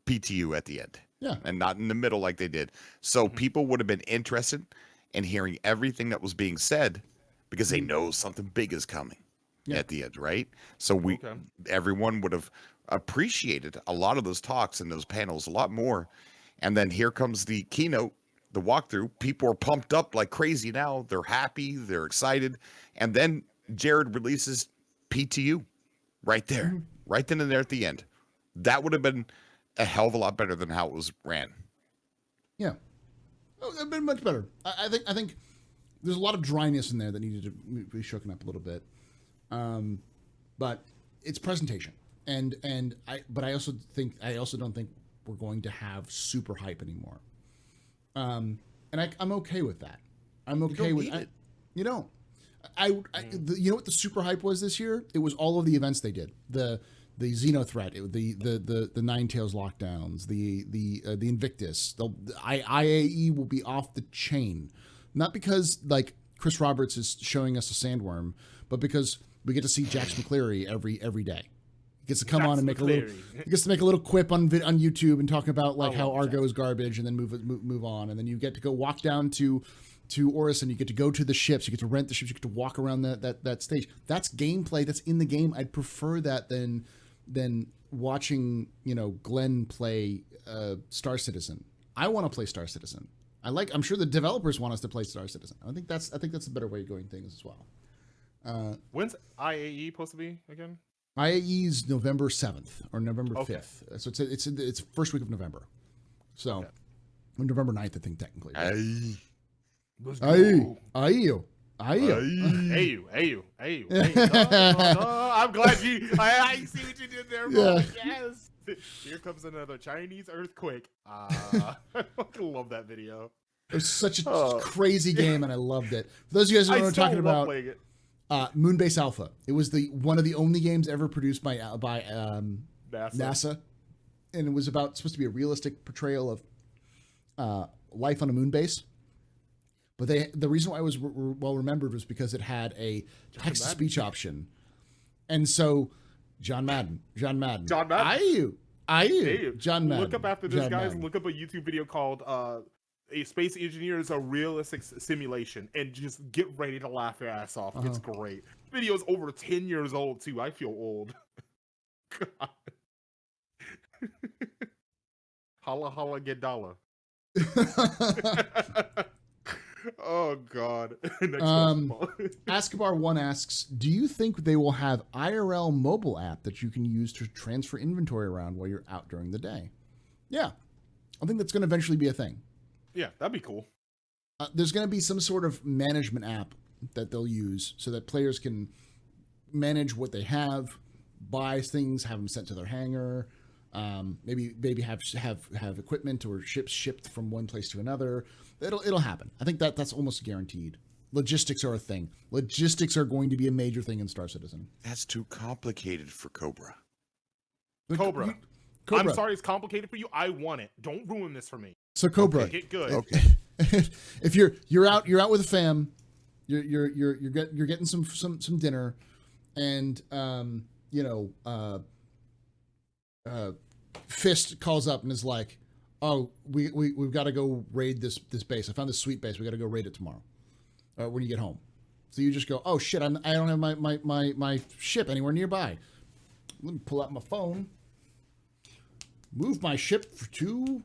PTU at the end. Yeah. And not in the middle like they did. So people would have been interested in hearing everything that was being said because they know something big is coming at the end, right? So everyone would have appreciated a lot of those talks and those panels a lot more. And then here comes the keynote, the walkthrough. People are pumped up like crazy now. They're happy. They're excited. And then Jared releases PTU right there, right then and there at the end. That would have been a hell of a lot better than how it was ran. Yeah. Oh, it'd been much better. I think there's a lot of dryness in there that needed to be shaken up a little bit. But it's presentation. But I also don't think we're going to have super hype anymore. And I'm okay with that. I'm okay with it. You know what the super hype was this year? It was all of the events they did. The Xeno threat, the Nine Tails lockdowns, the Invictus. The IAE will be off the chain, not because like Chris Roberts is showing us a sandworm, but because we get to see Jax McCleary every day. He gets to come on and make a little quip on YouTube and talk about like how Argo is garbage, and then move on, and then you get to go walk down to Orison. You get to go to the ships. You get to rent the ships. You get to walk around that stage. That's gameplay. That's in the game. I'd prefer that than watching Glenn play Star Citizen. I want to play Star Citizen. I'm sure the developers want us to play Star Citizen. I think that's a better way of doing things as well. When's IAE supposed to be again? IAE is November 7th or November 5th. So it's first week of November. So or November 9th, I think technically. Let's go. Hey you. I'm glad I see what you did there, bro. Yes. Here comes another Chinese earthquake. I fucking love that video. It was such a crazy game, and I loved it. For those of you guys who don't know what I'm talking about, Moonbase Alpha. It was one of the only games ever produced by NASA, and it was supposed to be a realistic portrayal of life on a moon base. But the reason why it was well remembered was because it had a text-to-speech option, and so John Madden. John Madden. John Madden. Look up after this, guys. Look up a YouTube video called "A Space Engineer is a Realistic Simulation," and just get ready to laugh your ass off. It's great. The video is over 10 years old too. I feel old. God. Holla holla get dollar. Oh God. Askabar1 asks, do you think they will have IRL mobile app that you can use to transfer inventory around while you're out during the day? Yeah, I think that's going to eventually be a thing. Yeah, that'd be cool. There's going to be some sort of management app that they'll use so that players can manage what they have, buy things, have them sent to their hangar, maybe have equipment or ships shipped from one place to another. It'll happen. I think that's almost guaranteed. Logistics are a thing. Logistics are going to be a major thing in Star Citizen. That's too complicated for Cobra. Cobra. I'm sorry it's complicated for you. I want it. Don't ruin this for me. So Cobra, get good. Okay. If you're out with a fam, you're getting some dinner, and Fist calls up and is like, "Oh, we've got to go raid this base. I found this sweet base. We got to go raid it tomorrow. When you get home." So you just go, "Oh shit, I don't have my ship anywhere nearby. Let me pull out my phone, move my ship to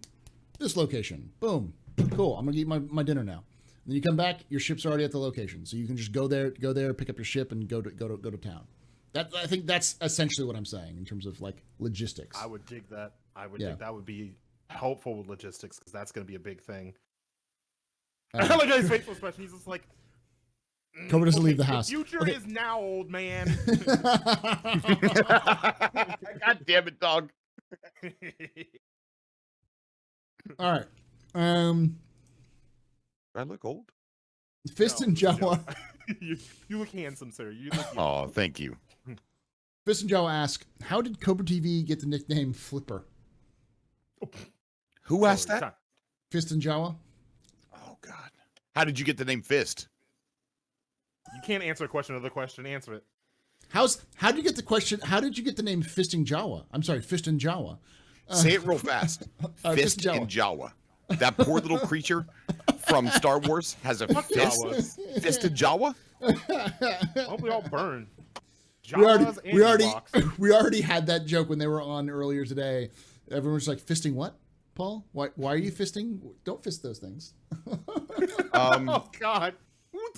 this location. Boom, cool. I'm gonna eat my dinner now." And then you come back, your ship's already at the location, so you can just go there, pick up your ship, and go to town. I think that's essentially what I'm saying in terms of like logistics. I would dig that. I would think that would be helpful with logistics because that's going to be a big thing. I like his facial expression. He's just like, Cobra doesn't leave the house. The future is now, old man. God damn it, dog. All right. I look old. Fist and Jawa. You look handsome, sir. You look Oh, thank you. Fist and Jawa ask, how did Cobra TV get the nickname Flipper? Who asked that? Fist and Jawa. Oh God. How did you get the name Fist? You can't answer a question with a question. Answer it. How did you get the question? How did you get the name Fisting Jawa? I'm sorry, Fist and Jawa. Say it real fast. Fist and Jawa. That poor little creature from Star Wars has a fist. Fist and Jawa. I hope we all burn. We already had that joke when they were on earlier today. Everyone was like, "Fisting what, Paul? Why are you fisting? Don't fist those things." Oh God!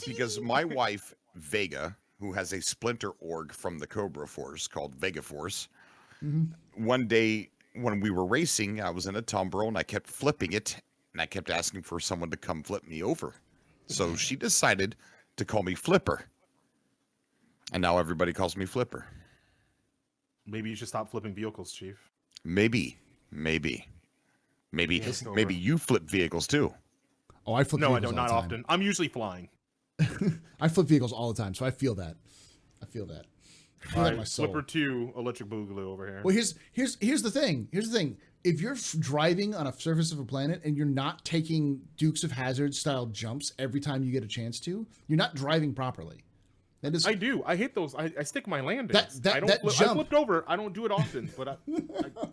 Because my wife Vega, who has a splinter org from the Cobra Force called Vega Force, one day when we were racing, I was in a tumbrel and I kept flipping it, and I kept asking for someone to come flip me over. So she decided to call me Flipper. And now everybody calls me Flipper. Maybe you should stop flipping vehicles, Chief. Maybe you flip vehicles too. Oh, I flip. No, I vehicles don't. Not often. I'm usually flying. I flip vehicles all the time, so I feel that. I feel that in my soul. Flipper 2, electric boogaloo over here. Well, here's the thing. If you're driving on a surface of a planet and you're not taking Dukes of Hazzard style jumps every time you get a chance to, you're not driving properly. That is. I do. I hit those. I stick my landings. I flipped over. I don't do it often, but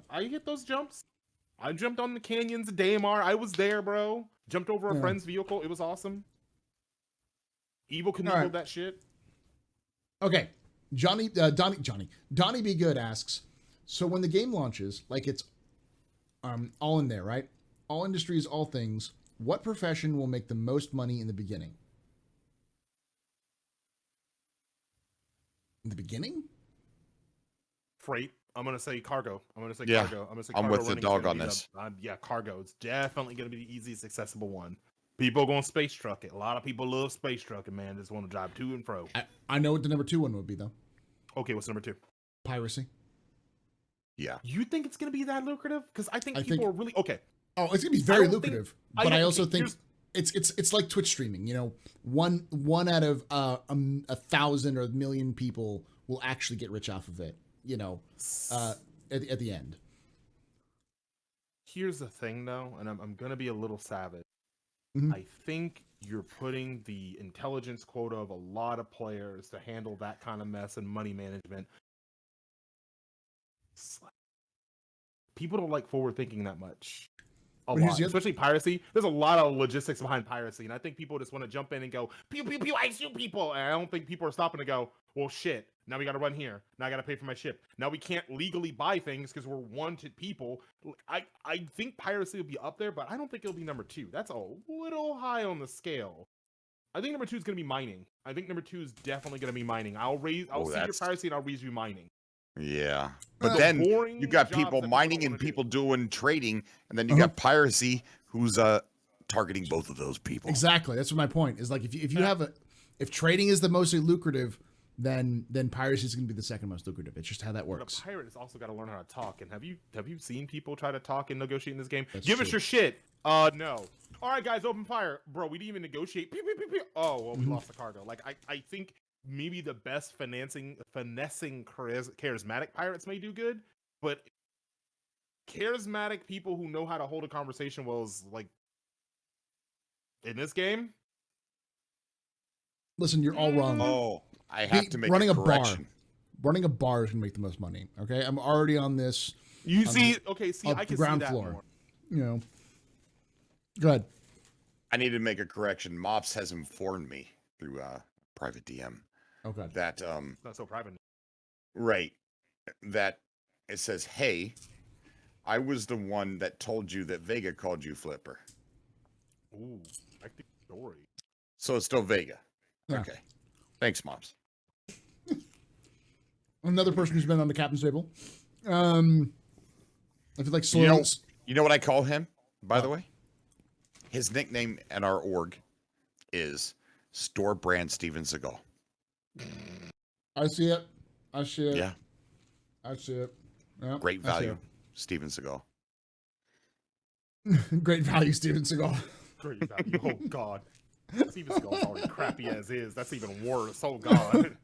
I hit those jumps. I jumped on the canyons of Daymar. I was there, bro. Jumped over a friend's vehicle. It was awesome. Evil Knievel that shit. Okay. Donnie Be Good asks, so when the game launches, like it's all in there, right? All industries, all things, what profession will make the most money in the beginning? In the beginning? Freight. I'm going to say cargo. Yeah, cargo. I'm going to say cargo. I'm with the dog on this. Yeah, cargo. It's definitely going to be the easiest accessible one. People going space truck it. A lot of people love space trucking, man. Just want to drive to and fro. I know what the number 2 one would be though. Okay, what's number 2? Piracy. Yeah. You think it's going to be that lucrative? Because I think people are really okay. Oh, it's gonna be very lucrative, but I also think here's- it's like Twitch streaming. You know, one out of 1,000 or 1,000,000 people will actually get rich off of it. You know, at the end. Here's the thing, though, and I'm going to be a little savage. Mhm. I think you're putting the intelligence quota of a lot of players to handle that kind of mess and money management. People don't like forward thinking that much. Especially piracy. There's a lot of logistics behind piracy, and I think people just want to jump in and go, pew, pew, pew, I shoot people. And I don't think people are stopping to go, well, shit, now we got to run here. Now I got to pay for my ship. Now we can't legally buy things because we're wanted people. I think piracy will be up there, but I don't think it'll be number 2. That's a little high on the scale. I think number 2 is going to be mining. I think number 2 is definitely going to be mining. I'll see your piracy and I'll raise you mining. Yeah, but then you got people mining and people doing trading, and then you got piracy, who's targeting both of those people. Exactly. That's what my point is. Like, if trading is the most lucrative, then piracy is going to be the second most lucrative. It's just how that works. But a pirate has also got to learn how to talk. And have you seen people try to talk and negotiate in this game? That's Give true. us your shit. No. All right, guys, open fire, bro. We didn't even negotiate. Pew, pew, pew, pew. Oh, well, we lost the cargo. Like, I think maybe the best finessing charismatic pirates may do good, but charismatic people who know how to hold a conversation well is like in this game. Listen, you're all wrong. Oh, I have to make running a correction. Running a bar is gonna make the most money. Okay, I'm already on this. I can see ground that floor. more. You know, go ahead. I need to make a correction. Mops has informed me through private DM Okay. that It's not so private. right, that it says, hey, I was the one that told you that Vega called you Flipper. Ooh, I think story. So it's still Vega. Yeah. Okay. Thanks, Mops. Another person who's been on the captain's table. I feel like Sloan's. You know what I call him, by the way? His nickname at our org is Store Brand Steven Seagal. I see it. I see it. Yeah. I see it. Yep, Great I see value, Steven Seagal. it. Great value, Steven Seagal. Great value. Oh God. Steven Seagal's already crappy as is. That's even worse. Oh God.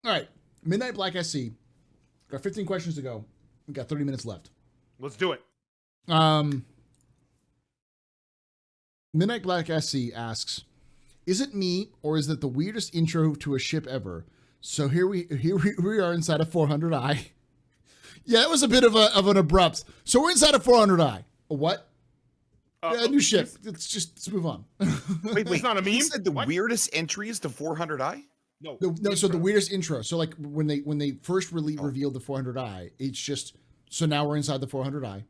All right. Midnight Black SC. Got 15 questions to go. We got 30 minutes left. Let's do it. Midnight Black SC asks, "Is it me or is it the weirdest intro to a ship ever?" So here we are inside of 400i. Yeah, it was a bit of an abrupt. So we're inside of 400i. A what? A new ship. Let's move on. Wait, It's not a meme? You said the What? weirdest entry is to 400i? No. So the weirdest intro. So like when they first revealed the 400i, it's just so now we're inside the 400i.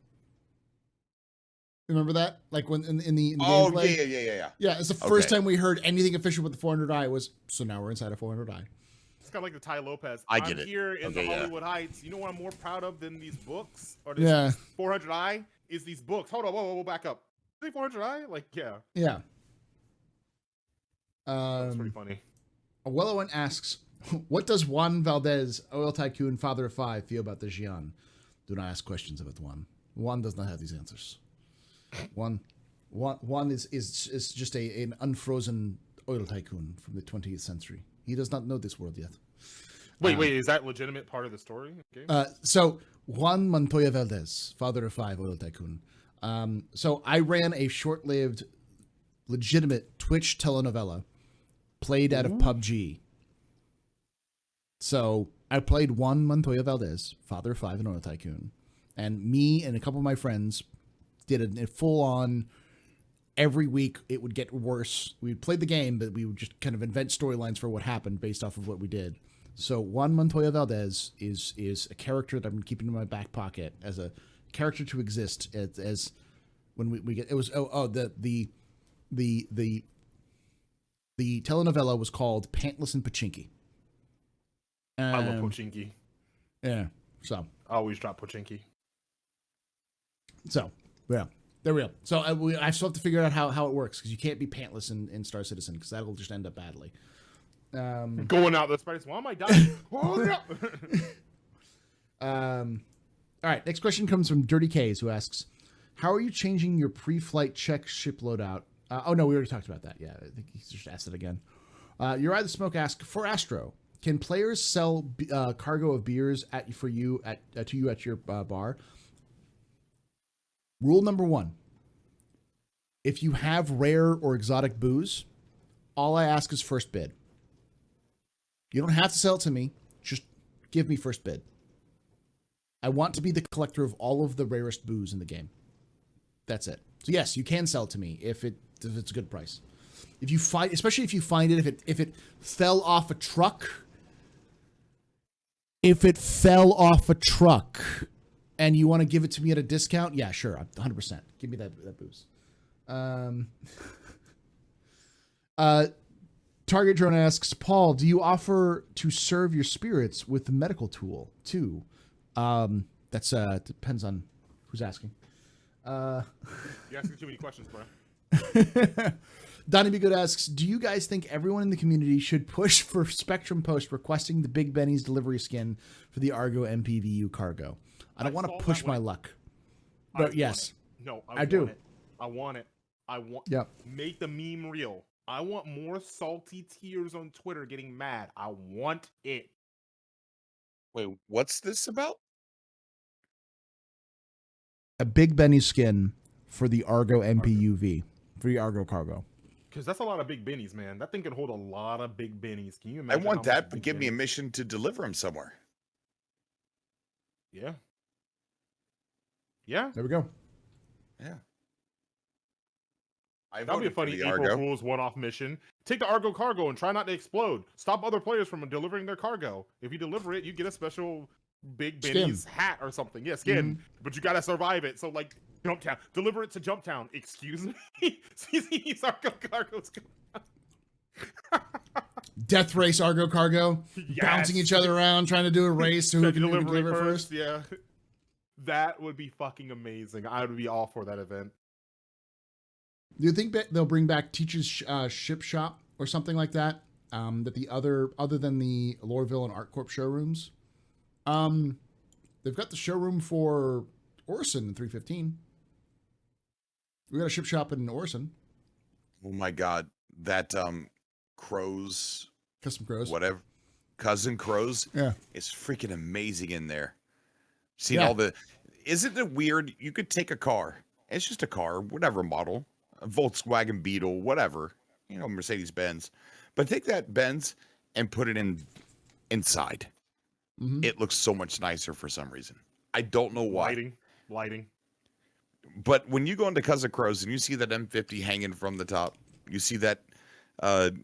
Remember that? Like when in the gameplay? Yeah. Yeah, it's the first time we heard anything official with the 400i was so now we're inside of 400i. It's kind of like the Ty Lopez. I get I'm it. here in Okay, the yeah. Hollywood Heights. You know what I'm more proud of than these books? Or this Yeah. 400i is these books. Hold on, whoa, back up. Is it 400i? Like, yeah. Yeah. That's pretty funny. Wellowan asks, "What does Juan Valdez, oil tycoon, father of 5, feel about the Xi'an?" Do not ask questions about Juan. Juan does not have these answers. Juan is just an unfrozen oil tycoon from the 20th century. He does not know this world yet. Wait, is that legitimate part of the story? Okay. So Juan Montoya Valdez, father of 5, oil tycoon. So I ran a short-lived, legitimate Twitch telenovela played out of PUBG. So I played Juan Montoya Valdez, father of 5, and oil tycoon, and me and a couple of my friends did a full-on. Every week it would get worse. We played the game, but we would just kind of invent storylines for what happened based off of what we did. So Juan Montoya Valdez is a character that I've been keeping in my back pocket as a character to exist as when we get it was the telenovela was called Pantless and Pachinki. I love Pochinki. Yeah. So I always drop Pochinki. yeah. There we go. So I still have to figure out how it works, because you can't be pantless in Star Citizen, because that'll just end up badly. Going out the space. Why am I dying? Hold up. All right. Next question comes from Dirty K's, who asks, "How are you changing your pre-flight check ship loadout?" Oh no, we already talked about that. Yeah, I think he just asked it again. Uriah the Smoke asks, "For Astro, can players sell cargo of beers to you at your bar?" Rule number 1: if you have rare or exotic booze, all I ask is first bid. You don't have to sell it to me. Just give me first bid. I want to be the collector of all of the rarest booze in the game. That's it. So yes, you can sell it to me if it's a good price. If you find, especially if you find it, if it fell off a truck. If it fell off a truck and you want to give it to me at a discount, yeah, sure, 100%. Give me that booze. Target Drone asks, "Paul, do you offer to serve your spirits with the medical tool too?" That's depends on who's asking. You're asking too many questions, bro. Donnie Be Good asks, "Do you guys think everyone in the community should push for Spectrum Post requesting the Big Benny's delivery skin for the Argo MPVU cargo?" I don't want to push my luck, but yes, no, I do. I want it. I want. Yep. Make the meme real. I want more salty tears on Twitter getting mad. I want it. Wait, what's this about? A Big Benny skin for the Argo MPUV, for the Argo cargo. Because that's a lot of big bennies, man. That thing can hold a lot of big bennies. Can you I imagine? want that, but give me a mission to deliver them somewhere. Yeah. Yeah. There we go. Yeah. That'll be a funny April Fool's one-off mission. Take the Argo cargo and try not to explode. Stop other players from delivering their cargo. If you deliver it, you get a special Big Benny's hat or something. Yeah, skin. But you gotta survive it. So like, Jumptown. Deliver it to Jumptown. Excuse me? CC's Argo cargo's gone. Death race Argo cargo. Yes. Bouncing each other around, trying to do a race to who can deliver first. Yeah. That would be fucking amazing. I would be all for that event. Do you think they'll bring back Teach's Ship Shop or something like that? That the other than the Lorville and ArtCorp showrooms, they've got the showroom for Orison in 315. We got a ship shop in Orison. Oh my god, that Crows, Custom Crows, whatever, Cousin Crows, yeah, is freaking amazing in there. Seen all the, isn't it weird? You could take a car. It's just a car, whatever model. A Volkswagen Beetle, whatever, Mercedes Benz, but take that Benz and put it inside. It looks so much nicer for some reason. I don't know why. Lighting. But when you go into Cousin Crows and you see that M50 hanging from the top, you see that the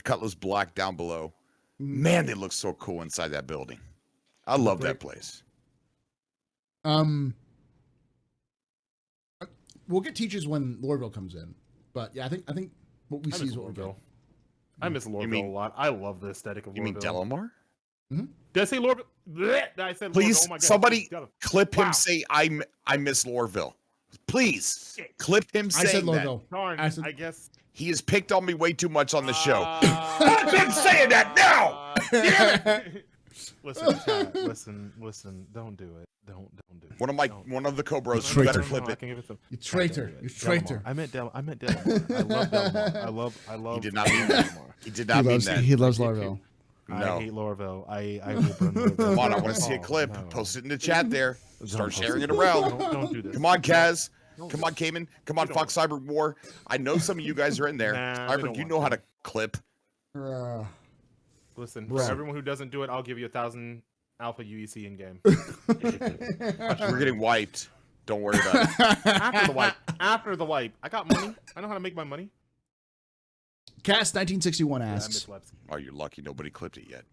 Cutlass Black down below. Man, they look so cool inside that building. I love that place. We'll get Teachers when Lorville comes in, but yeah, I think what we see is what we'll go. I miss Lorville a lot. I love the aesthetic of Lorville. You mean Delamar? Did I say Lorville? I said please, Lorville. Oh my God. Somebody clip him say I miss Lorville. Please clip him saying I said Lorville. That. Darn, I guess he has picked on me way too much on the show. I've been saying that now. Listen, chat, listen. Don't do it. Don't do it. One of the Cobras. You better clip it. You traitor. You traitor. I meant Delamar. I love Delamar. I love. He did not mean that. He did not mean that. He loves Lorville. No. I hate Lorville. I will burn Lorville. Come on, I want to see a clip. No. Post it in the chat there. Start sharing it around. Don't do this. Come on, Kaz. Come on, Cayman. Come on, Fox Cyber War. I know some of you guys are in there. Cyber, you know how to clip. Listen, for everyone who doesn't do it, I'll give you 1,000 Alpha UEC in game. We're getting wiped. Don't worry about it. After the wipe. I got money. I know how to make my money. Cast 1961 asks, "Oh, you're lucky nobody clipped it yet."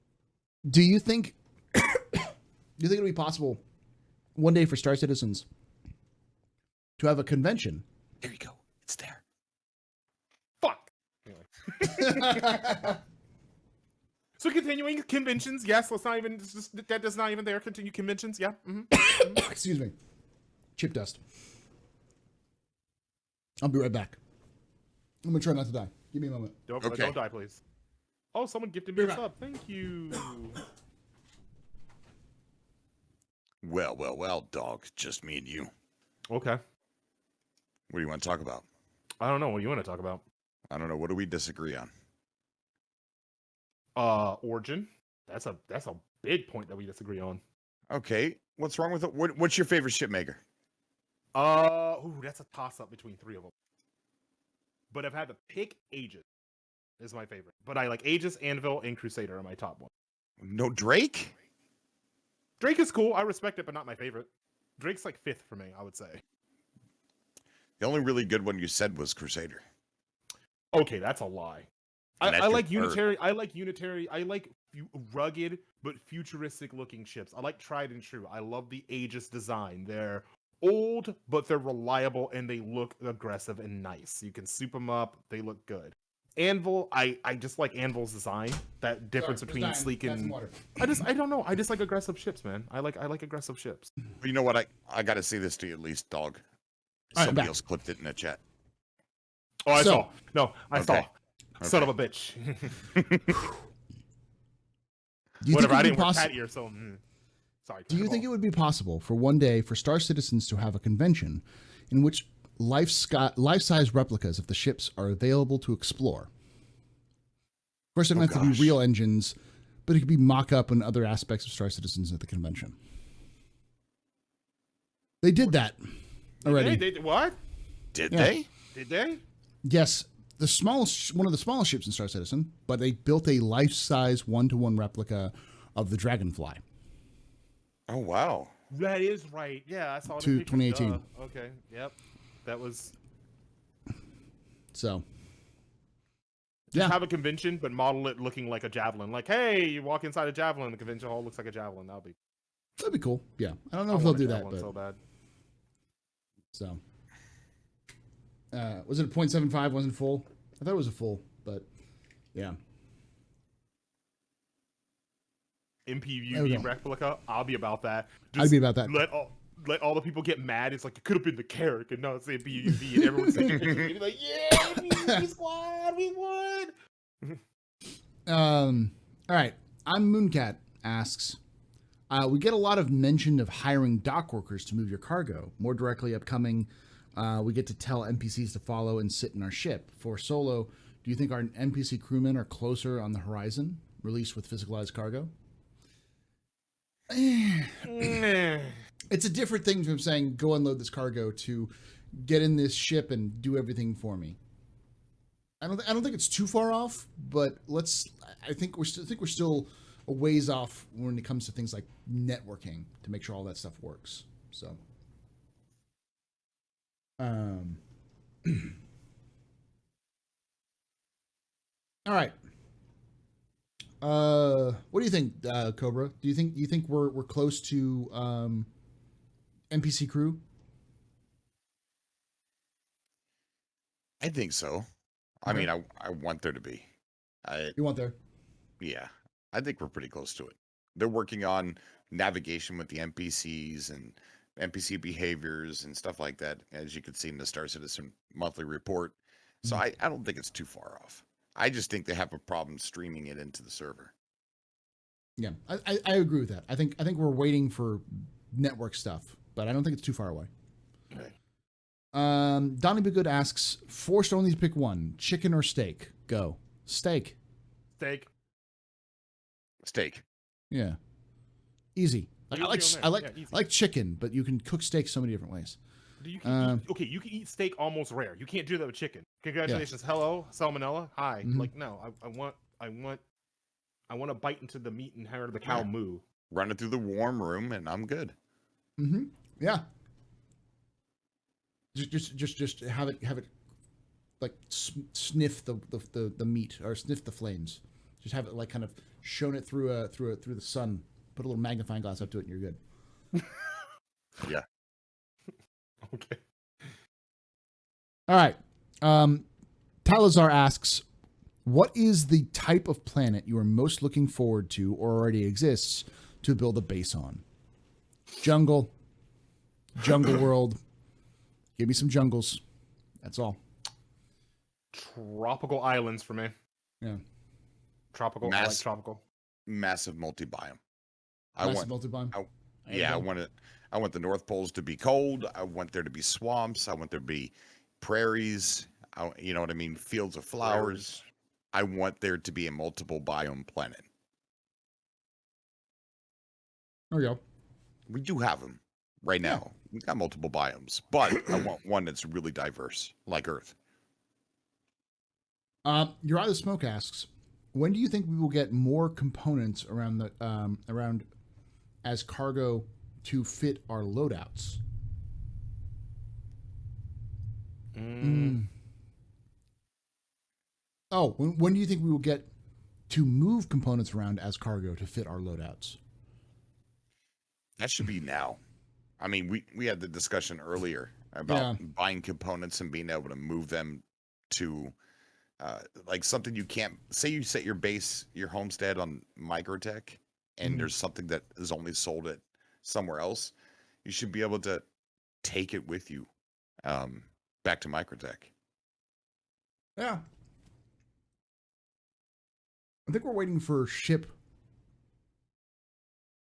Do you think it'll be possible one day for Star Citizens to have a convention? There you go. It's there. Fuck. Anyway. So continuing conventions, yes. Let's not even. That is not even there. Continue conventions, yeah. Excuse me. Chip dust. I'll be right back. I'm gonna try not to die. Give me a moment. Don't die, please. Oh, someone gifted me a sub. Thank you. Well, dog. Just me and you. Okay. What do you want to talk about? I don't know what you want to talk about. I don't know. What do we disagree on? Origin. That's a big point that we disagree on. Okay. What's wrong with it? What's your favorite ship maker? That's a toss-up between three of them. But I've had to pick Aegis is my favorite. But I like Aegis, Anvil, and Crusader are my top one. No Drake? Drake is cool. I respect it, but not my favorite. Drake's like fifth for me, I would say. The only really good one you said was Crusader. Okay, that's a lie. I like Unitary. I like Unitary. I like rugged but futuristic looking ships. I like tried and true. I love the Aegis design. They're old, but they're reliable and they look aggressive and nice. You can soup them up. They look good. Anvil, I just like Anvil's design. That difference between sleek and I don't know. I just like aggressive ships, man. I like aggressive ships. You know what? I got to say this to you at least, dog. Somebody else clipped it in the chat. Oh, I saw. No, I saw. Okay. Son of a bitch. Whatever. I didn't wear cat ear, so sorry. Do you think it would be possible for one day for Star Citizens to have a convention in which life-size replicas of the ships are available to explore? Of course, it doesn't have to be real engines, but it could be mock-up and other aspects of Star Citizens at the convention. They did that already. They what? Did they? Did they? Yes. One of the smallest ships in Star Citizen, but they built a life-size 1-to-1 replica of the Dragonfly. Oh, wow. That is right. Yeah, I saw it. To 2018. Okay. Yep. That was. So. Just have a convention, but model it looking like a javelin. Like, hey, you walk inside a javelin, the convention hall looks like a javelin. That'd be cool. Yeah. I don't know if they'll do that, but. So bad. So. Was it a 0.75? Wasn't full? I thought it was a full, but yeah. MPUV replica. I'll be about that. I'd be about that. Let all the people get mad. It's like it could have been the character, no, it's MPUV, and everyone's like, yeah, MPUV squad, we won. All right. I'm Mooncat asks. We get a lot of mention of hiring dock workers to move your cargo. More directly upcoming. We get to tell NPCs to follow and sit in our ship. For solo, do you think our NPC crewmen are closer on the horizon, released with physicalized cargo? It's a different thing from saying, go unload this cargo to get in this ship and do everything for me. I don't think it's too far off, but I think we're still a ways off when it comes to things like networking to make sure all that stuff works. So. All right. What do you think, Cobra? Do you think we're close to NPC Crew? I think so. I mean, I want there to be. You want there? Yeah, I think we're pretty close to it. They're working on navigation with the NPCs and NPC behaviors and stuff like that, as you can see in the Star Citizen monthly report. So I don't think it's too far off. I just think they have a problem streaming it into the server. Yeah, I agree with that. I think we're waiting for network stuff, but I don't think it's too far away. Okay. Donnie Begood asks, forced only to pick one, chicken or steak? Go. Steak. Steak. Yeah. Easy. I like chicken, but you can cook steak so many different ways. You can eat steak almost rare. You can't do that with chicken. Congratulations. Yeah. Hello, salmonella. Hi. Mm-hmm. Like, no, I want to bite into the meat and hear the cow moo. Run it through the warm room, and I'm good. Mm-hmm. Yeah. Just have it like sniff the meat or sniff the flames. Just have it like kind of shone it through the sun. Put a little magnifying glass up to it, and you're good. Yeah. Okay. All right. Talazar asks, what is the type of planet you are most looking forward to or already exists to build a base on? Jungle world. Give me some jungles. That's all. Tropical islands for me. Yeah. Tropical. I like tropical. Massive multi-biome. Massive multi-biome. I want the North Poles to be cold. I want there to be swamps. I want there to be prairies. You know what I mean? Fields of flowers. I want there to be a multiple biome planet. There we go. We do have them right now. We've got multiple biomes, but I want one that's really diverse, like Earth. Uriah the Smoke asks, when do you think we will get more components around the around as cargo to fit our loadouts? Oh, when do you think we will get to move components around as cargo to fit our loadouts? That should be now. I mean, we had the discussion earlier about buying components and being able to move them to like something you can't say. You set your base, your homestead on Microtech, and there's something that is only sold at somewhere else. You should be able to take it with you back to Microtech. Yeah. I think we're waiting for ship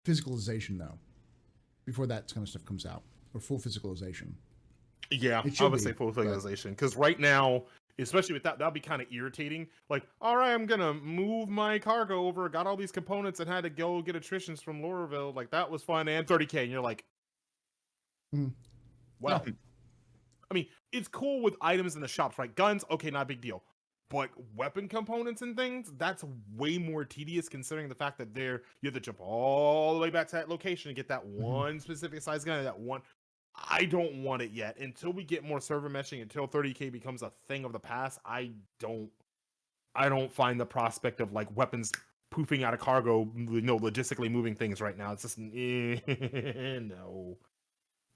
physicalization, though, before that kind of stuff comes out, or full physicalization. Yeah, I would say full physicalization, because right now, especially with that'd be kind of irritating. Like, all right, I'm gonna move my cargo over, got all these components, and had to go get attritions from Lorville. Like, that was fun, and 30K, and you're like, well, I mean, it's cool with items in the shops, right? Guns, okay, not a big deal. But weapon components and things, that's way more tedious, considering the fact that you have to jump all the way back to that location to get that one specific size gun, that one. I don't want it yet. Until we get more server meshing, until 30K becomes a thing of the past, I don't find the prospect of like weapons poofing out of cargo, logistically moving things right now. It's just no.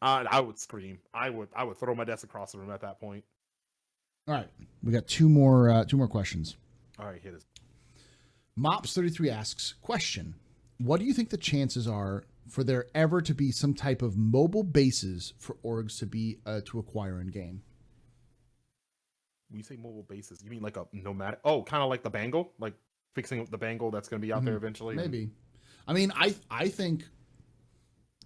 I would scream. I would throw my desk across the room at that point. All right, we got two more questions. All right, hit us. Mops33 asks, question: what do you think the chances are for there ever to be some type of mobile bases for orgs to be to acquire in game? When you say mobile bases, you mean like a nomadic? Oh, kind of like the Bangle, like fixing the Bangle that's going to be out there eventually. Maybe. I mean, I think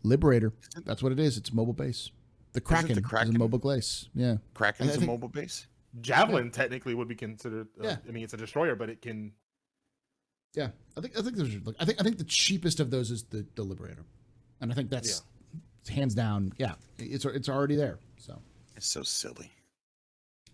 Liberator. That's what it is. It's mobile base. The Kraken is a mobile base. Yeah, Kraken is a mobile base. Javelin technically would be considered. I mean, it's a destroyer, but it can. Yeah, I think there's. I think the cheapest of those is the Liberator, and I think that's hands down. Yeah, it's already there. So it's so silly.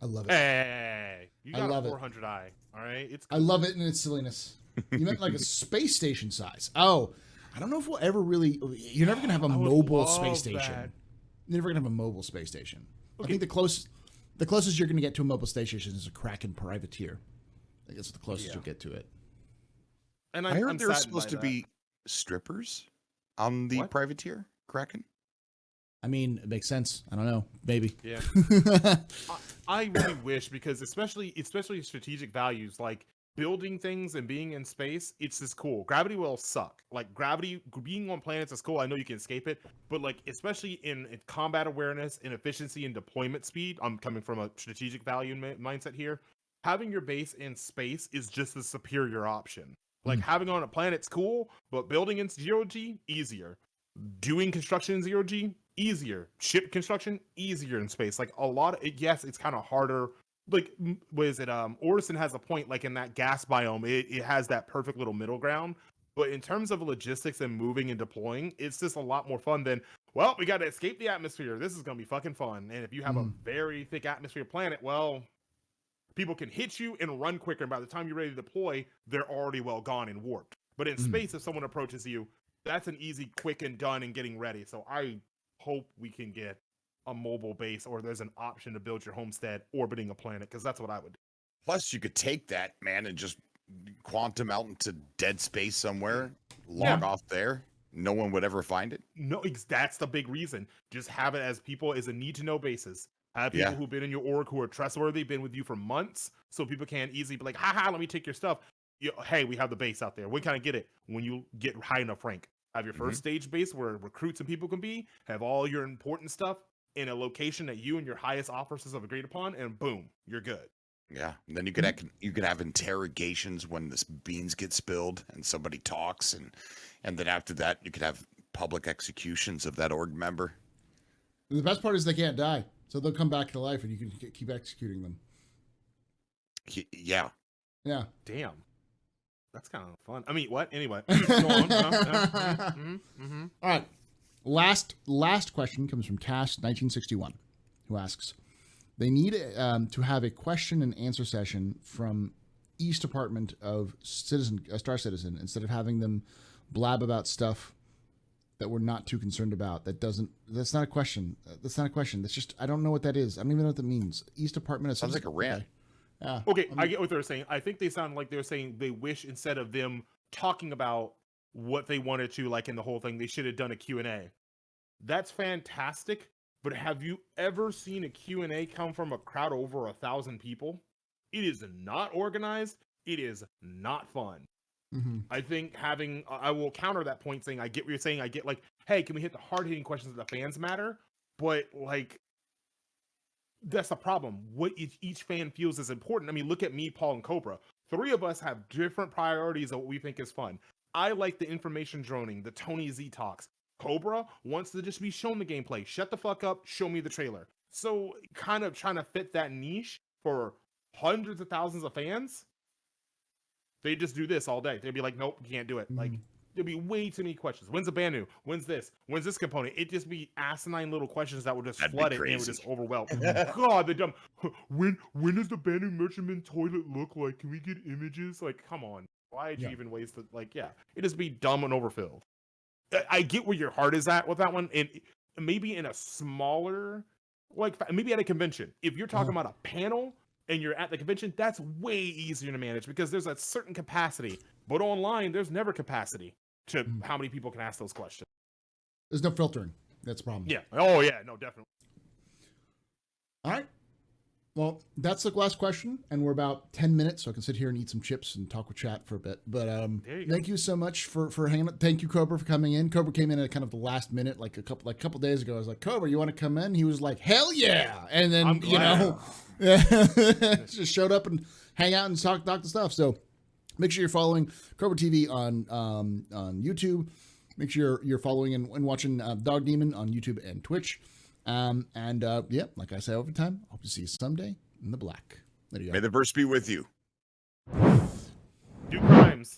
I love it. Hey, you got a 400i. All right, it's. Cool. I love it in its silliness. You meant like a space station size. Oh, I don't know if we'll ever really. You're never gonna have a mobile space station. You're never gonna have a mobile space station. Okay. I think the closest you're gonna get to a mobile space station is a Kraken privateer. I think that's the closest you'll get to it. And I heard there were supposed to be strippers on the privateer Kraken. I mean, it makes sense. I don't know. Maybe. Yeah. I really wish, because especially strategic values like building things and being in space, it's just cool. Gravity will suck. Like gravity, being on planets is cool. I know you can escape it, but like especially in combat awareness and efficiency and deployment speed, I'm coming from a strategic value mindset here. Having your base in space is just the superior option. Like having on a planet's cool, but building in 0G, easier. Doing construction in 0G, easier. Ship construction, easier in space. Like a lot of it, yes, it's kind of harder. Like, what is it? Orison has a point, like in that gas biome, it has that perfect little middle ground. But in terms of logistics and moving and deploying, it's just a lot more fun than, well, we got to escape the atmosphere. This is going to be fucking fun. And if you have a very thick atmosphere planet, well, people can hit you and run quicker. And by the time you're ready to deploy, they're already well gone and warped. But in space, if someone approaches you, that's an easy, quick, and done and getting ready. So I hope we can get a mobile base, or there's an option to build your homestead orbiting a planet, because that's what I would do. Plus, you could take that, man, and just quantum out into dead space somewhere, log off there. No one would ever find it. No, that's the big reason. Just have it as people as a need-to-know basis. Have people who've been in your org who are trustworthy, been with you for months, so people can't easily be like, haha, let me take your stuff. Hey, we have the base out there. When can I get it? When you get high enough rank. Have your first stage base where recruits and people can be. Have all your important stuff in a location that you and your highest officers have agreed upon, and boom, you're good. Yeah, and then you could have interrogations when the beans get spilled and somebody talks, and then after that you could have public executions of that org member. And the best part is they can't die, so they'll come back to life, and you can keep executing them. Yeah. Yeah. Damn. That's kind of fun. I mean, what? Anyway. Go on. All right. Last question comes from Cash1961, who asks, they need to have a question and answer session from each department of Star Citizen instead of having them blab about stuff that we're not too concerned about. That's not a question. That's not a question. That's just, I don't know what that is. I don't even know what that means. Each department sounds like a rant. Yeah. Okay, I get what they're saying. I think they sound like they're saying they wish instead of them talking about what they wanted to, like in the whole thing, they should have done a Q&A. That's fantastic, but have you ever seen a Q&A come from a crowd over 1,000 people? It is not organized. It is not fun. Mm-hmm. I think I will counter that point saying, I get what you're saying. I get like, hey, can we hit the hard-hitting questions that the fans matter? But like, that's the problem. What each fan feels is important. I mean, look at me, Paul, and Cobra. 3 of us have different priorities of what we think is fun. I like the information droning, the Tony Z talks. Cobra wants to just be shown the gameplay. Shut the fuck up, show me the trailer. So kind of trying to fit that niche for hundreds of thousands of fans, they just do this all day. They'd be like, nope, you can't do it. Like, there'd be way too many questions. When's the Banu? When's this? When's this component? It'd just be asinine little questions that would just flood it and it would just overwhelm. God, the dumb. When does the Banu merchantman toilet look like? Can we get images? Like, come on. Why'd you even waste it? Like, yeah, it just be dumb and overfilled. I get where your heart is at with that one, and maybe in a smaller, like maybe at a convention. If you're talking about a panel and you're at the convention, that's way easier to manage because there's a certain capacity. But online, there's never capacity to how many people can ask those questions. There's no filtering. That's the problem. Yeah. Oh yeah. No, definitely. All right. Well, that's the last question, and we're about 10 minutes, so I can sit here and eat some chips and talk with chat for a bit. But thank you so much for hanging out. Thank you, Cobra, for coming in. Cobra came in at kind of the last minute, like a couple days ago. I was like, Cobra, you want to come in? He was like, hell yeah! And then just showed up and hang out and talk the stuff. So make sure you're following Cobra TV on YouTube. Make sure you're following and watching Dog Demon on YouTube and Twitch. Like I say over time, I hope to see you someday in the black. There you go. May the verse be with you.